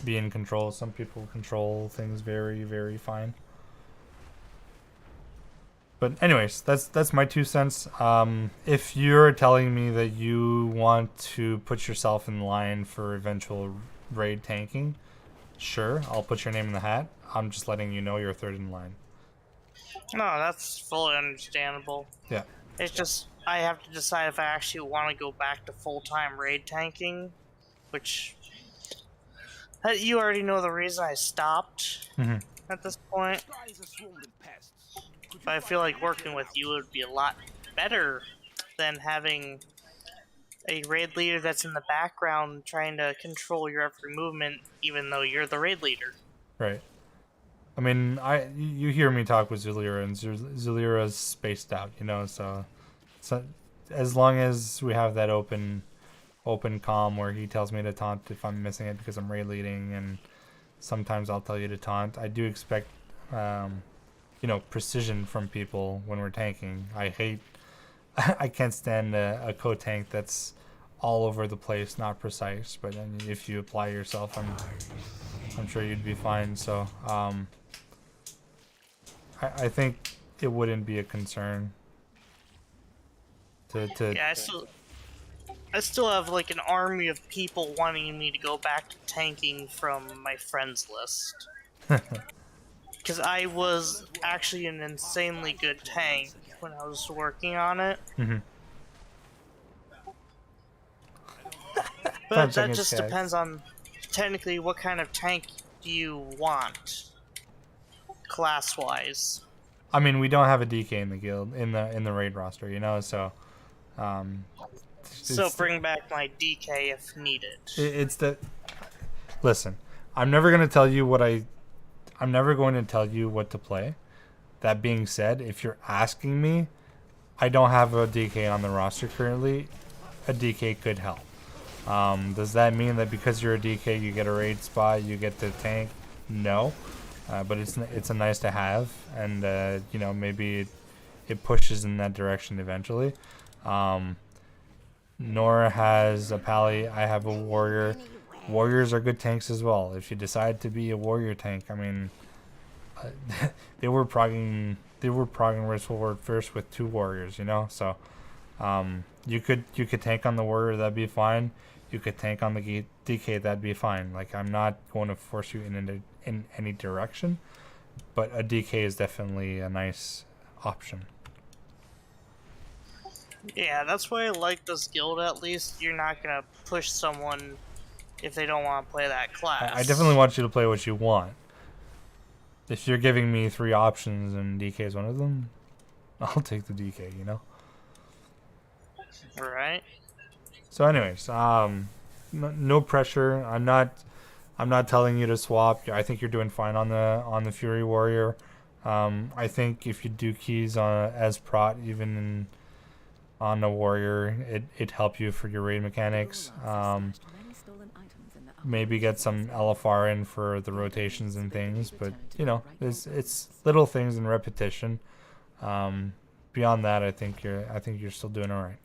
be in control. Some people control things very, very fine. But anyways, that's my 2 cents. If you're telling me that you want to put yourself in line for eventual raid tanking, sure, I'll put your name in the hat. I'm just letting you know you're third in line. No, that's fully understandable. Yeah. It's just, I have to decide if I actually want to go back to full-time raid tanking, which, you already know the reason I stopped at this point. But I feel like working with you would be a lot better than having a raid leader that's in the background trying to control your every movement, even though you're the raid leader. Right. I mean, you hear me talk with Zulira, and Zulira's spaced out, so as long as we have that open comm where he tells me to taunt if I'm missing it because I'm raid leading, and sometimes I'll tell you to taunt. I do expect precision from people when we're tanking. I can't stand a co-tank that's all over the place, not precise, but then if you apply yourself, I'm sure you'd be fine. So I think it wouldn't be a concern to Yeah, I still have like an army of people wanting me to go back to tanking from my friends list. Because I was actually an insanely good tank when I was working on it. Mm-hmm. But that just depends on technically what kind of tank do you want, class-wise. I mean, we don't have a DK in the guild in the raid roster, you know, so So bring back my DK if needed. it's the listen. I'm never going to tell you I'm never going to tell you what to play. That being said, if you're asking me, I don't have a DK on the roster currently. A DK could help. Does that mean that because you're a DK you get a raid spot, you get the tank? No, but it's a nice to have, and you know, maybe it pushes in that direction eventually. Nora has a pally. I have a warrior. Warriors are good tanks as well. If you decide to be a warrior tank, I mean, they were progging Risk Forward first with 2 warriors, you know. So you could tank on the warrior, that'd be fine. You could tank on the DK, that'd be fine. Like, I'm not going to force you in any direction, but a DK is definitely a nice option. Yeah, that's why I like this guild. At least you're not gonna push someone if they don't want to play that class. I definitely want you to play what you want. If you're giving me 3 options and DK is one of them, I'll take the DK, you know? Right. So anyways, no pressure. I'm not telling you to swap. I think you're doing fine on the Fury Warrior. I think if you do keys on as prot, even on the Warrior, it help you for your raid mechanics. Maybe get some LFR in for the rotations and things, but you know, it's little things in repetition. Beyond that, I think you're still doing all right.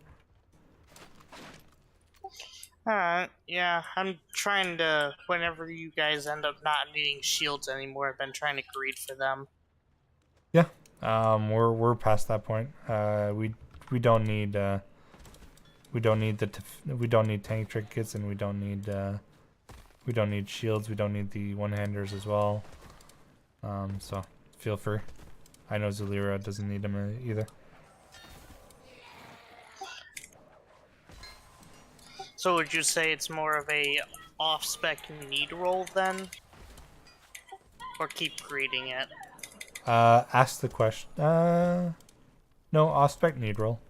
Yeah, I'm trying to, whenever you guys end up not needing shields anymore, I've been trying to greed for them. Yeah, we're past that point. We don't need tank trinkets, and we don't need shields. We don't need the one-handers as well. So feel free. I know Zulira doesn't need them either. So would you say it's more of a off-spec need roll then? Or keep greeting it? Ask the question. No, off-spec need roll.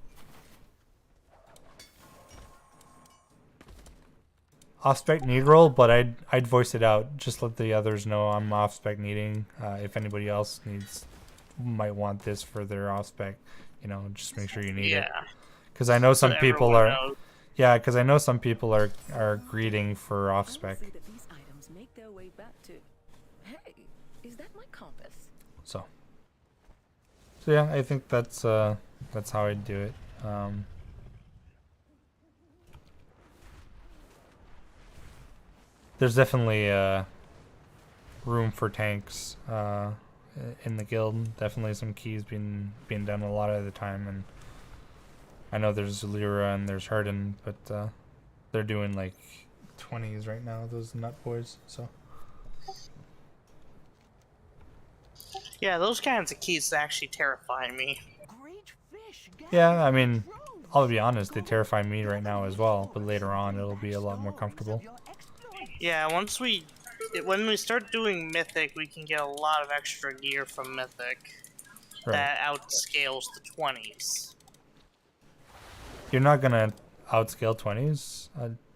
Off-spec need roll, but I'd voice it out. Just let the others know I'm off-spec needing. If anybody else might want this for their off-spec, you know, just make sure you need it. Because I know some people are. Knows. Yeah, because I know some people are greeting for off-spec. These items make their way back to. Hey, is that my compass? So yeah, I think that's how I'd do it. There's definitely room for tanks in the guild. Definitely some keys being done a lot of the time, and I know there's Zulira and there's Harden, but they're doing like 20s right now, those nut boys. So Yeah, those kinds of keys actually terrify me. yeah, I mean, I'll be honest, they terrify me right now as well, but later on it'll be a lot more comfortable. Yeah, when we start doing Mythic, we can get a lot of extra gear from Mythic that outscales the 20s. You're not gonna outscale 20s.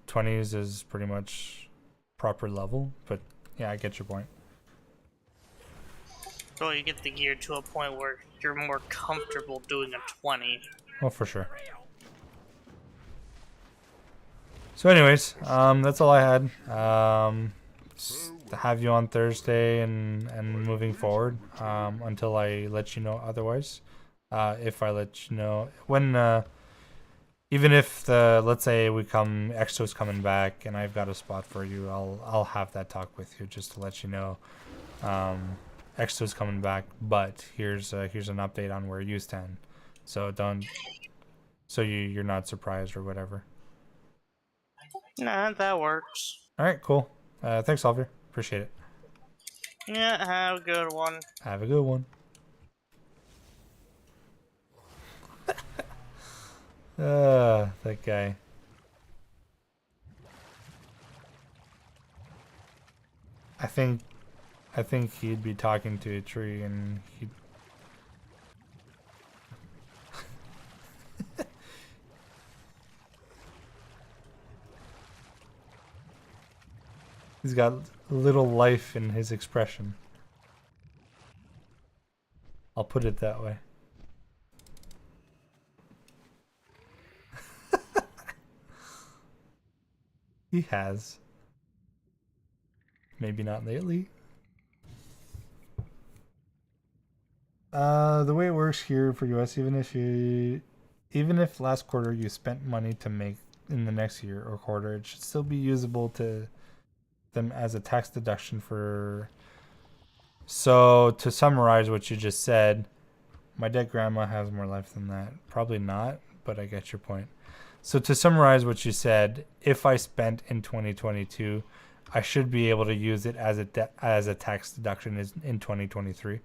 20s is pretty much proper level, but yeah, I get your point. So you get the gear to a point where you're more comfortable doing a 20. Oh, for sure. So anyways, that's all I had. Have you on Thursday and moving forward until I let you know otherwise. If I let you know when, even if let's say Exo's coming back and I've got a spot for you, I'll have that talk with you just to let you know. Exo's coming back, but here's an update on where you stand. So you're not surprised or whatever. Nah, that works. All right, cool. Thanks, Oliver. Appreciate it. Yeah, have a good one. Have a good one. That guy. I think he'd be talking to a tree and he'd he's got little life in his expression. I'll put it that way. He has. Maybe not lately. The way it works here for US, even if last quarter you spent money to make in the next year or quarter, it should still be usable to them as a tax deduction for. So to summarize what you just said, my dead grandma has more life than that. Probably not, but I get your point. So to summarize what you said, if I spent in 2022, I should be able to use it as a tax deduction in 2023.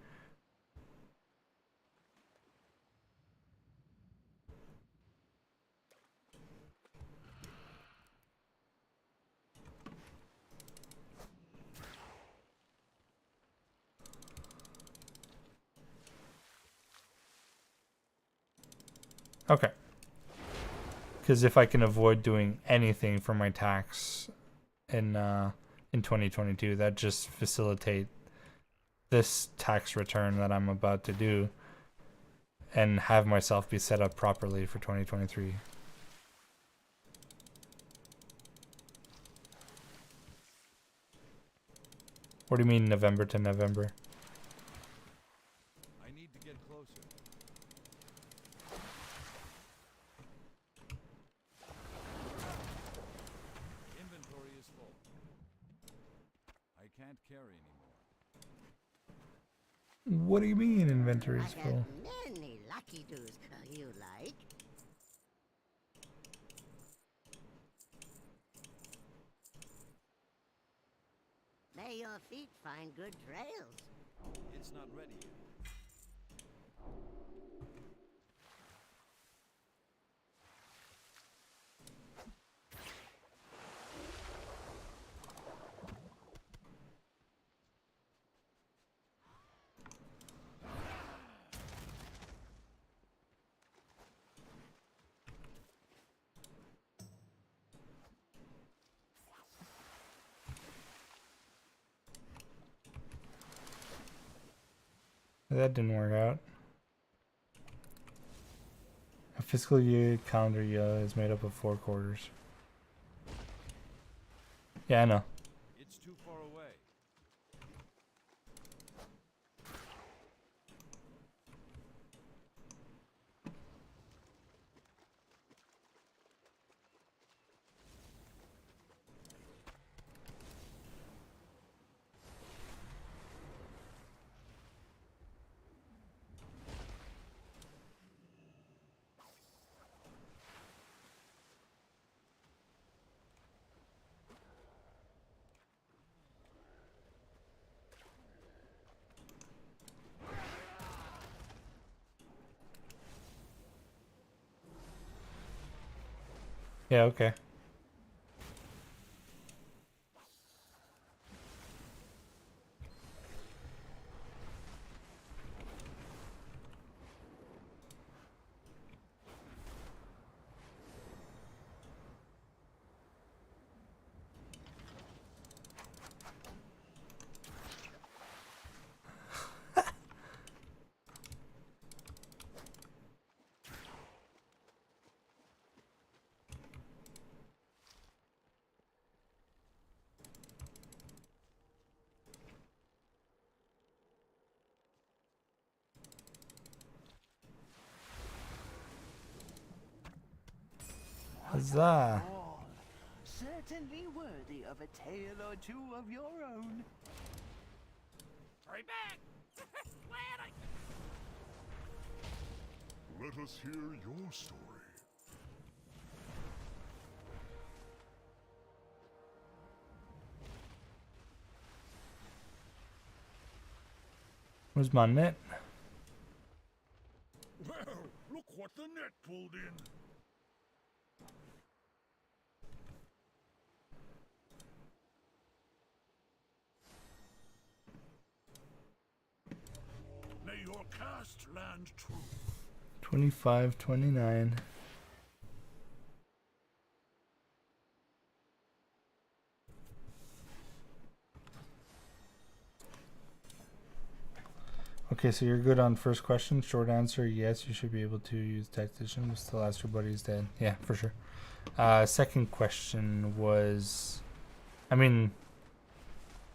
Okay. Because if I can avoid doing anything for my tax in 2022, that just facilitate this tax return that I'm about to do and have myself be set up properly for 2023. What do you mean November to November? I need to get closer. Inventory is full. I can't carry anymore. What do you mean inventory is full? Many lucky doos you like. May your feet find good trails. It's not ready yet. That didn't work out. A fiscal year calendar year is made up of 4 quarters. Yeah, I know. It's too far away. Yeah, okay. Huzzah! Certainly worthy of a tale or two of your own. Hurry back! Glad Let us hear your story. Where's my net? Well, look what the net pulled in. May your cast land true. 25-29. Okay, so you're good on first question. Short answer, yes, you should be able to use tactician. Still ask your buddies dead. Yeah, for sure. Second question was, I mean,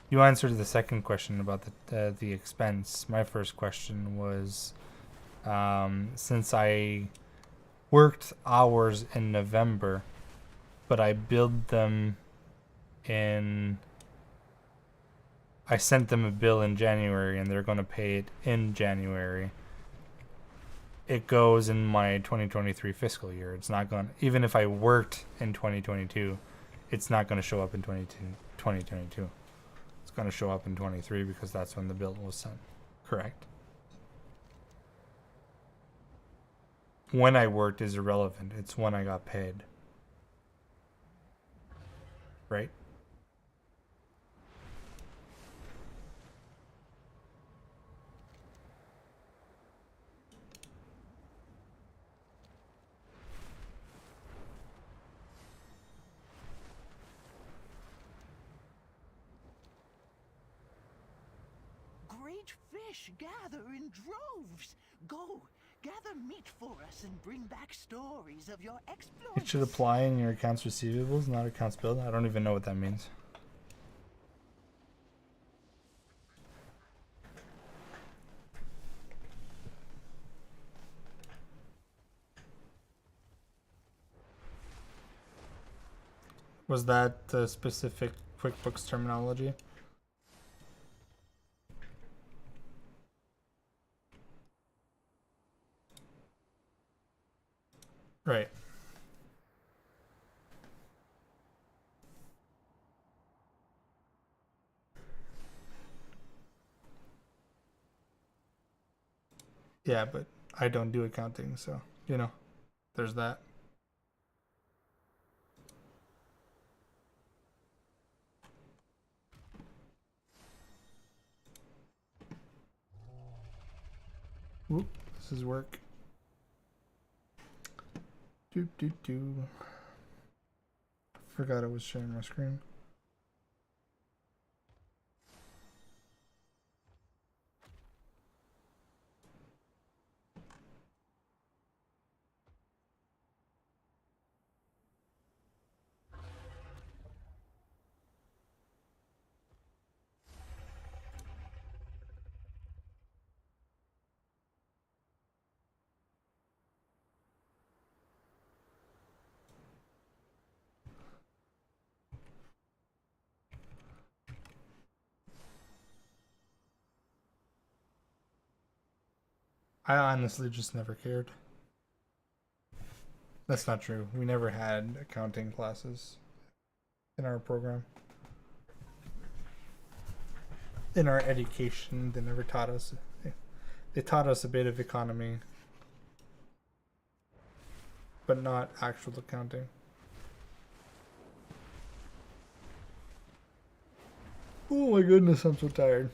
you answered the second question about the expense. My first question was, since I worked hours in November, but I billed them in. I sent them a bill in January, and they're going to pay it in January. It goes in my 2023 fiscal year. It's not going to, even if I worked in 2022, it's not going to show up in 2022. It's going to show up in 23 because that's when the bill was sent. Correct? When I worked is irrelevant. It's when I got paid. Right? Great fish gather in droves. Go, gather meat for us and bring back stories of your exploits. It should apply in your accounts receivables, not accounts billed. I don't even know what that means. Was that the specific QuickBooks terminology? Right. Yeah, but I don't do accounting, so, you know, there's that. Whoop, this is work. Forgot I was sharing my screen. I honestly just never cared. That's not true. We never had accounting classes in our program. In our education, they never taught us. They taught us a bit of economy, but not actual accounting. Oh my goodness, I'm so tired.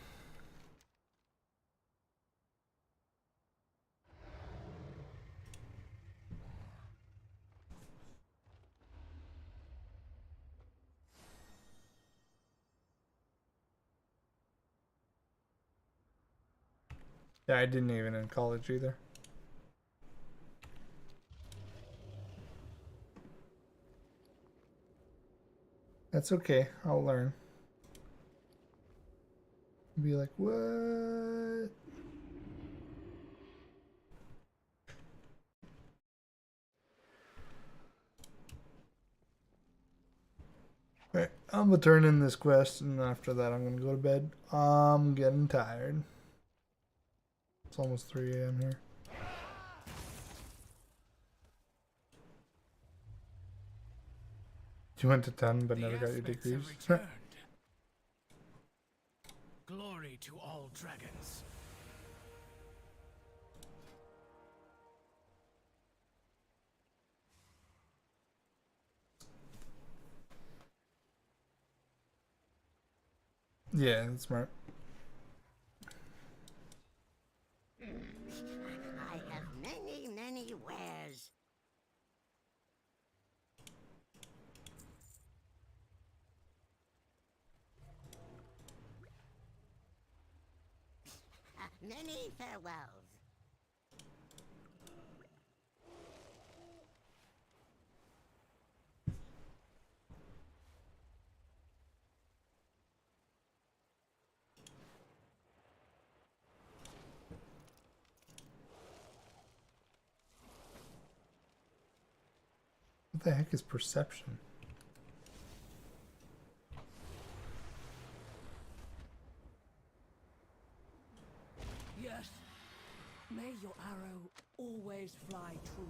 Yeah, I didn't even in college either. That's okay. I'll learn. Be like, what? Right, I'm gonna turn in this quest, and after that, I'm gonna go to bed. I'm getting tired. It's almost 3 a.m. here. You went to 10, but never got your degrees. Glory to all dragons. Yeah, that's smart. I have many wares. Many farewells. What the heck is perception? Yes. May your arrow always fly true.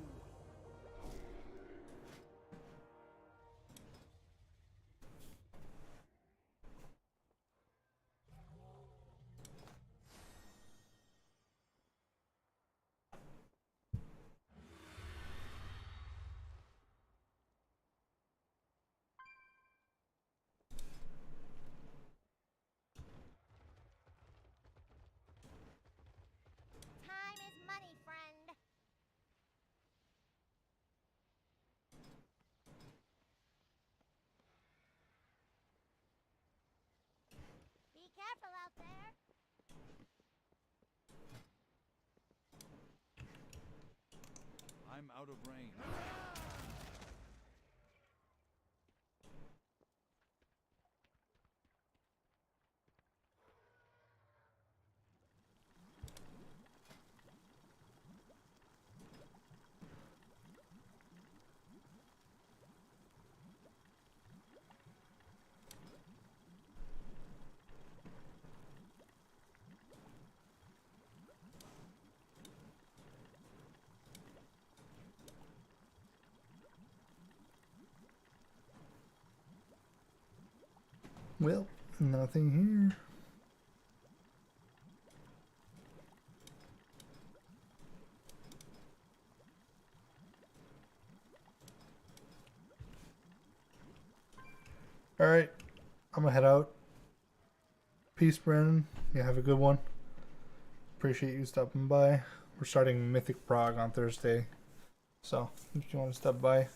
Time is money, friend. Be careful out there. I'm out of range. Well, nothing here. Alright, I'm gonna head out. Peace, Brandon. You have a good one. Appreciate you stopping by. We're starting Mythic Prague on Thursday. So, if you want to stop by,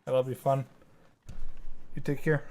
that'll be fun. You take care.